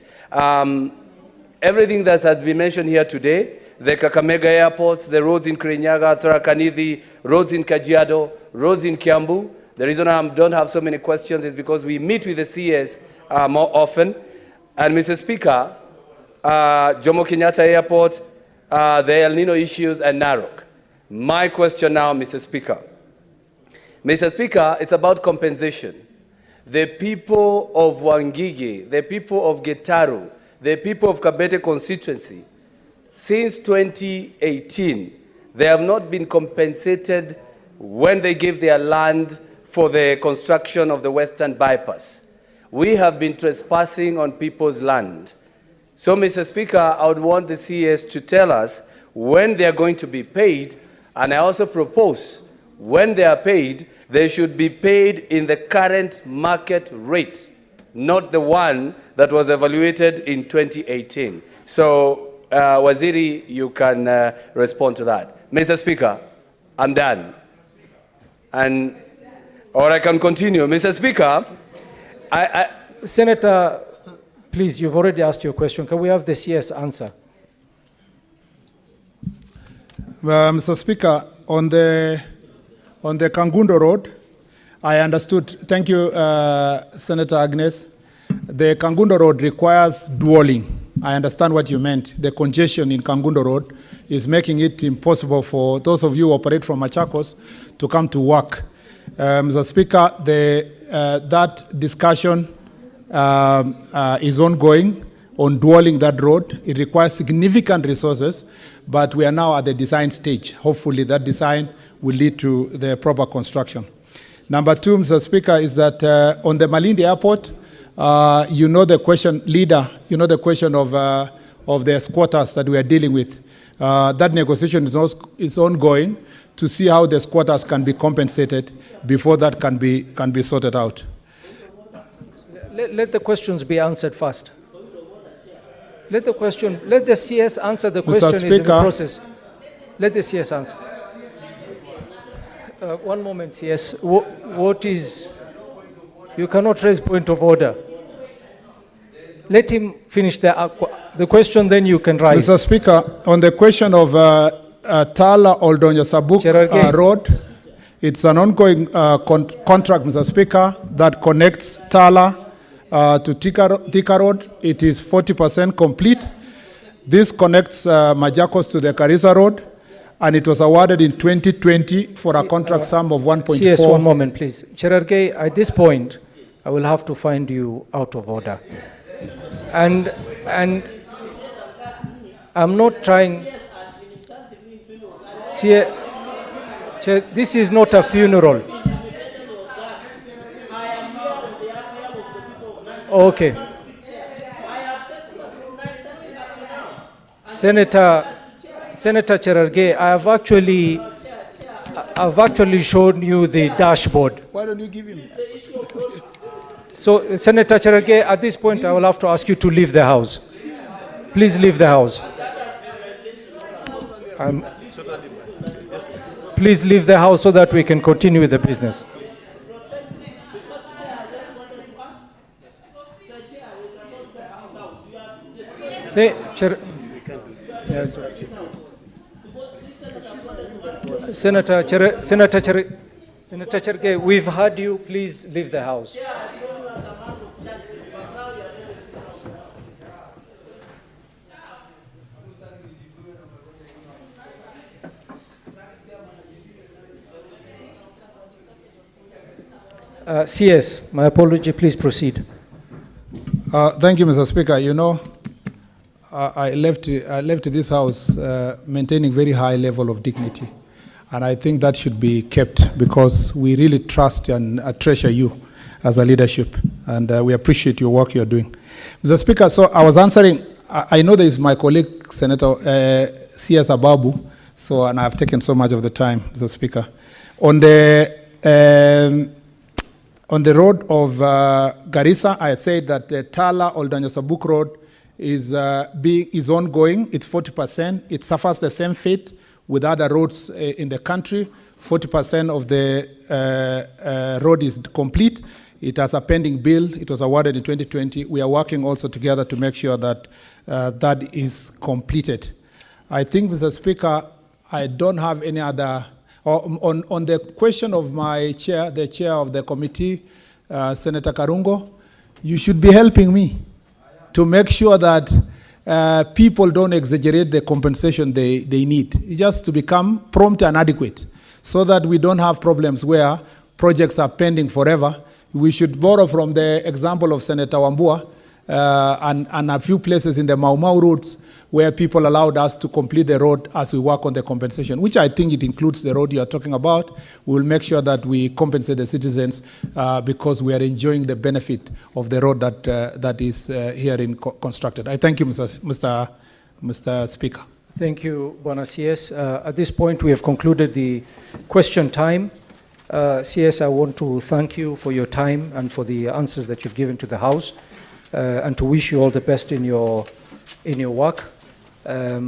Everything that has been mentioned here today, the Kakamega airports, the roads in Kirinyaga, Tharaka-Nithi, roads in Kajiado, roads in Kiambu. The reason I don't have so many questions is because we meet with the CS more often. And Mr. Speaker, Jomo Kenyatta Airport, the El Nino issues, and Narok. My question now, Mr. Speaker. Mr. Speaker, it's about compensation. The people of Wangigi, the people of Getaru, the people of Kabete constituency, since 2018, They have not been compensated when they give their land for the construction of the Western Bypass. We have been trespassing on people's land. So, Mr. Speaker, I would want the CS to tell us when they are going to be paid, and I also propose when they are paid, they should be paid in the current market rate, not the one that was evaluated in 2018. So, Waziri, you can respond to that. Mr. Speaker, I'm done. Or I can continue. Mr. Speaker, Senator, please, you've already asked your question. Can we have the CS answer? Mr. Speaker, on the Kangundo Road, I understood. Thank you, Senator Agnes. The Kangundo Road requires dualling. I understand what you meant. The congestion in Kangundo Road is making it impossible for those of you who operate from Machakos to come to work. Mr. Speaker, that discussion is ongoing on dualling that road. It requires significant resources, but we are now at the design stage. Hopefully that design will lead to the proper construction. Number two, Mr. Speaker, is that on the Malindi Airport, you know the question, leader, you know the question of the squatters that we are dealing with. That negotiation is ongoing to see how the squatters can be compensated before that can be sorted out. Let the questions be answered first. Let the CS answer the question. Is in the process. Let the CS answer. One moment, yes. What is, you cannot raise point of order. Let him finish the question, then you can rise. Mr. Speaker, on the question of Tala Oldonyo Sabuk Road, it's an ongoing contract, Mr. Speaker, that connects Tala to Thika Road. It is 40% complete. This connects Majakos to the Karisa Road, and it was awarded in 2020 for a contract sum of 1.4. Yes, one moment, please. Cherargei, at this point, I will have to find you out of order. And I'm not trying. This is not a funeral. Okay. Senator Cherargei, I've actually shown you the dashboard. Why don't you give him? So, Senator Cherargei, at this point, I will have to ask you to leave the House. Please leave the House. Please leave the House so that we can continue with the business. Senator Cherargei, we've heard you. Please leave the House. CS, my apology, please proceed. Thank you, Mr. Speaker. You know, I left this House maintaining very high level of dignity. And I think that should be kept because we really trust and treasure you as a leadership. And we appreciate your work you're doing. Mr. Speaker, so I was answering, I know there is my colleague, Senator C.S. Ababu, and I've taken so much of the time, Mr. Speaker. On the road of Garissa, I said that the Tala Oldonyo Sabuk Road is ongoing. It's 40%. It suffers the same fate with other roads in the country. 40% of the road is complete. It has a pending bill. It was awarded in 2020. We are working also together to make sure that that is completed. I think, Mr. Speaker, I don't have any other. On the question of my chair, the chair of the committee, Senator Karungo, you should be helping me to make sure that people don't exaggerate the compensation they need. It's just to become prompt and adequate so that we don't have problems where projects are pending forever. We should borrow from the example of Senator Wambua and a few places in the Mau Mau roads where people allowed us to complete the road as we work on the compensation, which I think it includes the road you are talking about. We will make sure that we compensate the citizens because we are enjoying the benefit of the road that is herein constructed. I thank you, Mr. Speaker. Thank you, Bwana CS. At this point, we have concluded the question time. CS, I want to thank you for your time and for the answers that you've given to the House, and to wish you all the best in your work. I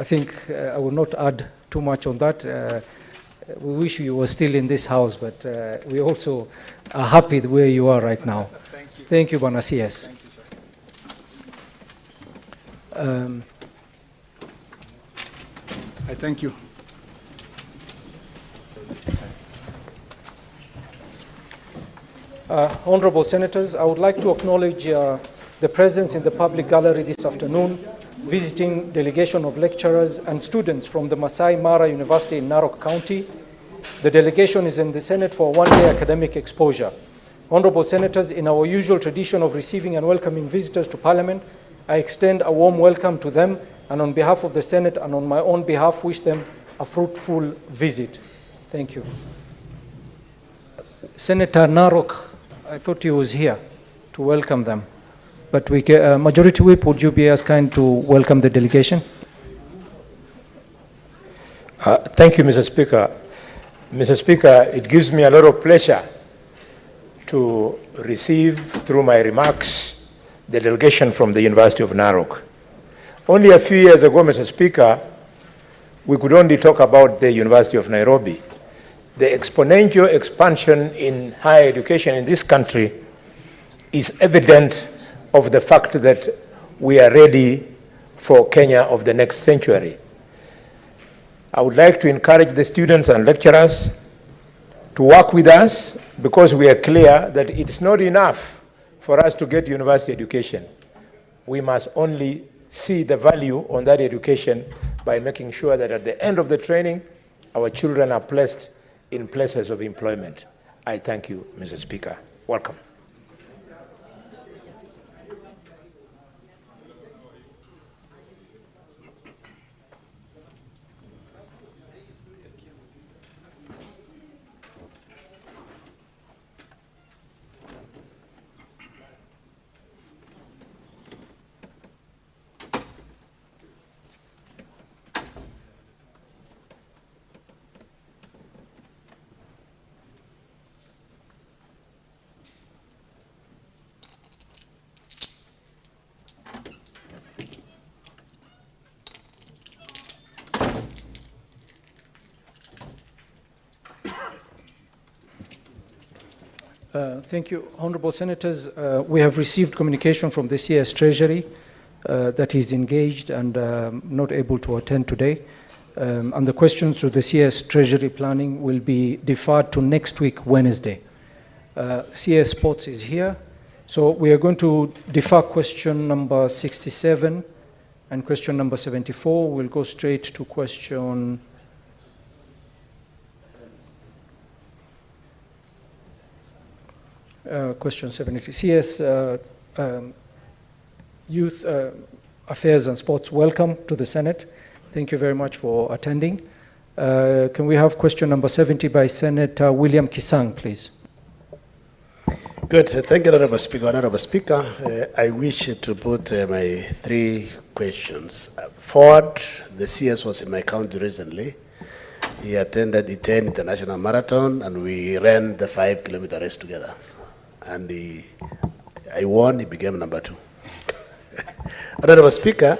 think I will not add too much on that. We wish you were still in this House, but we also are happy where you are right now. Thank you. Thank you, Bwana CS. Thank you, I thank you. Honorable Senators, I would like to acknowledge the presence in the public gallery this afternoon, visiting delegation of lecturers and students from the Masai Mara University in Narok County. The delegation is in the Senate for a one-day academic exposure. Honorable Senators, in our usual tradition of receiving and welcoming visitors to Parliament, I extend a warm welcome to them, and on behalf of the Senate and on my own behalf, wish them a fruitful visit. Thank you. Senator Narok, I thought he was here to welcome them. But Majority Whip, would you be as kind to welcome the delegation? Thank you, Mr. Speaker. Mr. Speaker, it gives me a lot of pleasure to receive, through my remarks, the delegation from the University of Narok. Only a few years ago, Mr. Speaker, we could only talk about the University of Nairobi. The exponential expansion in higher education in this country is evident of the fact that we are ready for Kenya of the next century. I would like to encourage the students and lecturers to work with us, because we are clear that it's not enough for us to get university education. We must only see the value on that education by making sure that at the end of the training, our children are placed in places of employment. I thank you, Mr. Speaker. Welcome. Thank you, Honorable Senators. We have received communication from the CS Treasury that he's engaged and not able to attend today. And the questions to the CS Treasury Planning will be deferred to next week, Wednesday. CS Sports is here. So we are going to defer question number 67 and question number 74. We'll go straight to question question 70. CS Youth Affairs and Sports, welcome to the Senate. Thank you very much for attending. Can we have question number 70 by Senator William Kisang, please? Good. Thank you, Honorable Speaker. Honorable Speaker, I wish to put my three questions. Ford, the CS was in my county recently. He attended the 10 International Marathon, and we ran the 5-kilometer race together. And I won, he became number 2. Honorable Speaker,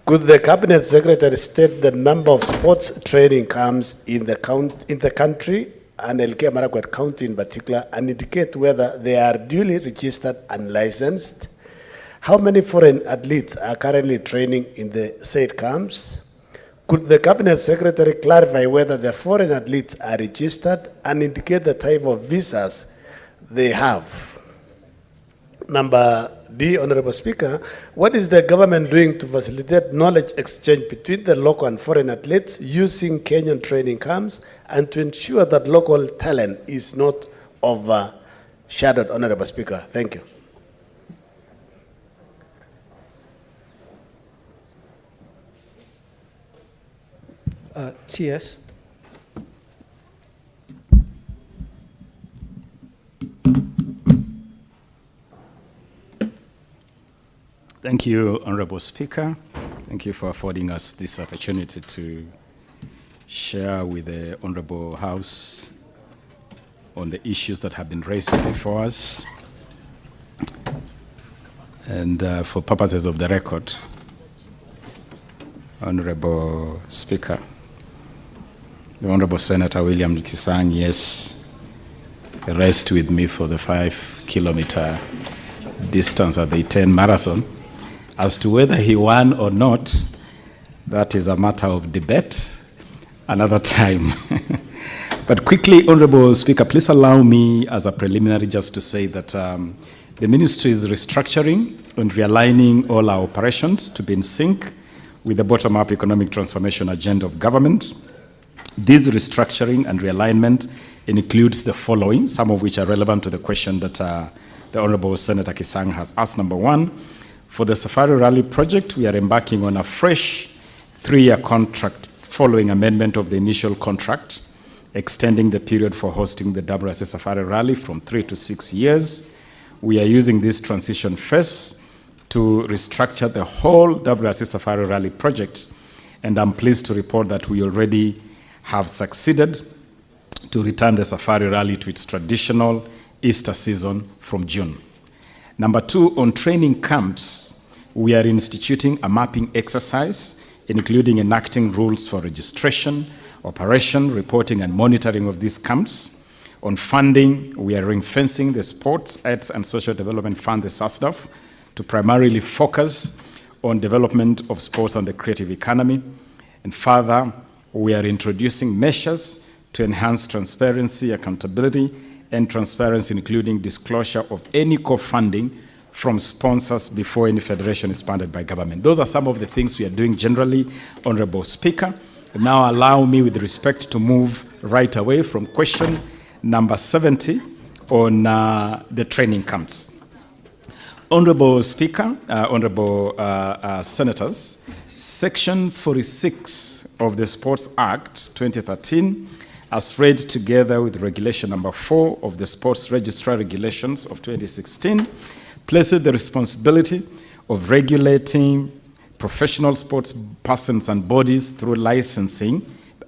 could the Cabinet Secretary state the number of sports training camps in the country, and Elgeyo Marakwet County in particular, and indicate whether they are duly registered and licensed? How many foreign athletes are currently training in the said camps? Could the Cabinet Secretary clarify whether the foreign athletes are registered and indicate the type of visas they have? Number B, Honorable Speaker, what is the government doing to facilitate knowledge exchange between the local and foreign athletes using Kenyan training camps, and to ensure that local talent is not overshadowed Shadowed Honorable Speaker. Thank you. CS. Thank you, Honorable Speaker. Thank you for affording us this opportunity to share with the Honorable House on the issues that have been raised before us. And for purposes of the record, Honorable Speaker, the Honorable Senator William Kisang, yes, raced with me for the 5-kilometer distance at the 10 marathon. As to whether he won or not, that is a matter of debate another time. But quickly, Honorable Speaker, please allow me as a preliminary just to say that the ministry is restructuring and realigning all our operations to be in sync with the bottom-up economic transformation agenda of government. This restructuring and realignment includes the following, some of which are relevant to the question that the Honorable Senator Kisang has asked. Number one, for the Safari Rally project, we are embarking on a fresh 3-year contract following amendment of the initial contract, extending the period for hosting the WRC Safari Rally from 3 to 6 years. We are using this transition phase to restructure the whole WRC Safari Rally project, and I'm pleased to report that we already have succeeded to return the Safari Rally to its traditional Easter season from June. Number two, on training camps, we are instituting a mapping exercise, including enacting rules for registration, operation, reporting, and monitoring of these camps. On funding, we are ring-fencing the Sports, Arts, and Social Development Fund, the SASDF, to primarily focus on development of sports and the creative economy. And further, we are introducing measures to enhance transparency, accountability, and transparency, including disclosure of any co-funding from sponsors before any federation is funded by government. Those are some of the things we are doing generally, Honorable Speaker. Now allow me, with respect, to move right away from question number 70 on the training camps. Honorable Speaker, Honorable Senators, Section 46 of the Sports Act 2013, as read together with Regulation number 4 of the Sports Registrar Regulations of 2016, places the responsibility of regulating professional sports persons and bodies through licensing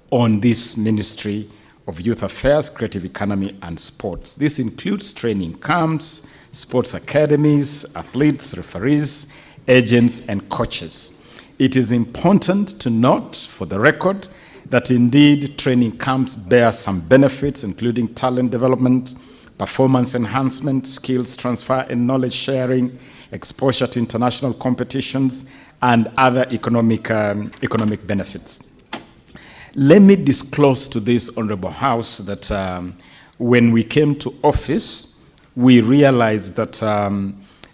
on this Ministry of Youth Affairs, Creative Economy, and Sports. This includes training camps, sports academies, athletes, referees, agents, and coaches. It is important to note, for the record, that indeed training camps bear some benefits, including talent development, performance enhancement, skills transfer and knowledge sharing, exposure to international competitions, and other economic benefits. Let me disclose to this Honorable House that when we came to office, we realized that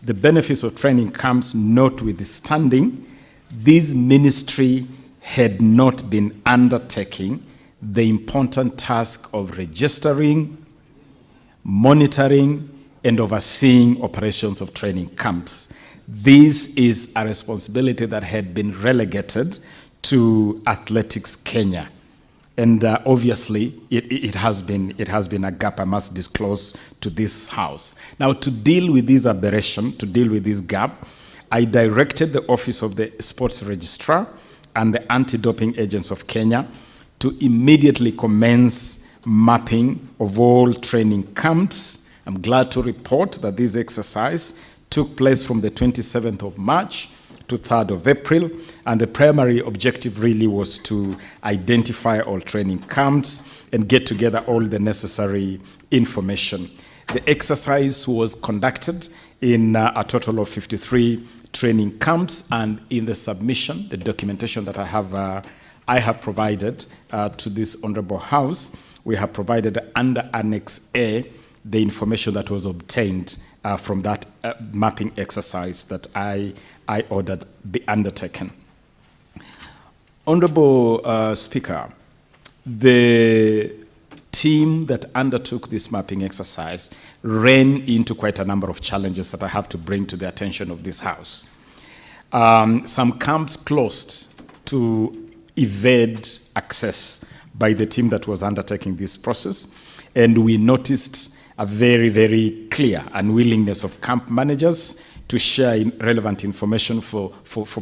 the benefits of training camps notwithstanding, this ministry had not been undertaking the important task of registering, monitoring, and overseeing operations of training camps. This is a responsibility that had been relegated to Athletics Kenya. And obviously, it has been a gap I must disclose to this House. Now, to deal with this aberration, to deal with this gap, I directed the Office of the Sports Registrar and the Anti-Doping Agents of Kenya to immediately commence mapping of all training camps. I'm glad to report that this exercise took place from the 27th of March to 3rd of April, and the primary objective really was to identify all training camps and get together all the necessary information. The exercise was conducted in a total of 53 training camps, and in the submission, the documentation that I have provided to this Honorable House, we have provided under Annex A the information that was obtained from that mapping exercise that I ordered be undertaken. Honorable Speaker, the team that undertook this mapping exercise ran into quite a number of challenges that I have to bring to the attention of this House. Some camps closed to evade access by the team that was undertaking this process, and we noticed a very, very clear unwillingness of camp managers to share relevant information for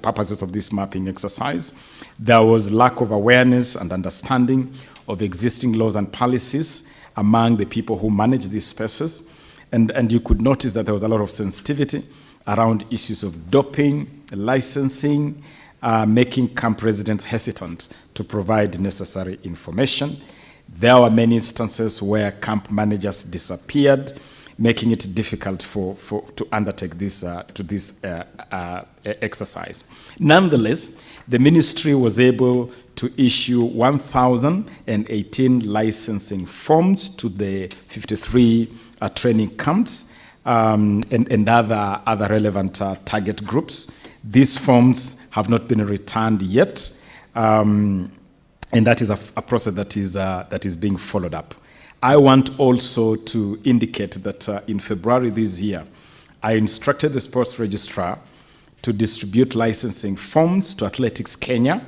purposes of this mapping exercise. There was lack of awareness and understanding of existing laws and policies among the people who manage these spaces. And you could notice that there was a lot of sensitivity around issues of doping, licensing, making camp residents hesitant to provide necessary information. There were many instances where camp managers disappeared, making it difficult to undertake this exercise. Nonetheless, the ministry was able to issue 1,018 licensing forms to the 53 training camps and other relevant target groups. These forms have not been returned yet, and that is a process that is being followed up. I want also to indicate that in February this year, I instructed the sports registrar to distribute licensing forms to Athletics Kenya,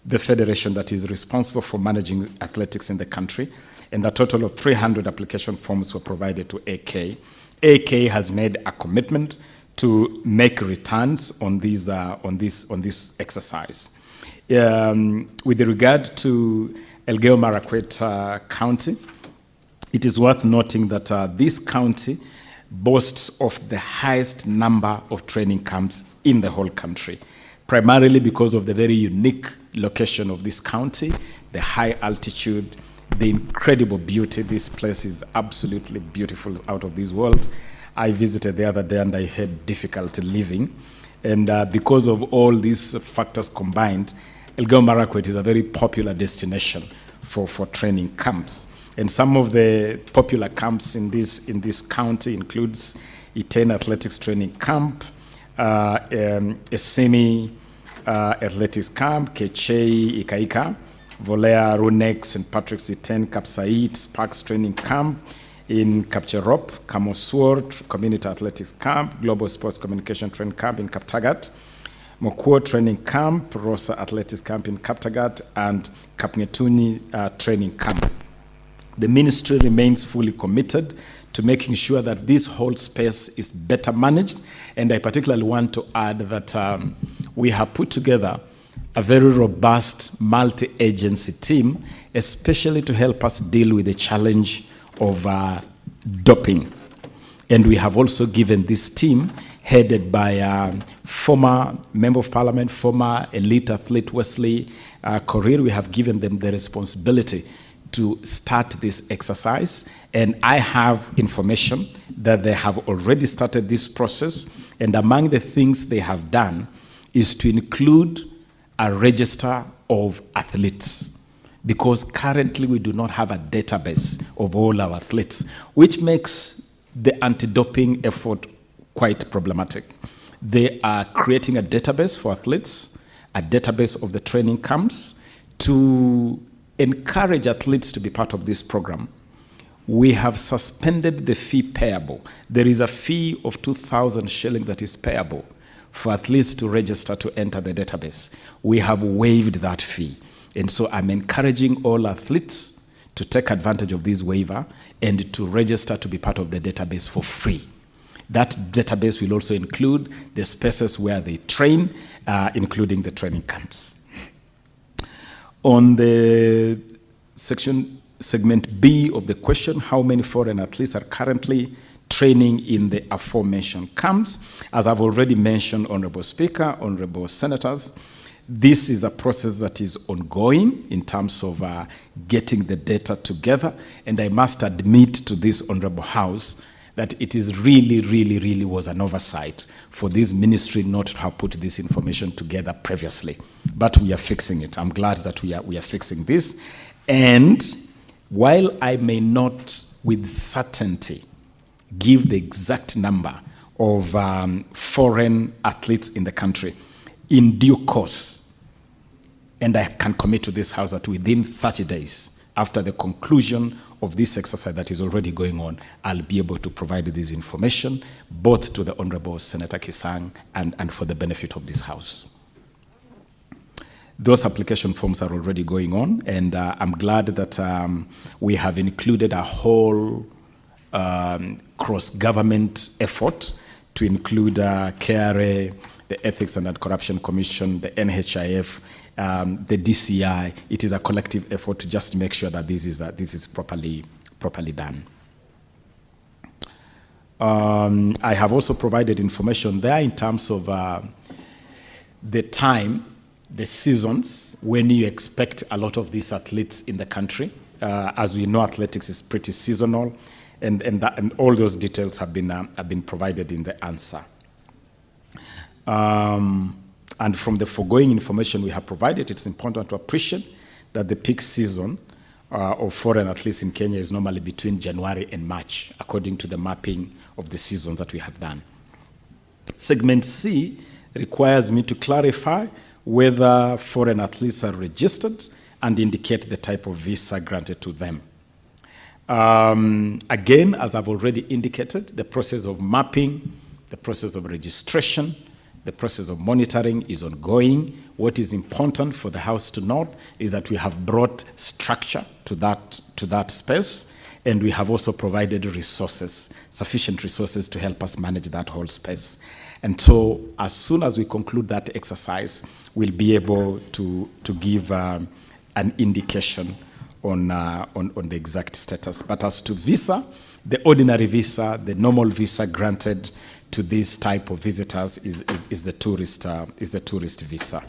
the federation that is responsible for managing athletics in the country, and a total of 300 application forms were provided to AK. AK has made a commitment to make returns on this exercise. With regard to Elgeyo Marakwet County, it is worth noting that this county boasts of the highest number of training camps in the whole country, primarily because of the very unique location of this county, the high altitude, the incredible beauty. This place is absolutely beautiful, out of this world. I visited the other day and I had difficulty living. And because of all these factors combined, Elgeyo Marakwet is a very popular destination for training camps. And some of the popular camps in this county includes Iten Athletics Training Camp, Esemi Athletics Camp, Kechei Ikaika, Volea Runex, St. Patrick's Iten, Kapsait, Sparks Training Camp, in Kapcherop, Kamoswar Community Athletics Camp, Global Sports Communication Training Camp in Kaptagat, Mokuo Training Camp, Rosa Athletics Camp in Kaptagat, and Kapngetuni Training Camp. The ministry remains fully committed to making sure that this whole space is better managed, and I particularly want to add that we have put together a very robust multi-agency team, especially to help us deal with the challenge of doping. And we have also given this team, headed by former Member of Parliament, former elite athlete Wesley Korir, we have given them the responsibility to start this exercise. And I have information that they have already started this process. And among the things they have done is to include a register of athletes, because currently we do not have a database of all our athletes, which makes the anti-doping effort quite problematic. They are creating a database for athletes, a database of the training camps, to encourage athletes to be part of this program. We have suspended the fee payable. There is a fee of 2,000 shillings that is payable for athletes to register to enter the database. We have waived that fee. And so I'm encouraging all athletes to take advantage of this waiver and to register to be part of the database for free. That database will also include the spaces where they train, including the training camps. On the segment B of the question, how many foreign athletes are currently training in the aforementioned camps? As I've already mentioned, Honorable Speaker, Honorable Senators, this is a process that is ongoing in terms of getting the data together. And I must admit to this Honorable House that it is really was an oversight for this ministry not to have put this information together previously. But we are fixing it. I'm glad that we are fixing this. And while I may not with certainty give the exact number of foreign athletes in the country, in due course, and I can commit to this House that within 30 days, after the conclusion of this exercise that is already going on, I'll be able to provide this information both to the Honorable Senator Kisang and for the benefit of this House. Those application forms are already going on, and I'm glad that we have included a whole cross-government effort to include KRA, the Ethics and Anti-Corruption Commission, the NHIF, the DCI. It is a collective effort to just make sure that this is properly done. I have also provided information there in terms of the time, the seasons, when you expect a lot of these athletes in the country. As we know, athletics is pretty seasonal, and all those details have been provided in the answer. And from the foregoing information we have provided, it's important to appreciate that the peak season of foreign athletes in Kenya is normally between January and March, according to the mapping of the seasons that we have done. Segment C requires me to clarify whether foreign athletes are registered and indicate the type of visa granted to them. Again, as I've already indicated, the process of mapping, the process of registration, the process of monitoring is ongoing. What is important for the House to note is that we have brought structure to that space, and we have also provided resources, sufficient resources to help us manage that whole space. And so as soon as we conclude that exercise, we'll be able to give an indication on the exact status. But as to visa, the ordinary visa, the normal visa granted to this type of visitors is the tourist visa.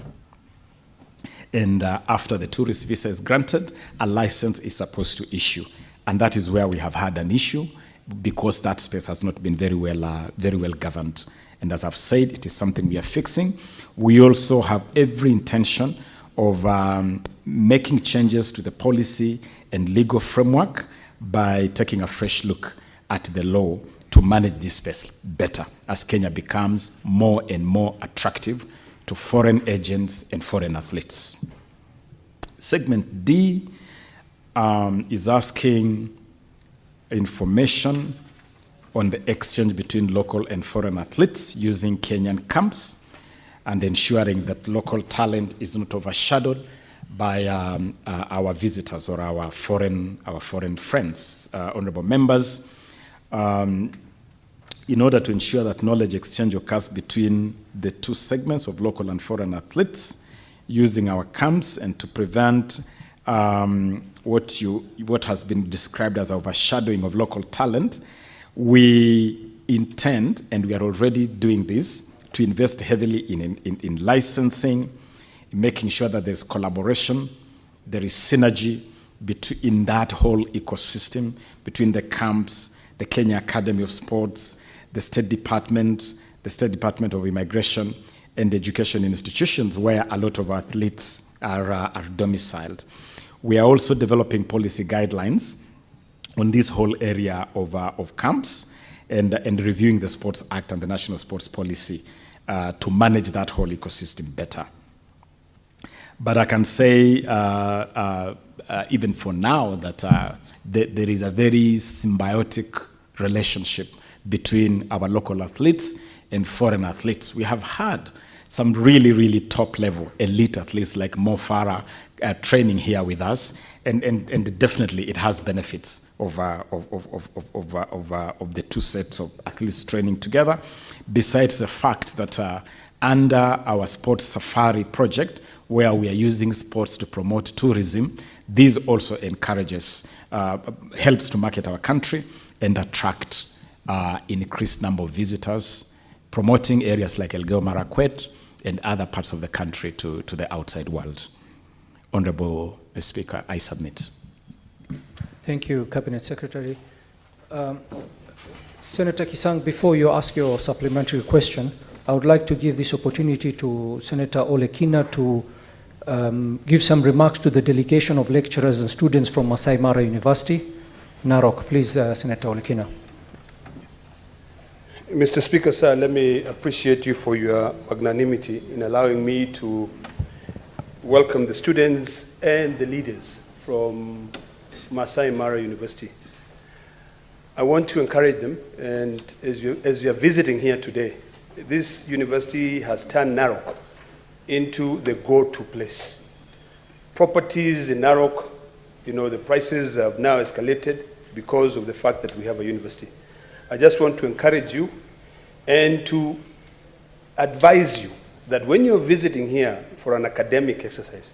And after the tourist visa is granted, a license is supposed to issue. And that is where we have had an issue, because that space has not been very well governed. And as I've said, it is something we are fixing. We also have every intention of making changes to the policy and legal framework by taking a fresh look at the law to manage this space better as Kenya becomes more and more attractive to foreign agents and foreign athletes. Segment D is asking information on the exchange between local and foreign athletes using Kenyan camps and ensuring that local talent is not overshadowed by our visitors or our foreign friends. Honorable members, in order to ensure that knowledge exchange occurs between the two segments of local and foreign athletes using our camps, and to prevent what has been described as overshadowing of local talent, we intend, and we are already doing this, to invest heavily in licensing, making sure that there's collaboration, there is synergy in that whole ecosystem between the camps, the Kenya Academy of Sports, the State Department of Immigration, and education institutions where a lot of athletes are domiciled. We are also developing policy guidelines on this whole area of camps and reviewing the Sports Act and the National Sports Policy to manage that whole ecosystem better. But I can say, even for now, that there is a very symbiotic relationship between our local athletes and foreign athletes. We have had some really, really top-level elite athletes like Mo Farah training here with us, and definitely it has benefits of the two sets of athletes training together, besides the fact that under our Sports Safari project, where we are using sports to promote tourism, this also encourages, helps to market our country and attract increased number of visitors, promoting areas like Elgeyo Marakwet and other parts of the country to the outside world. Honorable Speaker, I submit. Thank you, Cabinet Secretary. Senator Kisang, before you ask your supplementary question, I would like to give this opportunity to Senator Olekina to give some remarks to the delegation of lecturers and students from Masai Mara University, Narok. Please, Senator Olekina. Mr. Speaker, sir, let me appreciate you for your magnanimity in allowing me to welcome the students and the leaders from Masai Mara University. I want to encourage them, and as you are visiting here today, this university has turned Narok into the go-to place. Properties in Narok, the prices have now escalated because of the fact that we have a university. I just want to encourage you and to advise you that when you're visiting here for an academic exercise,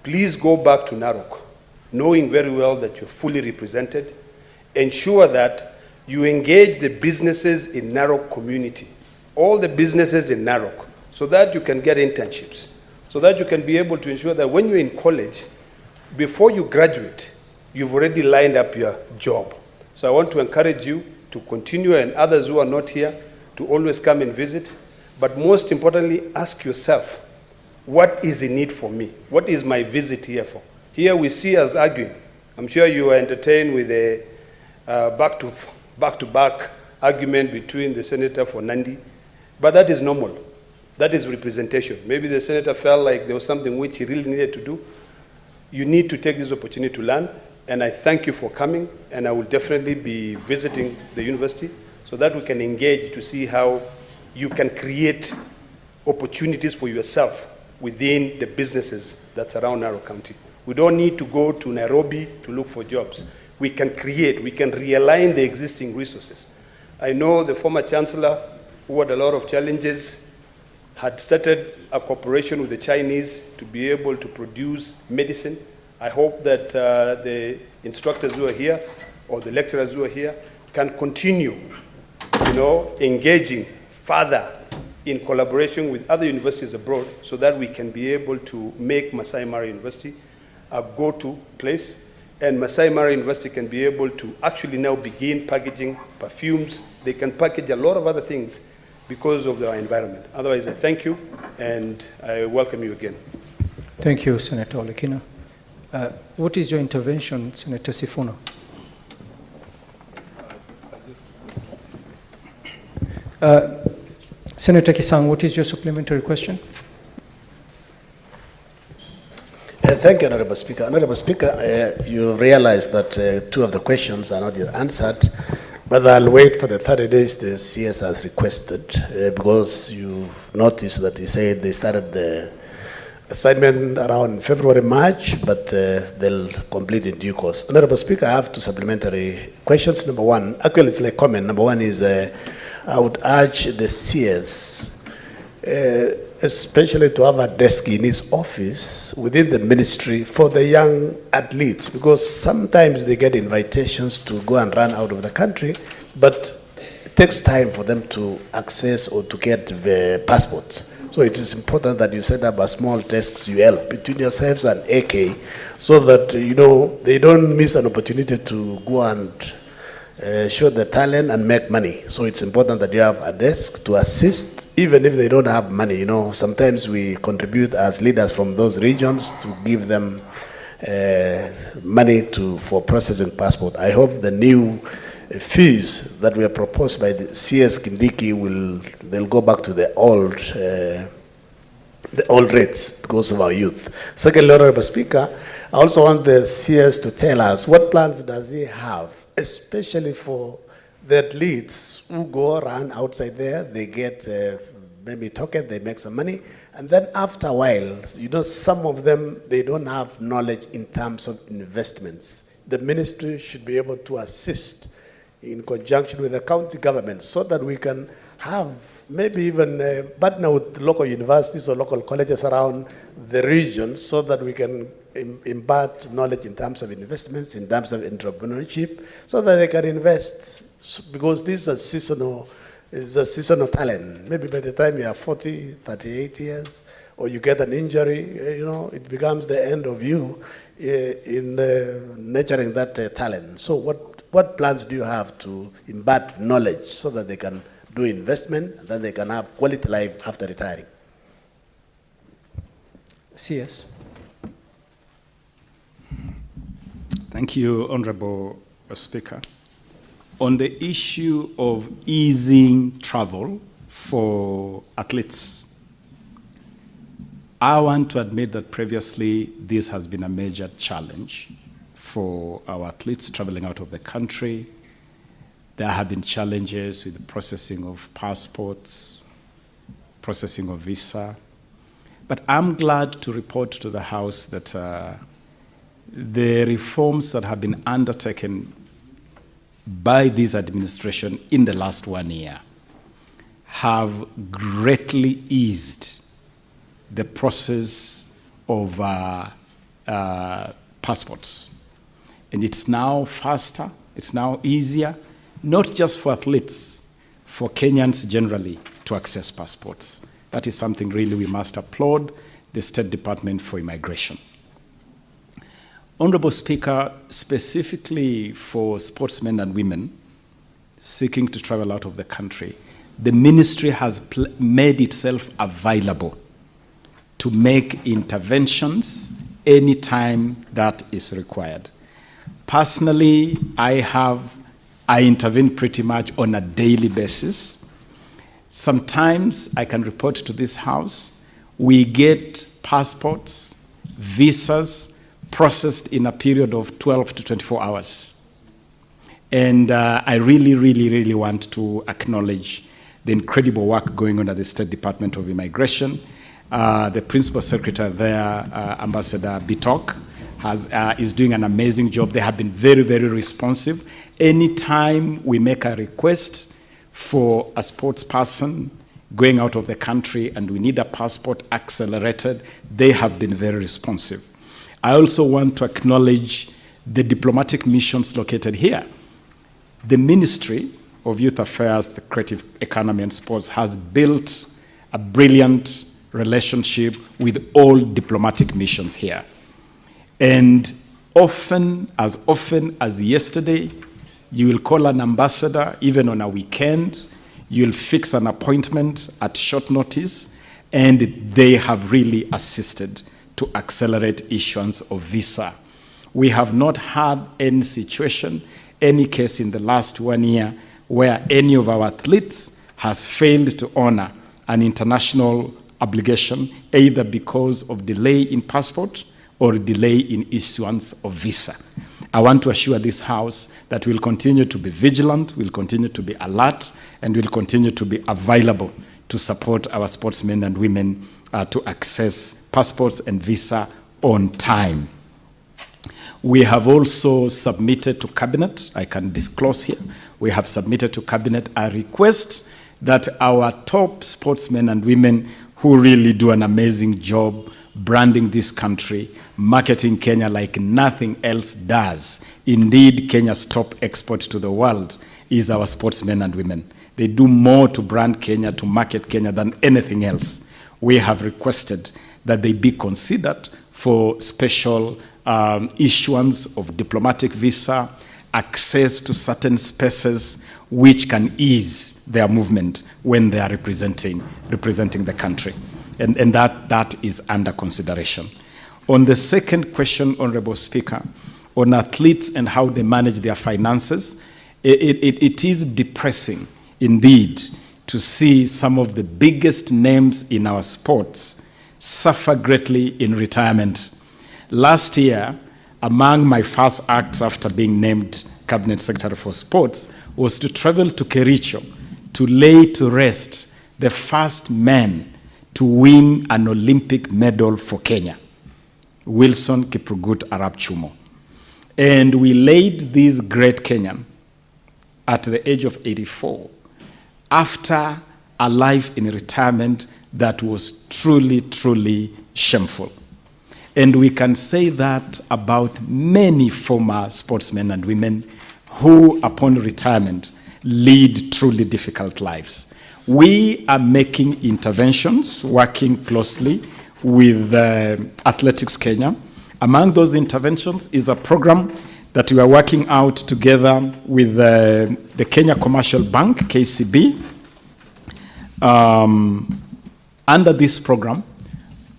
please go back to Narok, knowing very well that you're fully represented. Ensure that you engage the businesses in Narok community, all the businesses in Narok, so that you can get internships, so that you can be able to ensure that when you're in college, before you graduate, you've already lined up your job. So I want to encourage you to continue, and others who are not here, to always come and visit. But most importantly, ask yourself, what is in it for me? What is my visit here for? Here we see us arguing. I'm sure you are entertained with a back-to-back argument between the senator for Nandi, but that is normal. That is representation. Maybe the senator felt like there was something which he really needed to do. You need to take this opportunity to learn, and I thank you for coming, and I will definitely be visiting the university so that we can engage to see how you can create opportunities for yourself within the businesses that surround Narok County. We don't need to go to Nairobi to look for jobs. We can create, we can realign the existing resources. I know the former chancellor, who had a lot of challenges, had started a cooperation with the Chinese to be able to produce medicine. I hope that the instructors who are here or the lecturers who are here can continue, engaging further in collaboration with other universities abroad so that we can be able to make Masai Mara University a go-to place. And Masai Mara University can be able to actually now begin packaging perfumes. They can package a lot of other things because of our environment. Otherwise, I thank you, and I welcome you again. Thank you, Senator Olekina. What is your intervention, Senator Sifuna? Senator Kisang, what is your supplementary question? Thank you, Honorable Speaker. Honorable Speaker, you realize that two of the questions are not yet answered, but I'll wait for the 30 days the CS has requested, because you noticed that he said they started the assignment around February, March, but they'll complete in due course. Honorable Speaker, I have two supplementary questions. Number one, actually it's like comment. Number one is I would urge the CS, especially to have a desk in his office within the ministry for the young athletes, because sometimes they get invitations to go and run out of the country, but it takes time for them to access or to get the passports. So it is important that you set up a small desk between yourselves and AK, so that they don't miss an opportunity to go and show the talent and make money. So it's important that you have a desk to assist, even if they don't have money. Sometimes we contribute as leaders from those regions to give them money for processing passport. I hope the new fees that were proposed by the CS Kindiki they'll go back to the old rates because of our youth. Secondly, Honorable Speaker, I also want the CS to tell us what plans does he have, especially for the athletes who go around outside there. They get maybe token, they make some money, and then after a while, some of them, they don't have knowledge in terms of investments. The ministry should be able to assist in conjunction with the county government so that we can have maybe even partner with local universities or local colleges around the region so that we can impart knowledge in terms of investments, in terms of entrepreneurship, so that they can invest, because this is a seasonal talent. Maybe by the time you are 40, 38 years, or you get an injury, it becomes the end of you in nurturing that talent. So what plans do you have to impart knowledge so that they can do investment and then they can have quality life after retiring? CS. Thank you, Honorable Speaker. On the issue of easing travel for athletes, I want to admit that previously this has been a major challenge for our athletes traveling out of the country. There have been challenges with the processing of passports, processing of visa. But I'm glad to report to the House that the reforms that have been undertaken by this administration in the last 1 year have greatly eased the process of passports. And it's now faster, it's now easier, not just for athletes, for Kenyans generally to access passports. That is something really we must applaud the State Department for Immigration. Honorable Speaker, specifically for sportsmen and women seeking to travel out of the country, the ministry has made itself available to make interventions anytime that is required. Personally, I intervene pretty much on a daily basis. Sometimes I can report to this House, we get passports, visas, processed in a period of 12 to 24 hours. And I really want to acknowledge the incredible work going on at the State Department of Immigration. The Principal Secretary there, Ambassador Bitok, is doing an amazing job. They have been very responsive. Anytime we make a request for a sports person going out of the country and we need a passport accelerated, they have been very responsive. I also want to acknowledge the diplomatic missions located here. The Ministry of Youth Affairs, the Creative Economy and Sports has built a brilliant relationship with all diplomatic missions here. And often as yesterday, you will call an ambassador, even on a weekend, you'll fix an appointment at short notice, and they have really assisted to accelerate issuance of visa. We have not had any situation, any case in the last 1 year where any of our athletes has failed to honor an international obligation, either because of delay in passport or delay in issuance of visa. I want to assure this House that we'll continue to be vigilant, we'll continue to be alert, and we'll continue to be available to support our sportsmen and women to access passports and visa on time. We have also submitted to Cabinet, I can disclose here, we have submitted to Cabinet a request that our top sportsmen and women who really do an amazing job branding this country, marketing Kenya like nothing else does. Indeed, Kenya's top export to the world is our sportsmen and women. They do more to brand Kenya, to market Kenya than anything else. We have requested that they be considered for special issuance of diplomatic visa, access to certain spaces which can ease their movement when they are representing the country. And that is under consideration. On the second question, Honorable Speaker, on athletes and how they manage their finances, it is depressing indeed to see some of the biggest names in our sports suffer greatly in retirement. Last year, among my first acts after being named Cabinet Secretary for Sports was to travel to Kericho to lay to rest the first man to win an Olympic medal for Kenya, Wilson Kiprugut Arap Chumo. And we laid this great Kenyan at the age of 84 after a life in retirement that was truly shameful. And we can say that about many former sportsmen and women who, upon retirement, lead truly difficult lives. We are making interventions, working closely with Athletics Kenya. Among those interventions is a program that we are working out together with the Kenya Commercial Bank, KCB. Under this program,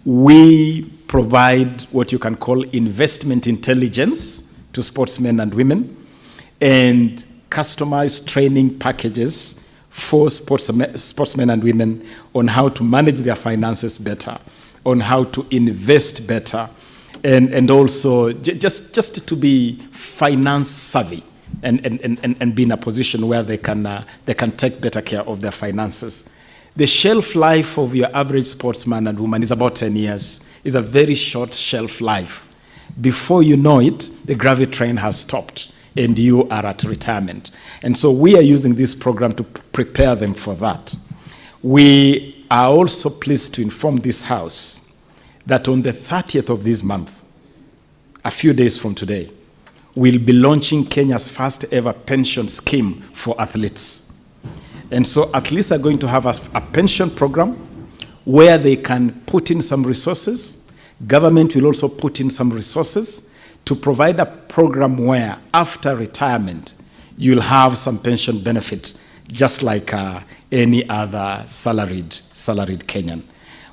we provide what you can call investment intelligence to sportsmen and women and customized training packages for sportsmen and women on how to manage their finances better, on how to invest better, and also just to be finance savvy and be in a position where they can take better care of their finances. The shelf life of your average sportsman and woman is about 10 years. It's a very short shelf life. Before you know it, the gravity train has stopped and you are at retirement. And so we are using this program to prepare them for that. We are also pleased to inform this House that on the 30th of this month, a few days from today, we'll be launching Kenya's first ever pension scheme for athletes. And so athletes are going to have a pension program where they can put in some resources. Government will also put in some resources to provide a program where after retirement, you'll have some pension benefit, just like any other salaried Kenyan.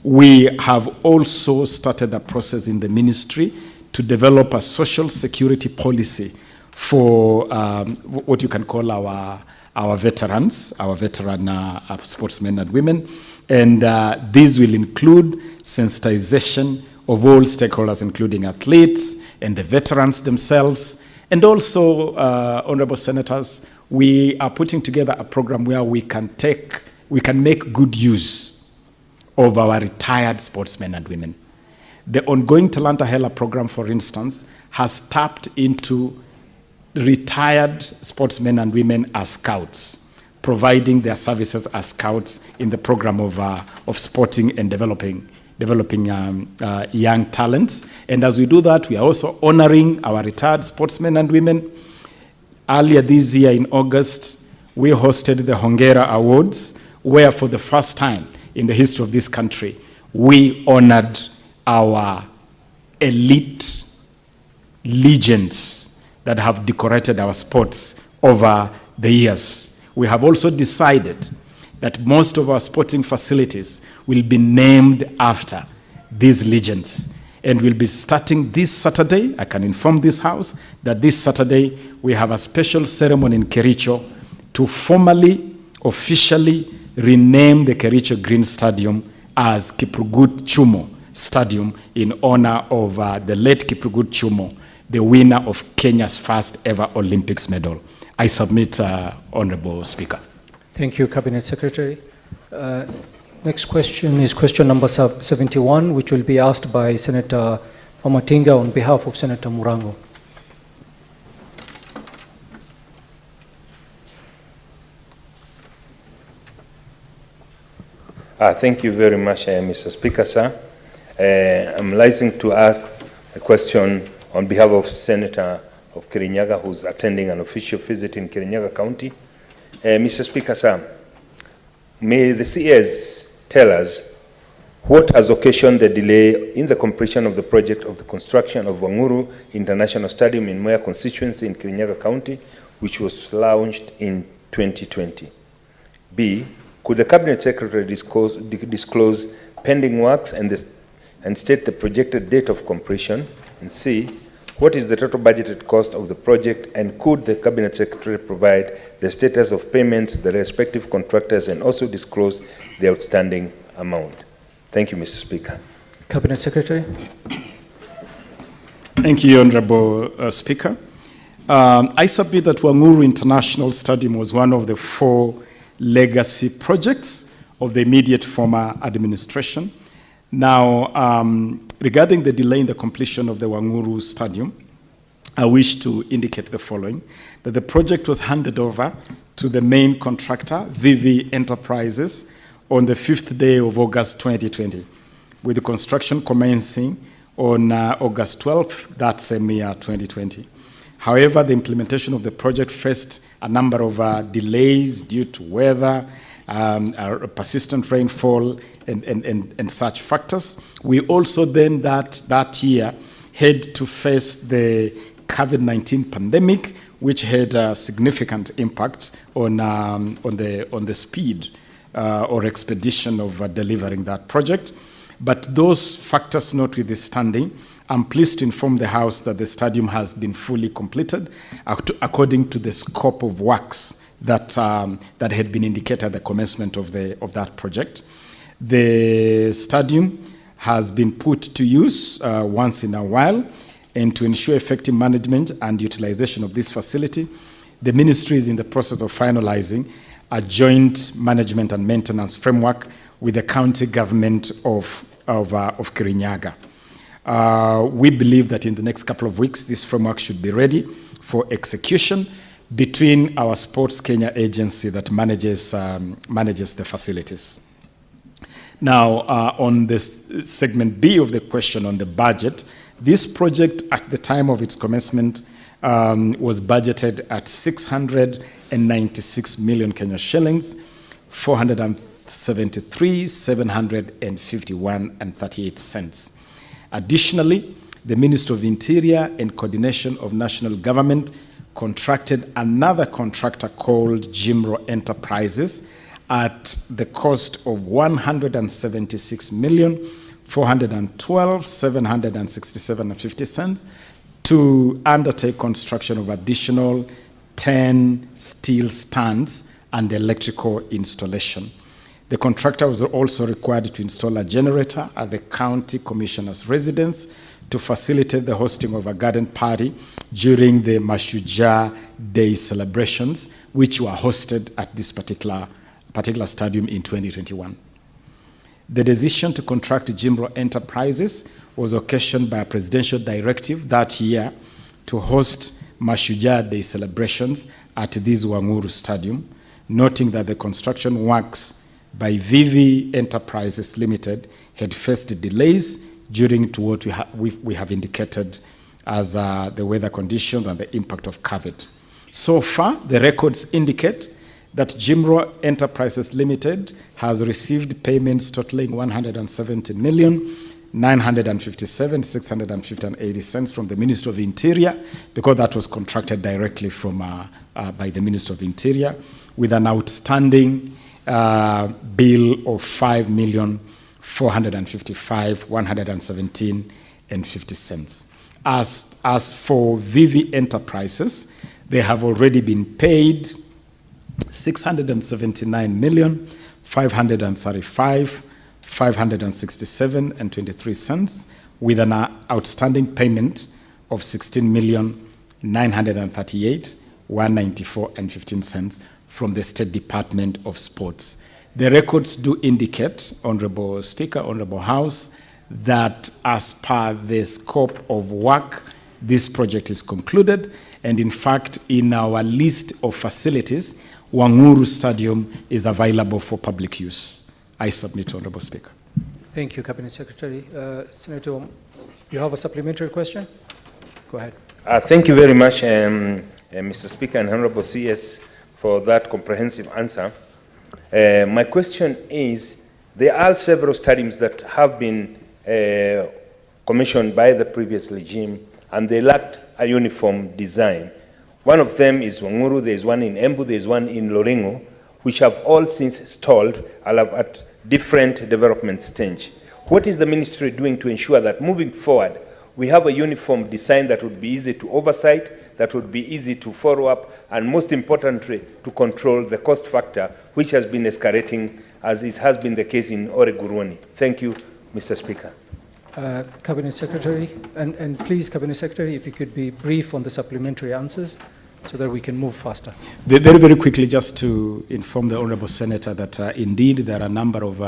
We have also started a process in the ministry to develop a social security policy for what you can call our veterans, our veteran sportsmen and women. And these will include sensitization of all stakeholders, including athletes and the veterans themselves. And also, honorable senators, we are putting together a program where we can make good use of our retired sportsmen and women. The ongoing Talanta Hela program, for instance, has tapped into retired sportsmen and women as scouts, providing their services as scouts in the program of sporting and developing young talents. And as we do that, we are also honoring our retired sportsmen and women. Earlier this year in August, we hosted the Hongera Awards, where for the first time in the history of this country, we honored our elite legends that have decorated our sports over the years. We have also decided that most of our sporting facilities will be named after these legends. And we'll be starting this Saturday. I can inform this House that this Saturday we have a special ceremony in Kericho to formally, officially rename the Kericho Green Stadium as Kiprugut Chumo Stadium in honor of the late Kiprugut Chumo, the winner of Kenya's first ever Olympics medal. I submit, Honorable Speaker. Thank you, Cabinet Secretary. Next question is question number 71, which will be asked by Senator Wamatinga on behalf of Senator Murango. Thank you very much, Mr. Speaker, sir. I'm licensed to ask a question on behalf of Senator of Kirinyaga, who's attending an official visit in Kirinyaga County. Mr. Speaker, sir, may the CS tell us what has occasioned the delay in the completion of the project of the construction of Wanguru International Stadium in Moya constituency in Kirinyaga County, which was launched in 2020? B, could the Cabinet Secretary disclose pending works and state the projected date of completion? And C, what is the total budgeted cost of the project, and could the Cabinet Secretary provide the status of payments to the respective contractors and also disclose the outstanding amount? Thank you, Mr. Speaker. Cabinet Secretary. Thank you, Honorable Speaker. I submit that Wanguru International Stadium was one of the 4 legacy projects of the immediate former administration. Now, regarding the delay in the completion of the Wanguru Stadium, I wish to indicate the following: that the project was handed over to the main contractor, VV Enterprises, on the 5th day of August 2020, with the construction commencing on August 12th, that same year, 2020. However, the implementation of the project faced a number of delays due to weather, persistent rainfall, and such factors. We also then that year had to face the COVID-19 pandemic, which had a significant impact on the speed or expedition of delivering that project. But those factors notwithstanding, I'm pleased to inform the House that the stadium has been fully completed according to the scope of works that had been indicated at the commencement of that project. The stadium has been put to use once in a while, and to ensure effective management and utilization of this facility, the ministry is in the process of finalizing a joint management and maintenance framework with the county government of Kirinyaga. We believe that in the next couple of weeks, this framework should be ready for execution between our Sports Kenya agency that manages the facilities. Now, on this segment B of the question on the budget, this project at the time of its commencement was budgeted at 696 million Kenya shillings, 473,751 cents. Additionally, the Ministry of Interior and Coordination of National Government contracted another contractor called Jimro Enterprises at the cost of 176,412,767.50 cents to undertake construction of additional 10 steel stands and electrical installation. The contractor was also required to install a generator at the county commissioner's residence to facilitate the hosting of a garden party during the Mashujaa Day celebrations, which were hosted at this particular stadium in 2021. The decision to contract Jimro Enterprises was occasioned by a presidential directive that year to host Mashujaa Day celebrations at this Wanguru Stadium, noting that the construction works by Vivi Enterprises Limited had faced delays during to what we have indicated as the weather conditions and the impact of COVID. So far, the records indicate that Jimro Enterprises Limited has received payments totaling 170,957,650.80 cents from the Ministry of Interior, because that was contracted directly from by the Ministry of Interior, with an outstanding bill of 5,455,117.50 cents. As for Vivi Enterprises, they have already been paid 679,535,567.23 cents, with an outstanding payment of 16,938,194.15 cents from the State Department of Sports. The records do indicate, Honorable Speaker, Honorable House, that as per the scope of work, this project is concluded, and in fact, in our list of facilities, Wanguru Stadium is available for public use. I submit, Honorable Speaker. Thank you, Cabinet Secretary. Senator, you have a supplementary question? Go ahead. Thank you very much, Mr. Speaker and Honorable CS, for that comprehensive answer. My question is, there are several stadiums that have been commissioned by the previous regime, and they lacked a uniform design. One of them is Wanguru, there's one in Embu, there's one in Loringo, which have all since stalled at different development stage. What is the ministry doing to ensure that moving forward, we have a uniform design that would be easy to oversight, that would be easy to follow up, and most importantly, to control the cost factor, which has been escalating, as it has been the case in Oreguruni? Thank you, Mr. Speaker. Cabinet Secretary, and please, Cabinet Secretary, if you could be brief on the supplementary answers so that we can move faster. Very, very quickly, just to inform the Honourable Senator that indeed there are a number of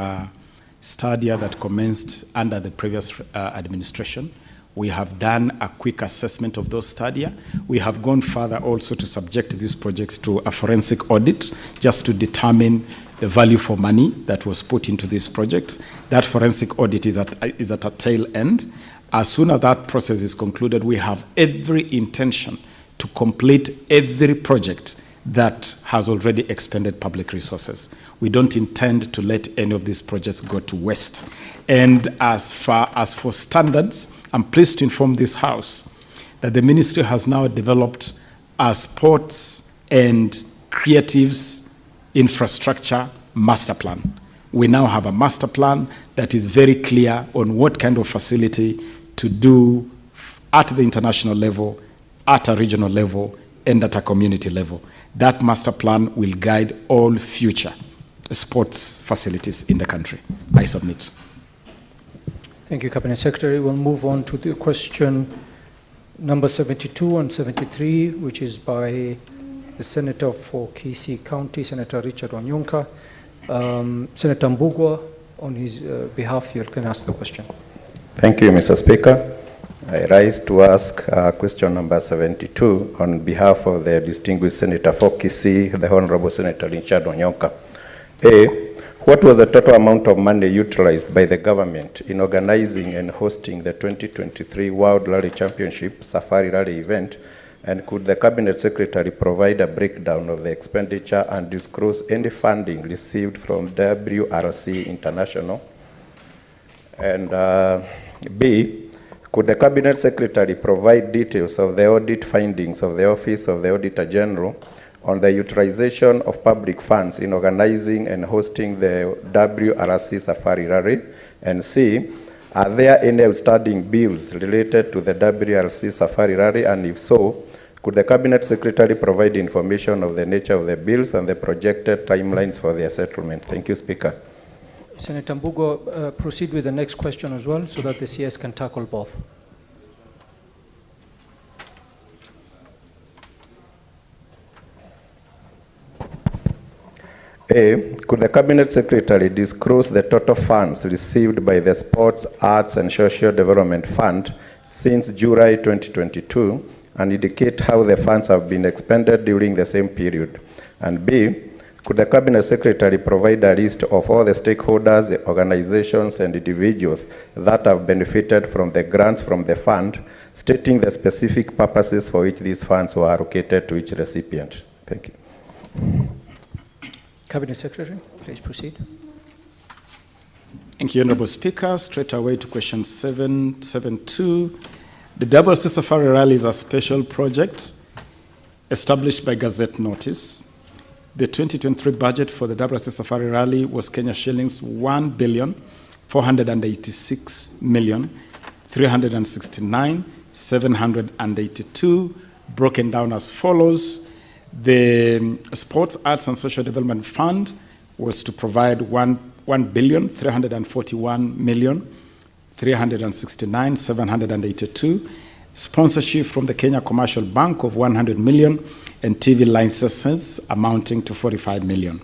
stadia that commenced under the previous administration. We have done a quick assessment of those stadia. We have gone further also to subject these projects to a forensic audit just to determine the value for money that was put into these projects. That forensic audit is at a tail end. As soon as that process is concluded, we have every intention to complete every project that has already expended public resources. We don't intend to let any of these projects go to waste. And as far as for standards, I'm pleased to inform this House that the ministry has now developed a sports and creatives infrastructure master plan. We now have a master plan that is very clear on what kind of facility to do at the international level, at a regional level, and at a community level. That master plan will guide all future sports facilities in the country. I submit. Thank you, Cabinet Secretary. We'll move on to the question number 72 and 73, which is by the Senator for Kisii County, Senator Richard Wanyonka. Senator Mbugua, on his behalf, you can ask the question. Thank you, Mr. Speaker. I rise to ask question number 72 on behalf of the distinguished Senator for Kisii, the Honorable Senator Richard Wanyonka. A, what was the total amount of money utilized by the government in organizing and hosting the 2023 World Rally Championship Safari Rally event? And could the Cabinet Secretary provide a breakdown of the expenditure and disclose any funding received from WRC International? And B, could the Cabinet Secretary provide details of the audit findings of the Office of the Auditor General on the utilization of public funds in organizing and hosting the WRC Safari Rally? And C, are there any outstanding bills related to the WRC Safari Rally? And if so, could the Cabinet Secretary provide information of the nature of the bills and the projected timelines for their settlement? Thank you, Speaker. Senator Mbugua, proceed with the next question as well so that the CS can tackle both. A, could the Cabinet Secretary disclose the total funds received by the Sports, Arts and Social Development Fund since July 2022 and indicate how the funds have been expended during the same period? And B, could the Cabinet Secretary provide a list of all the stakeholders, organizations and individuals that have benefited from the grants from the fund, stating the specific purposes for which these funds were allocated to each recipient? Thank you. Cabinet Secretary, please proceed. Thank you, Honorable Speaker. Straight away to question 772. The WRC Safari Rally is a special project established by Gazette Notice. The 2023 budget for the WRC Safari Rally was Kenya shillings 1,486,369,782, broken down as follows. The Sports, Arts and Social Development Fund was to provide 1,341,369,782, sponsorship from the Kenya Commercial Bank of 100 million, and TV licenses amounting to 45 million.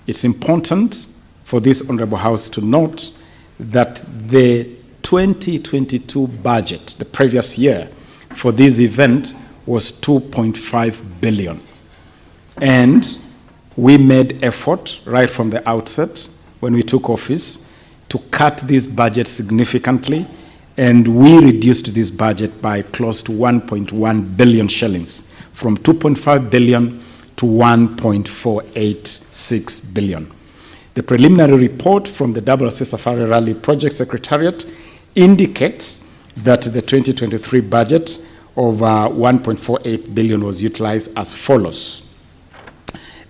It's important for this Honorable House to note that the 2022 budget, the previous year, for this event was 2.5 billion. And we made effort right from the outset when we took office to cut this budget significantly, and we reduced this budget by close to 1.1 billion shillings, from 2.5 billion to 1.486 billion. The preliminary report from the WRC Safari Rally Project Secretariat indicates that the 2023 budget of 1.48 billion was utilized as follows.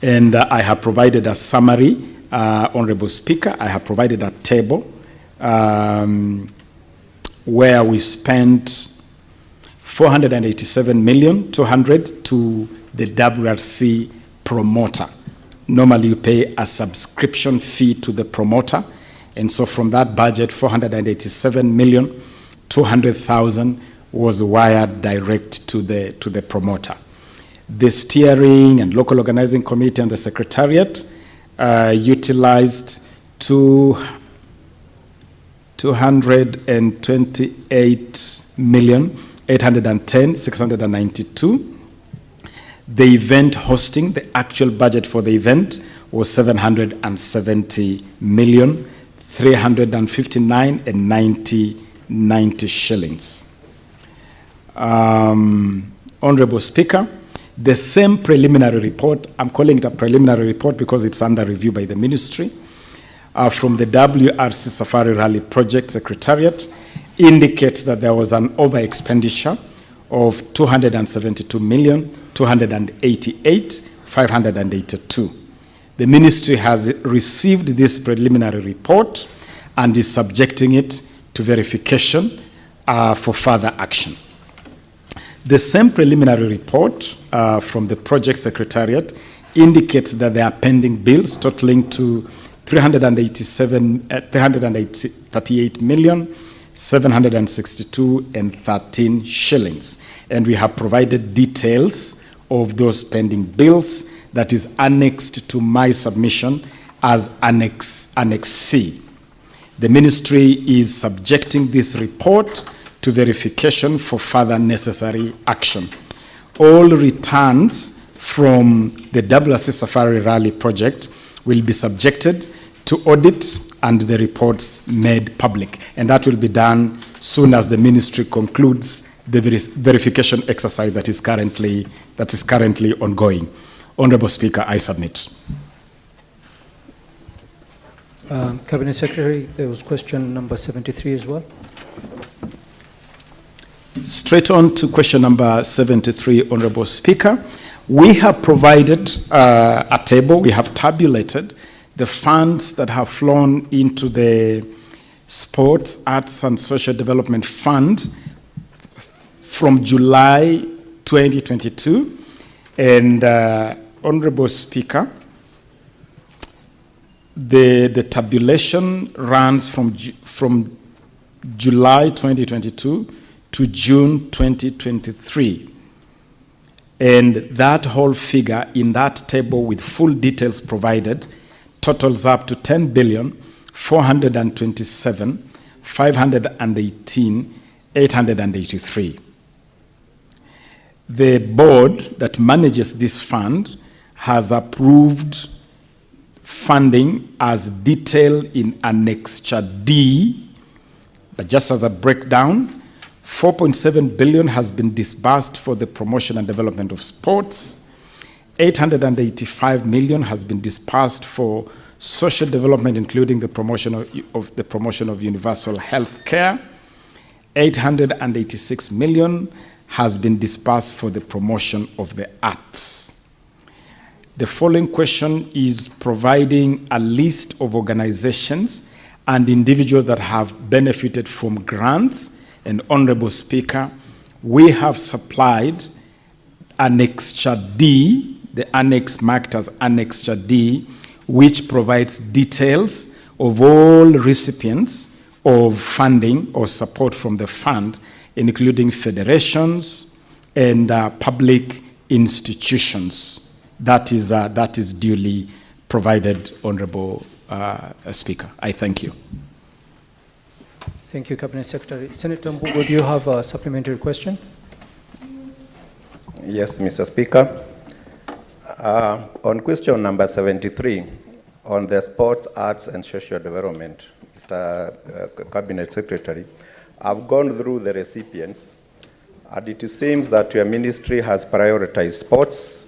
And I have provided a summary, Honorable Speaker. I have provided a table where we spent 487,200,000 to the WRC promoter. Normally you pay a subscription fee to the promoter, and so from that budget 487,200,000 was wired direct to the promoter. The steering and local organizing committee and the secretariat utilized 228,810,692. The event hosting, the actual budget for the event was 770,359,90 shillings. Honorable Speaker, the same preliminary report, I'm calling it a preliminary report because it's under review by the ministry, from the WRC Safari Rally Project Secretariat indicates that there was an over expenditure of 272,288,582. The ministry has received this preliminary report and is subjecting it to verification for further action. The same preliminary report from the project secretariat indicates that there are pending bills totaling to 338,038,000 762.13 shillings. And we have provided details of those pending bills that is annexed to my submission as Annex C. The ministry is subjecting this report to verification for further necessary action. All returns from the WRC Safari Rally project will be subjected to audit and the reports made public. And that will be done soon as the ministry concludes the verification exercise that is currently ongoing. Honorable Speaker, I submit. Cabinet Secretary, there was question number 73 as well. Straight on to question number 73, Honorable Speaker. We have provided a table, we have tabulated the funds that have flown into the Sports, Arts and Social Development Fund from July 2022. And Honorable Speaker, the tabulation runs from July 2022 to June 2023. And that whole figure in that table with full details provided totals up to 10,427,518,883. The board that manages this fund has approved funding as detailed in Annexure D, but just as a breakdown, 4.7 billion has been disbursed for the promotion and development of sports. 885 million has been disbursed for social development, including the promotion of universal health care. 886 million has been disbursed for the promotion of the arts. The following question is providing a list of organizations and individuals that have benefited from grants. And Honorable Speaker, we have supplied Annexure D, the annex marked as Annexure D, which provides details of all recipients of funding or support from the fund, including federations and public institutions. That is duly provided, Honorable Speaker. I thank you. Thank you, Cabinet Secretary. Senator Mbugo, do you have a supplementary question? Yes, Mr. Speaker. On question number 73, on the sports, arts, and social development, Mr. Cabinet Secretary, I've gone through the recipients, and it seems that your ministry has prioritized sports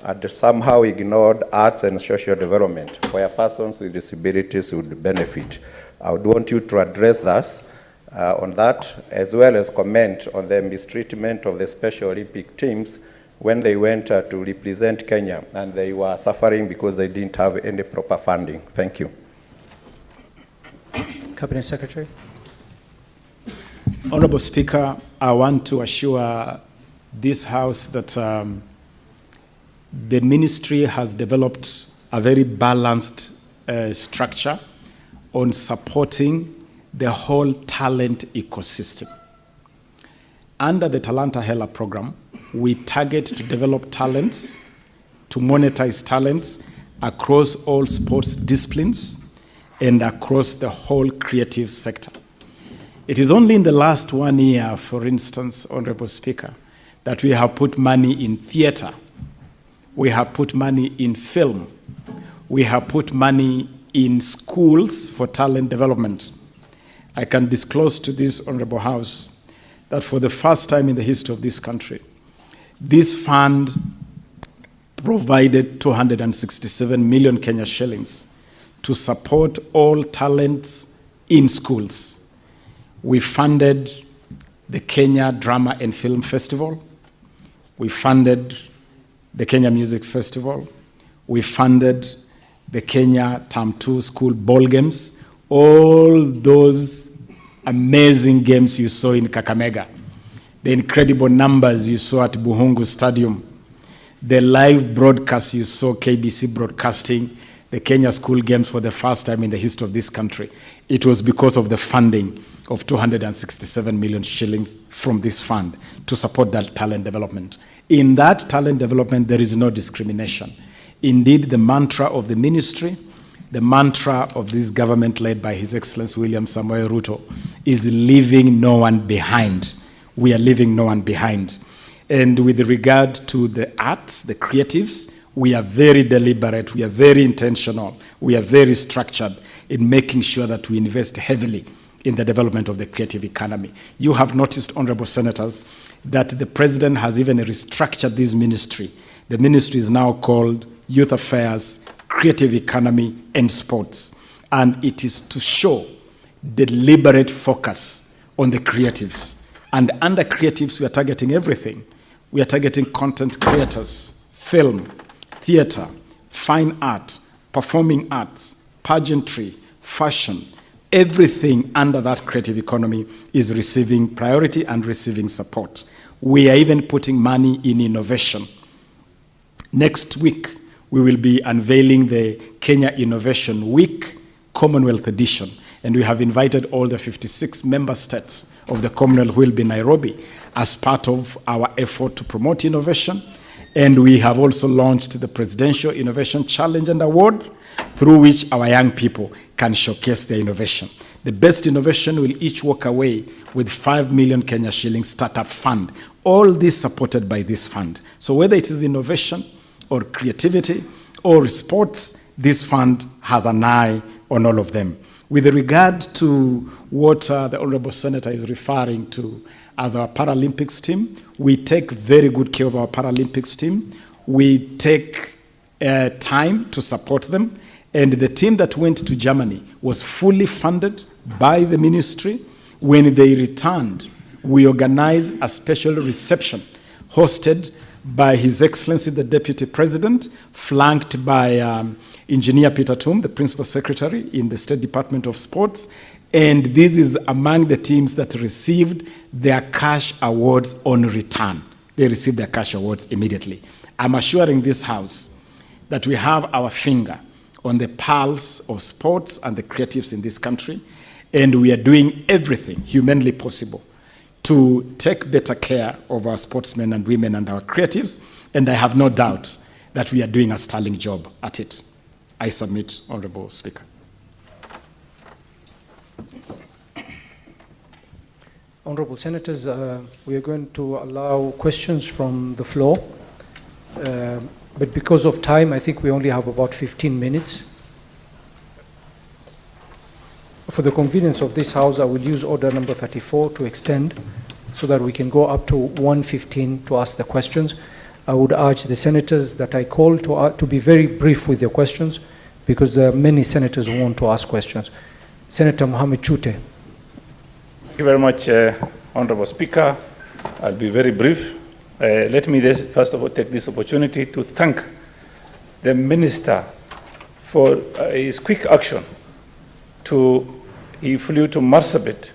and somehow ignored arts and social development, where persons with disabilities would benefit. I would want you to address us on that, as well as comment on the mistreatment of the Special Olympic teams when they went to represent Kenya, and they were suffering because they didn't have any proper funding. Thank you. Cabinet Secretary. Honorable Speaker, I want to assure this House that the ministry has developed a very balanced structure on supporting the whole talent ecosystem. Under the Talanta Hela program, we target to develop talents, to monetize talents across all sports disciplines and across the whole creative sector. It is only in the last 1 year, for instance, Honorable Speaker, that we have put money in theater, we have put money in film, we have put money in schools for talent development. I can disclose to this Honorable House that for the first time in the history of this country, this fund provided 267 million Kenya shillings to support all talents in schools. We funded the Kenya Drama and Film Festival. We funded the Kenya Music Festival. We funded the Kenya Term 2 School Ball Games. All those amazing games you saw in Kakamega, the incredible numbers you saw at Buhungu Stadium, the live broadcast you saw KBC broadcasting the Kenya School Games for the first time in the history of this country. It was because of the funding of 267 million shillings from this fund to support that talent development. In that talent development, there is no discrimination. Indeed, the mantra of the ministry, the mantra of this government led by His Excellency William Samoei Ruto is leaving no one behind. We are leaving no one behind. And with regard to the arts, the creatives, we are very deliberate, we are very intentional, we are very structured in making sure that we invest heavily in the development of the creative economy. You have noticed, honorable senators, that the president has even restructured this ministry. The ministry is now called Youth Affairs, Creative Economy, and Sports. And it is to show deliberate focus on the creatives. And under creatives, we are targeting everything. We are targeting content creators, film, theater, fine art, performing arts, pageantry, fashion. Everything under that creative economy is receiving priority and receiving support. We are even putting money in innovation. Next week, we will be unveiling the Kenya Innovation Week Commonwealth Edition, and we have invited all the 56 member states of the Commonwealth who will be in Nairobi as part of our effort to promote innovation. And we have also launched the Presidential Innovation Challenge and Award, through which our young people can showcase their innovation. The best innovation will each walk away with 5 million Kenya shillings startup fund. All this supported by this fund. So whether it is innovation or creativity or sports, this fund has an eye on all of them. With regard to what the Honorable Senator is referring to as our Paralympics team, we take very good care of our Paralympics team. We take time to support them. And the team that went to Germany was fully funded by the ministry. When they returned, we organized a special reception hosted by His Excellency the Deputy President, flanked by Engineer Peter Tum, the Principal Secretary in the State Department of Sports. And this is among the teams that received their cash awards on return. They received their cash awards immediately. I'm assuring this House that we have our finger on the pulse of sports and the creatives in this country, and we are doing everything humanly possible to take better care of our sportsmen and women and our creatives, and I have no doubt that we are doing a sterling job at it. I submit, Honorable Speaker. Honorable Senators, we are going to allow questions from the floor. But because of time, I think we only have about 15 minutes. For the convenience of this House, I will use order number 34 to extend so that we can go up to 1:15 to ask the questions. I would urge the senators that I call to be very brief with their questions because there are many senators who want to ask questions. Senator Mohamed Chute. Thank you very much, Honorable Speaker. I'll be very brief. Let me first of all take this opportunity to thank the Minister for his quick action. He flew to Marsabit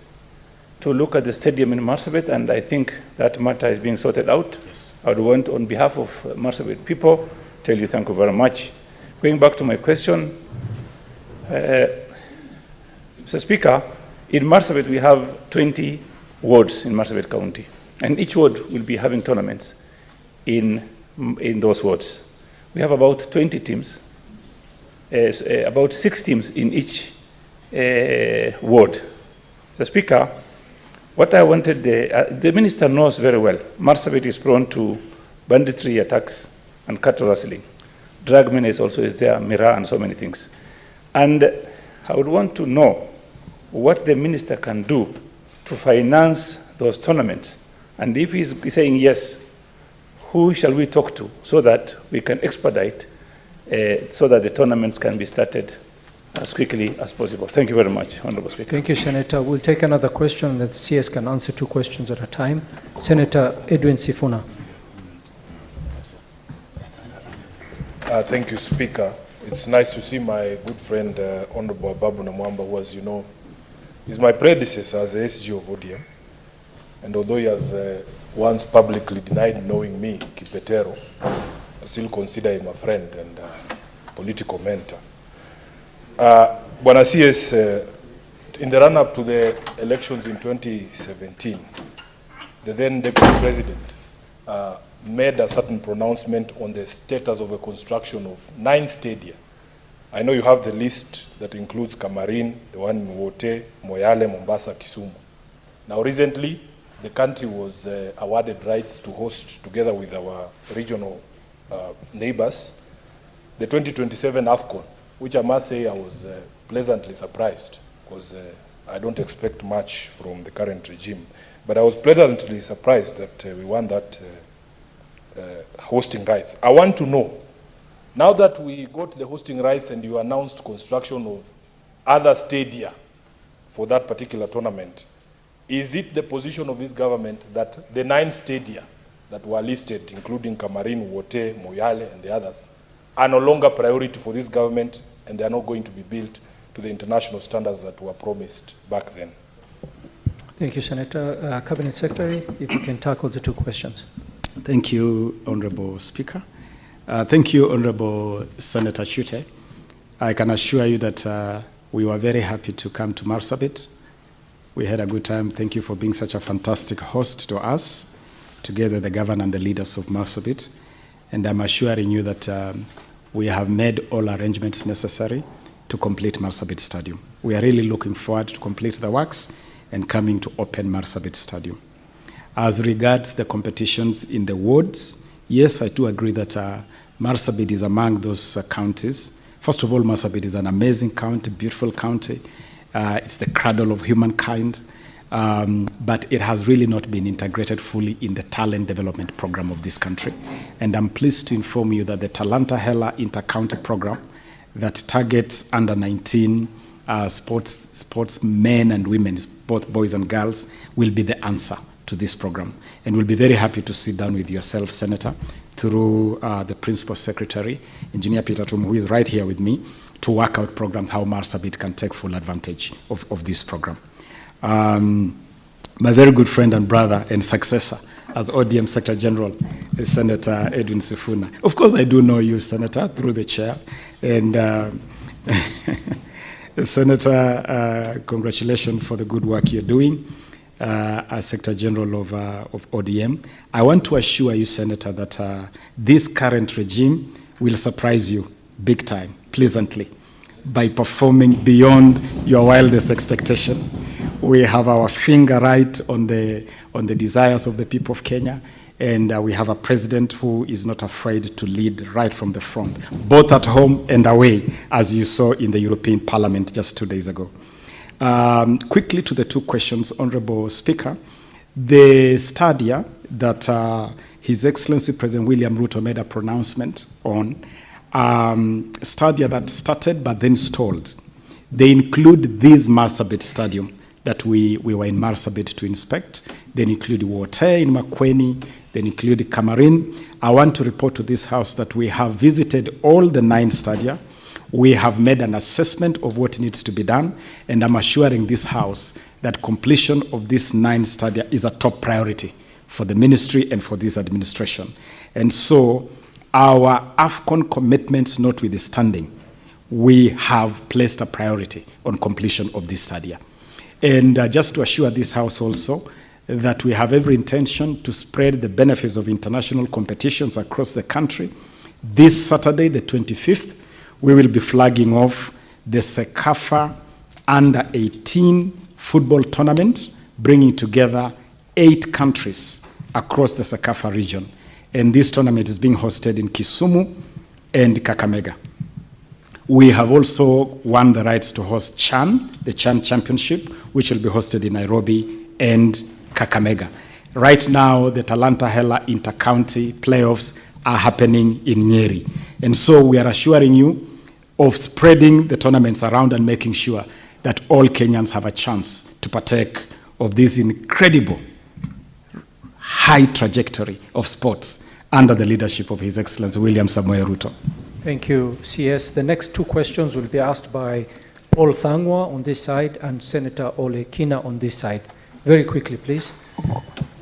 to look at the stadium in Marsabit, and I think that matter is being sorted out. Yes. I would want, on behalf of Marsabit people, tell you thank you very much. Going back to my question, Mr. Speaker, in Marsabit we have 20 wards in Marsabit County, and each ward will be having tournaments in those wards. We have about 20 teams, about 6 teams in each ward. So, Speaker, what I wanted, the Minister knows very well, Marsabit is prone to banditry attacks and cattle rustling. Drug menace also is there, Mira, and so many things. And I would want to know what the Minister can do to finance those tournaments. And if he's saying yes, who shall we talk to so that we can expedite so that the tournaments can be started as quickly as possible? Thank you very much, Honorable Speaker. Thank you, Senator. We'll take another question that the CS can answer 2 questions at a time. Senator Edwin Sifuna. Thank you, Speaker. It's nice to see my good friend, Honorable Babu Namwamba, who, as you know, is my predecessor as the SG of ODM. And although he has once publicly denied knowing me, Kipetero, I still consider him a friend and political mentor. Bwana CS, in the run-up to the elections in 2017, the then Deputy President made a certain pronouncement on the status of the construction of 9 stadia. I know you have the list that includes Kamarin, the one in Wote, Moyale, Mombasa, Kisumu. Now recently, the country was awarded rights to host, together with our regional neighbors, the 2027 AFCON, which I must say I was pleasantly surprised, because I don't expect much from the current regime. But I was pleasantly surprised that we won that hosting rights. I want to know, now that we got the hosting rights and you announced construction of other stadia for that particular tournament, is it the position of this government that the 9 stadia that were listed, including Kamarin, Wote, Moyale, and the others, are no longer priority for this government and they are not going to be built to the international standards that were promised back then? Thank you, Senator. Cabinet Secretary, if you can tackle the 2 questions. Thank you, Honorable Speaker. Thank you, Honorable Senator Chute. I can assure you that we were very happy to come to Marsabit. We had a good time. Thank you for being such a fantastic host to us, together the governor and the leaders of Marsabit. And I'm assuring you that we have made all arrangements necessary to complete Marsabit Stadium. We are really looking forward to complete the works and coming to open Marsabit Stadium. As regards the competitions in the wards, yes, I do agree that Marsabit is among those counties. First of all, Marsabit is an amazing county, beautiful county. It's the cradle of humankind, but it has really not been integrated fully in the talent development program of this country. And I'm pleased to inform you that the Talanta Hela Inter-County program that targets under 19 sports men and women, both boys and girls, will be the answer to this program. And we'll be very happy to sit down with yourself, Senator, through the Principal Secretary, Engineer Peter Tum, who is right here with me, to work out programs how Marsabit can take full advantage of this program. My very good friend and brother and successor as ODM Secretary General is Senator Edwin Sifuna. Of course, I do know you, Senator, through the chair. And Senator, congratulations for the good work you're doing as Secretary General of ODM. I want to assure you, Senator, that this current regime will surprise you big time, pleasantly, by performing beyond your wildest expectation. We have our finger right on the desires of the people of Kenya, and we have a president who is not afraid to lead right from the front, both at home and away, as you saw in the European Parliament just 2 days ago. Quickly to the 2 questions, Honorable Speaker. The stadia that His Excellency President William Ruto made a pronouncement on, stadia that started but then stalled. They include this Marsabit Stadium that we were in Marsabit to inspect. They include Wote in Makueni. They include Kamarin. I want to report to this House that we have visited all the 9 stadia. We have made an assessment of what needs to be done, and I'm assuring this House that completion of this 9 stadia is a top priority for the ministry and for this administration. And so our AFCON commitments notwithstanding, we have placed a priority on completion of this stadia. And just to assure this House also that we have every intention to spread the benefits of international competitions across the country. This Saturday, the 25th, we will be flagging off the CECAFA Under-18 football tournament, bringing together 8 countries across the CECAFA region. And this tournament is being hosted in Kisumu and Kakamega. We have also won the rights to host CHAN, the CHAN Championship, which will be hosted in Nairobi and Kakamega. Right now, the Talanta Hela Inter-County playoffs are happening in Nyeri. And so we are assuring you of spreading the tournaments around and making sure that all Kenyans have a chance to partake of this incredible high trajectory of sports under the leadership of His Excellency William Samoei Ruto. Thank you, CS. The next 2 questions will be asked by Paul Thangwa on this side and Senator Ole Kina on this side. Very quickly, please.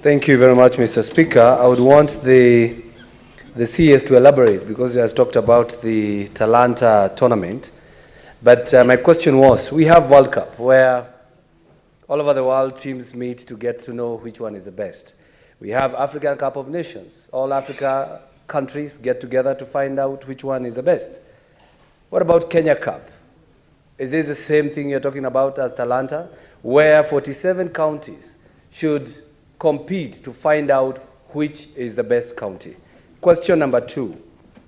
Thank you very much, Mr. Speaker. I would want the CS to elaborate because he has talked about the Talanta tournament. But my question was, we have World Cup where All over the world, teams meet to get to know which one is the best. We have African Cup of Nations. All Africa countries get together to find out which one is the best. What about Kenya Cup? Is this the same thing you're talking about as Talanta, where 47 counties should compete to find out which is the best county? Question number 2.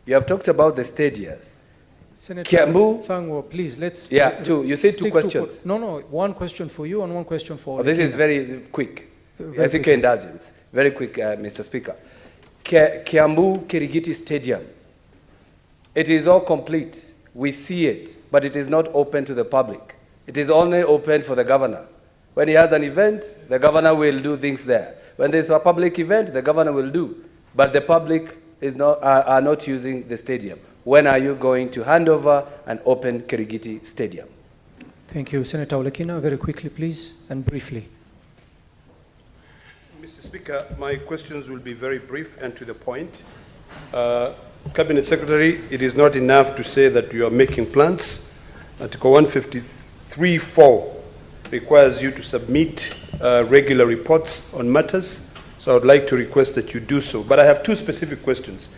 You have talked about the stadiums. Senator Kiambu. Thangwa, please, let's... Yeah, two. You said 2 questions. No, one question for you and one question for... Oh, this is very quick. Very SK quick. indulgence. Very quick, Mr. Speaker. Kiambu Kirigiti Stadium. It is all complete. We see it, but it is not open to the public. It is only open for the governor. When he has an event, the governor will do things there. When there's a public event, the governor will do. But the public is not, are not using the stadium. When are you going to hand over and open Kirigiti Stadium? Thank you. Senator Olekina, very quickly, please, and briefly. Mr. Speaker, my questions will be very brief and to the point. Cabinet Secretary, it is not enough to say that you are making plans. Article 153(4) requires you to submit regular reports on matters, so I would like to request that you do so. But I have 2 specific questions,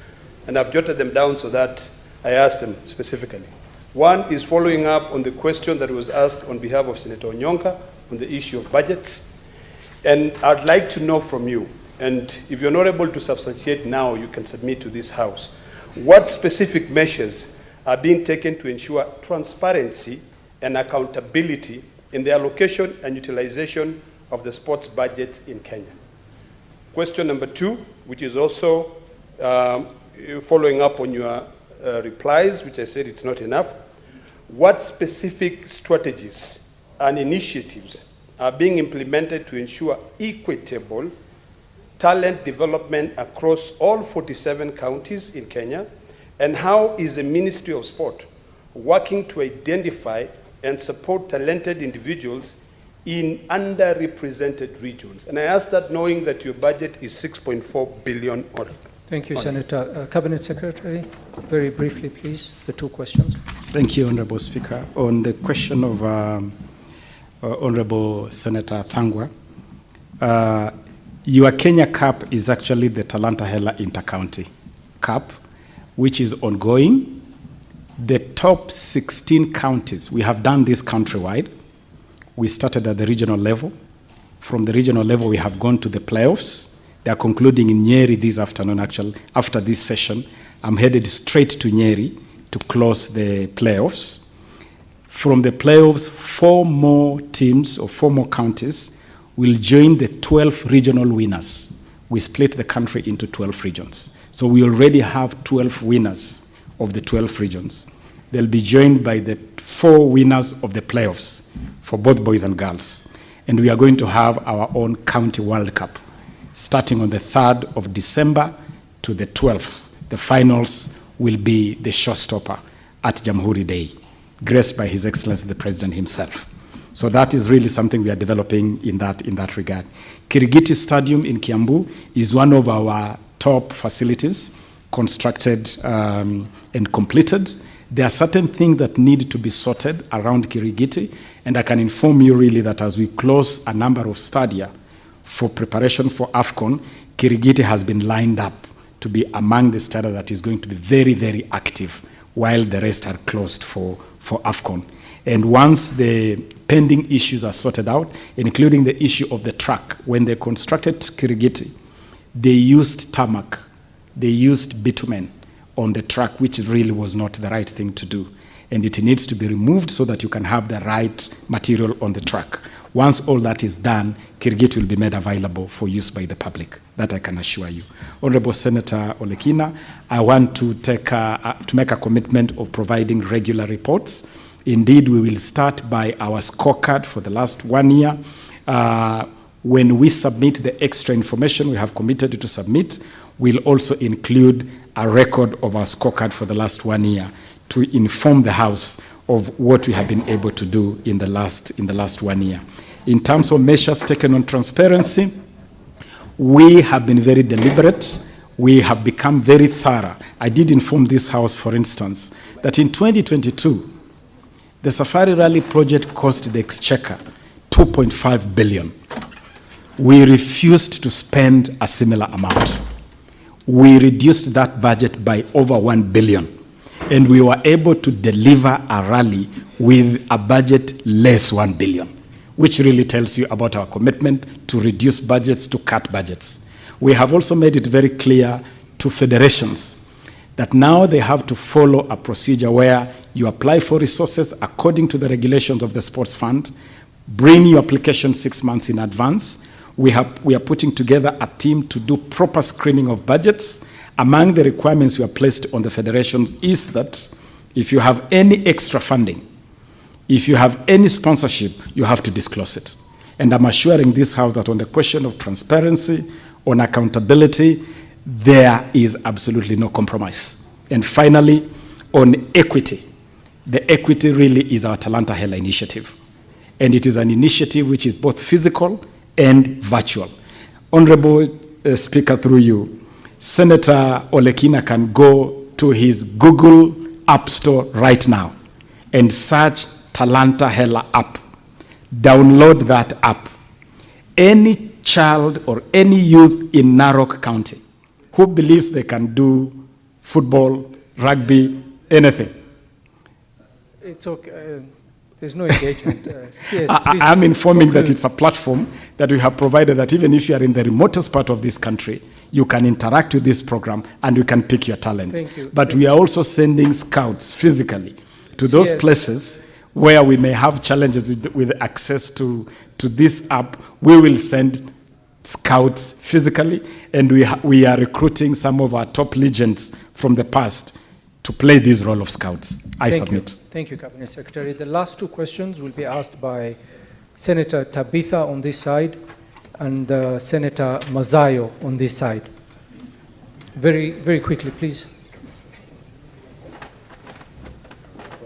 and I've jotted them down so that I ask them specifically. One is following up on the question that was asked on behalf of Senator Onyonka on the issue of budgets. And I'd like to know from you, and if you're not able to substantiate now, you can submit to this House, what specific measures are being taken to ensure transparency and accountability in the allocation and utilization of the sports budgets in Kenya? Question number 2, which is also following up on your replies, which I said it's not enough. What specific strategies and initiatives are being implemented to ensure equitable talent development across all 47 counties in Kenya? And how is the Ministry of Sport working to identify and support talented individuals in underrepresented regions? And I ask that knowing that your budget is 6.4 billion. Thank you, Senator. Cabinet Secretary, very briefly, please, the 2 questions. Thank you, Honorable Speaker. On the question of Honorable Senator Thangwa, your Kenya Cup is actually the Talanta Hela Intercounty Cup, which is ongoing. The top 16 counties, we have done this countrywide. We started at the regional level. From the regional level, we have gone to the playoffs. They are concluding in Nyeri this afternoon, actually. After this session, I'm headed straight to Nyeri to close the playoffs. From the playoffs, 4 more teams or 4 more counties will join the 12 regional winners. We split the country into 12 regions. So we already have 12 winners of the 12 regions. They'll be joined by the 4 winners of the playoffs for both boys and girls. And we are going to have our own County World Cup, starting on the 3rd of December to the 12th. The finals will be the showstopper at Jamhuri Day, graced by His Excellency the President himself. So that is really something we are developing in that regard. Kirigiti Stadium in Kiambu is one of our top facilities, constructed and completed. There are certain things that need to be sorted around Kirigiti, and I can inform you really that as we close a number of stadia for preparation for AFCON, Kirigiti has been lined up to be among the stadia that is going to be very, very active, while the rest are closed for AFCON. And once the pending issues are sorted out, including the issue of the track, when they constructed Kirigiti, they used tarmac, they used bitumen on the track, which really was not the right thing to do. And it needs to be removed so that you can have the right material on the track. Once all that is done, Kirigiti will be made available for use by the public. That I can assure you. Honorable Senator Olekina, I want to make a commitment of providing regular reports. Indeed, we will start by our scorecard for the last 1 year. When we submit the extra information we have committed to submit, we'll also include a record of our scorecard for the last 1 year to inform the House of what we have been able to do in the last 1 year. In terms of measures taken on transparency, we have been very deliberate. We have become very thorough. I did inform this House, for instance, that in 2022, the Safari Rally project cost the Exchequer 2.5 billion. We refused to spend a similar amount. We reduced that budget by over 1 billion. And we were able to deliver a rally with a budget less 1 billion, which really tells you about our commitment to reduce budgets, to cut budgets. We have also made it very clear to federations that now they have to follow a procedure where you apply for resources according to the regulations of the sports fund, bring your application 6 months in advance. We are putting together a team to do proper screening of budgets. Among the requirements we have placed on the federations is that if you have any extra funding, if you have any sponsorship, you have to disclose it. And I'm assuring this House that on the question of transparency, on accountability, there is absolutely no compromise. And finally, on equity, the equity really is our Talanta Hela initiative. And it is an initiative which is both physical and virtual. Honorable Speaker, through you, Senator Olekina can go to his Google App Store right now and search Talanta Hela app. Download that app. Any child or any youth in Narok County who believes they can do football, rugby, anything. It's okay. There's no engagement. Yes, I'm informing that it's a platform that we have provided that even if you are in the remotest part of this country, you can interact with this program and you can pick your talent. Thank you. But we are also sending scouts physically to those places where we may have challenges with access to this app. We will send scouts physically, and we are recruiting some of our top legends from the past to play this role of scouts. I submit. Thank you, Cabinet Secretary. The last two questions will be asked by Senator Tabitha on this side and Senator Mazayo on this side. Very, very quickly, please.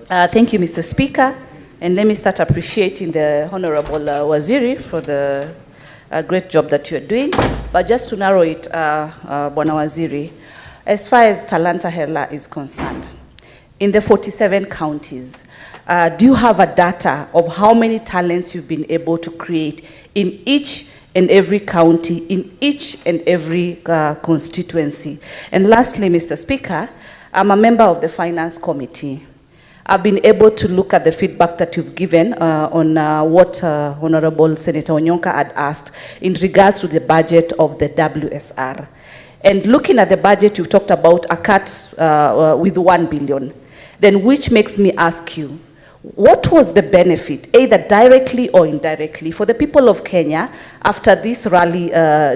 Thank you, Mr. Speaker. And let me start appreciating the Honorable Waziri for the great job that you're doing. But just to narrow it, Bwana Waziri, as far as Talanta Hela is concerned, in the 47 counties, do you have a data of how many talents you've been able to create in each and every county, in each and every constituency? And lastly, Mr. Speaker, I'm a member of the Finance Committee. I've been able to look at the feedback that you've given on what Honorable Senator Onyonka had asked in regards to the budget of the WSR. And looking at the budget, you've talked about a cut with 1 billion. Then which makes me ask you, what was the benefit, either directly or indirectly, for the people of Kenya after this rally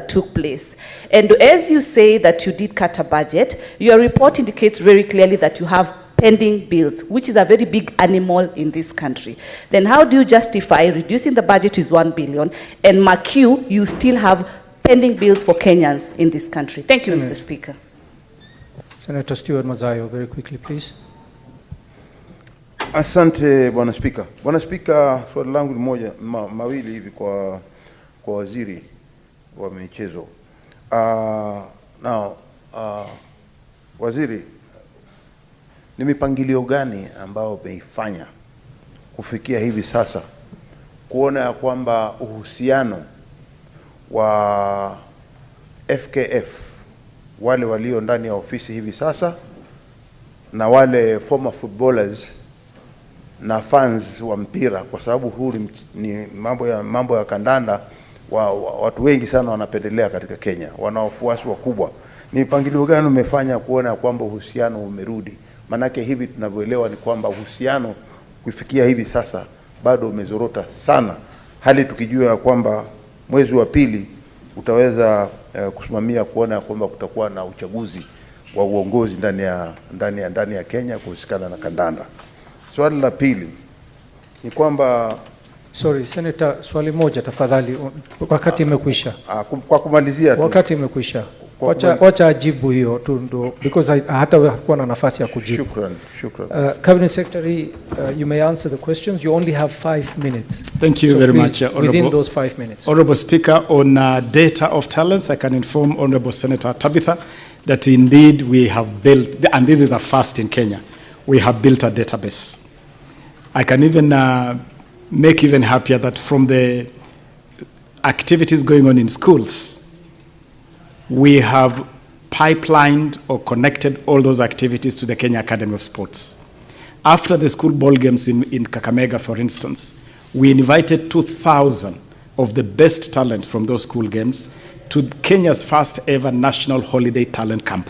took place? And as you say that you did cut a budget, your report indicates very clearly that you have pending bills, which is a very big animal in this country. Then how do you justify reducing the budget is 1 billion and mark you still have pending bills for Kenyans in this country? Thank you, Mr. Speaker. Senator Stuart Mazayo, very quickly, please. Asante Bwana Spika. Bwana Spika, swali langu ni moja mawili hivi kwa waziri wa michezo. Waziri, ni mipangilio gani ambao umeifanya kufikia hivi sasa kuona ya kwamba uhusiano wa FKF wale walio ndani ya ofisi hivi sasa na wale former footballers na fans wa mpira, kwa sababu huu ni mambo ya kandanda, watu wengi sana wanapendelea katika Kenya, wana wafuasi wakubwa. Ni mpangilio gani umefanya kuona kwamba uhusiano umerudi? Manake hivi tunavyoelewa ni kwamba uhusiano kufikia hivi sasa bado umezorota sana, hali tukijua kwamba mwezi wa pili utaweza kusimamia kuona kwamba kutakuwa na uchaguzi wa uongozi ndani ya Kenya kuhusikana na kandanda. Swali la pili ni kwamba Sorry, Senator, swali moja tafadhali, wakati imekwisha. Kwa kumalizia tu. Wakati imekwisha. Wacha ajibu hiyo tu, because hata hakuwa na nafasi ya kujibu. Shukran. Cabinet Secretary, you may answer the questions. You only have 5 minutes. Thank you very much, within those 5 minutes. Honorable Speaker, on data of talents, I can inform Honorable Senator Tabitha that indeed we have built, and this is a first in Kenya, we have built a database. I can even make even happier that from the activities going on in schools, we have pipelined or connected all those activities to the Kenya Academy of Sports. After the school ball games in Kakamega, for instance, we invited 2,000 of the best talent from those school games to Kenya's first ever national holiday talent camp.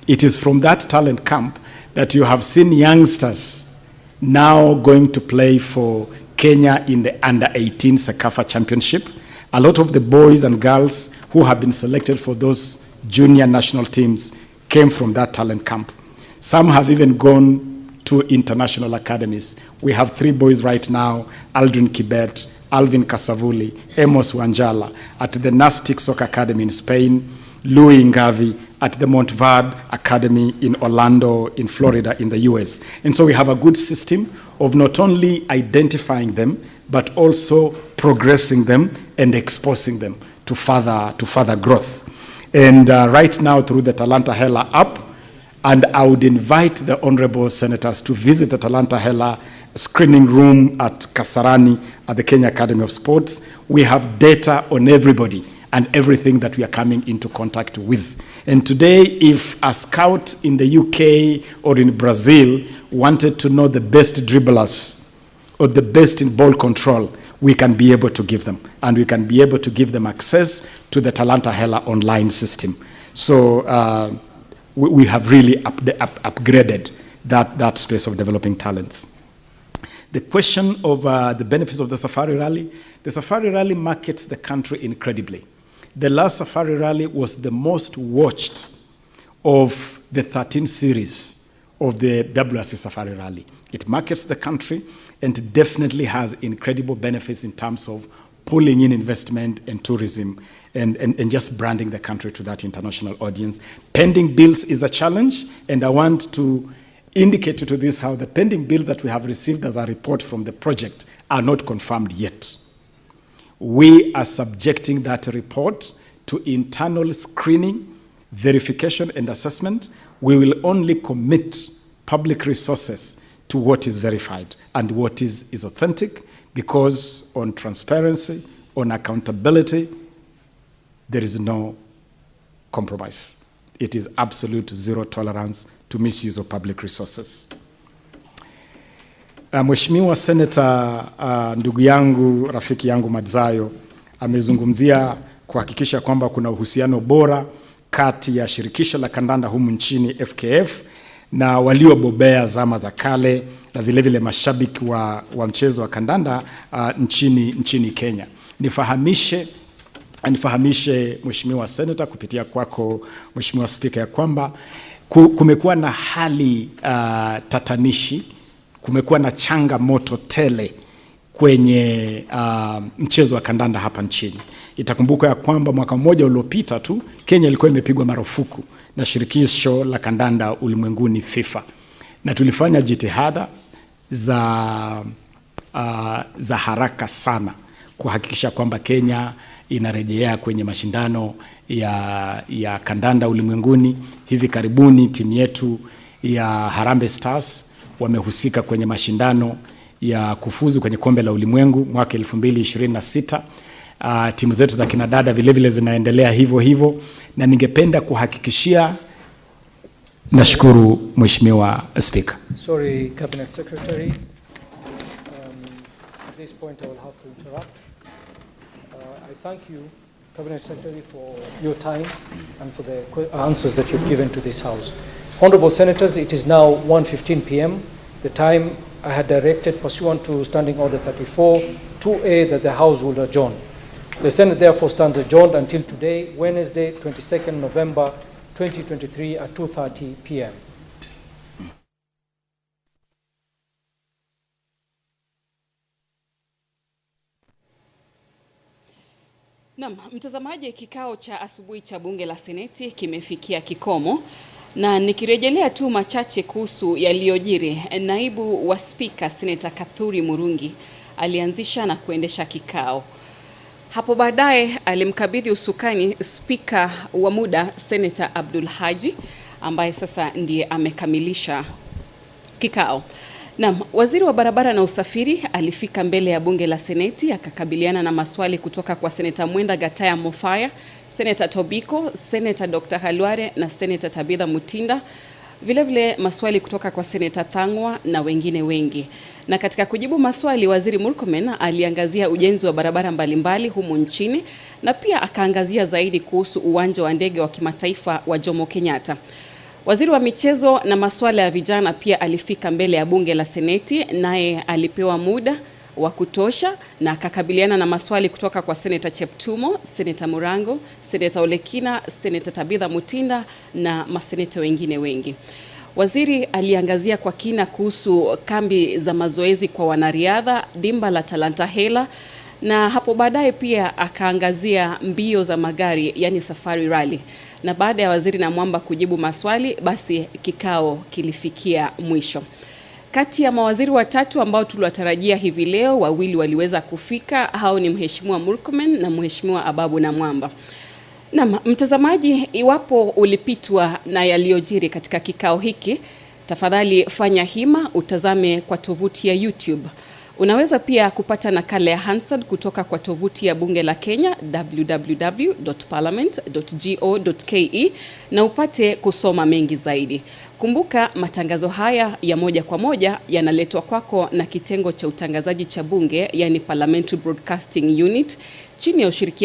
It is from that talent camp that you have seen youngsters now going to play for Kenya in the under-18 Sekafa Championship. A lot of the boys and girls who have been selected for those junior national teams came from that talent camp. Some have even gone to international academies. We have 3 boys right now, Aldrin Kibet, Alvin Kasavuli, Amos Wanjala, at the Nastic Soccer Academy in Spain, Louis Ngavi at the Montverde Academy in Orlando, in Florida, in the US. And so we have a good system of not only identifying them, but also progressing them and exposing them to further growth. And right now through the Talanta Hela app, and I would invite the honorable senators to visit the Talanta Hela screening room at Kasarani at the Kenya Academy of Sports. We have data on everybody and everything that we are coming into contact with. And today, if a scout in the UK or in Brazil wanted to know the best dribblers or the best in ball control, we can be able to give them. And we can be able to give them access to the Talanta Hela online system. So we have really upgraded that space of developing talents. The question of the benefits of the Safari Rally markets the country incredibly. The last Safari Rally was the most watched of the 13 series of the WRC Safari Rally. It markets the country and definitely has incredible benefits in terms of pulling in investment and tourism and just branding the country to that international audience. Pending bills is a challenge, and I want to indicate to this how the pending bills that we have received as a report from the project are not confirmed yet. We are subjecting that report to internal screening, verification, and assessment. We will only commit public resources to what is verified and what is authentic, because on transparency, on accountability, there is no compromise. It is absolute zero tolerance to misuse of public resources. Mheshimiwa Senator, ndugu yangu, rafiki yangu Madzayo, amezungumzia kuhakikisha kwamba kuna uhusiano bora kati ya shirikisho la kandanda humu nchini FKF na waliobobea zama za kale na vile vile mashabiki wa mchezo wa kandanda nchini Kenya. Nifahamishe Mheshimiwa Senator kupitia kwako Mheshimiwa Speaker ya kwamba kumekuwa na hali tatanishi, kumekuwa na changamoto tele kwenye mchezo wa kandanda hapa nchini. Itakumbuka ya kwamba mwaka mmoja uliopita tu Kenya ilikuwa imepigwa marufuku na shirikisho la kandanda ulimwenguni FIFA, na tulifanya jitihada za haraka sana kuhakikisha kwamba Kenya inarejea kwenye mashindano ya kandanda ulimwenguni. Hivi karibuni timu yetu ya Harambee Stars wamehusika kwenye mashindano ya kufuzu kwenye kombe la ulimwengu mwaka 2026. Timu zetu za kinadada vile vile zinaendelea hivyo hivyo, na ningependa kuhakikishia. Nashukuru Mheshimiwa Speaker. Sorry, Cabinet Secretary. At this point I will have to interrupt. I thank you, Cabinet Secretary, for your time and for the answers that you've given to this House. Honorable Senators, it is now 1:15 p.m. The time I had directed pursuant to Standing Order 34, 2A, that the House will adjourn. The Senate therefore stands adjourned until today, Wednesday, 22nd November 2023 at 2:30 p.m. Naam, mtazamaji, kikao cha asubuhi cha bunge la Seneti kimefikia kikomo, na nikirejelea tu machache kuhusu yaliyojiri. Naibu wa Spika Senator Kathuri Murungi alianzisha na kuendesha kikao. Hapo baadaye alimkabidhi usukani Spika wa muda Senator Abdul Haji, ambaye sasa ndiye amekamilisha kikao. Naam, waziri wa barabara na usafiri alifika mbele ya bunge la Seneti akakabiliana na maswali kutoka kwa Seneta Mwenda Gataya Mofaya, Seneta Tobiko, Seneta Dr. Halware na Seneta Tabitha Mutinda. Vile maswali kutoka kwa Seneta Thangwa na wengine wengi. Na katika kujibu maswali, waziri Murkomen aliangazia ujenzi wa barabara mbalimbali humu nchini na pia akaangazia zaidi kuhusu uwanja wa ndege wa kimataifa wa Jomo Kenyatta. Waziri wa michezo na masuala ya vijana pia alifika mbele ya bunge la Seneti, naye alipewa muda wa kutosha na akakabiliana na maswali kutoka kwa Seneta Cheptumo, Seneta Murango, Seneta Olekina, Seneta Tabitha Mutinda na maseneta wengine wengi. Waziri aliangazia kwa kina kuhusu kambi za mazoezi kwa wanariadha, dimba la Talanta Hela, na hapo baadaye pia akaangazia mbio za magari, yani safari rally. Na baada ya waziri na Mwamba kujibu maswali, basi kikao kilifikia mwisho. Kati ya mawaziri watatu ambao tuliwatarajia hivi leo, wawili waliweza kufika. Hao ni Mheshimiwa Murkomen na Mheshimiwa Ababu na Mwamba. Na mtazamaji, iwapo ulipitwa na yaliyojiri katika kikao hiki, tafadhali fanya hima utazame kwa tovuti ya YouTube. Unaweza pia kupata nakala ya Hansard kutoka kwa tovuti ya bunge la Kenya www.parliament.go.ke na upate kusoma mengi zaidi. Kumbuka matangazo haya ya moja kwa moja yanaletwa kwako na kitengo cha utangazaji cha bunge, yani Parliamentary Broadcasting Unit, chini ya ushirikiano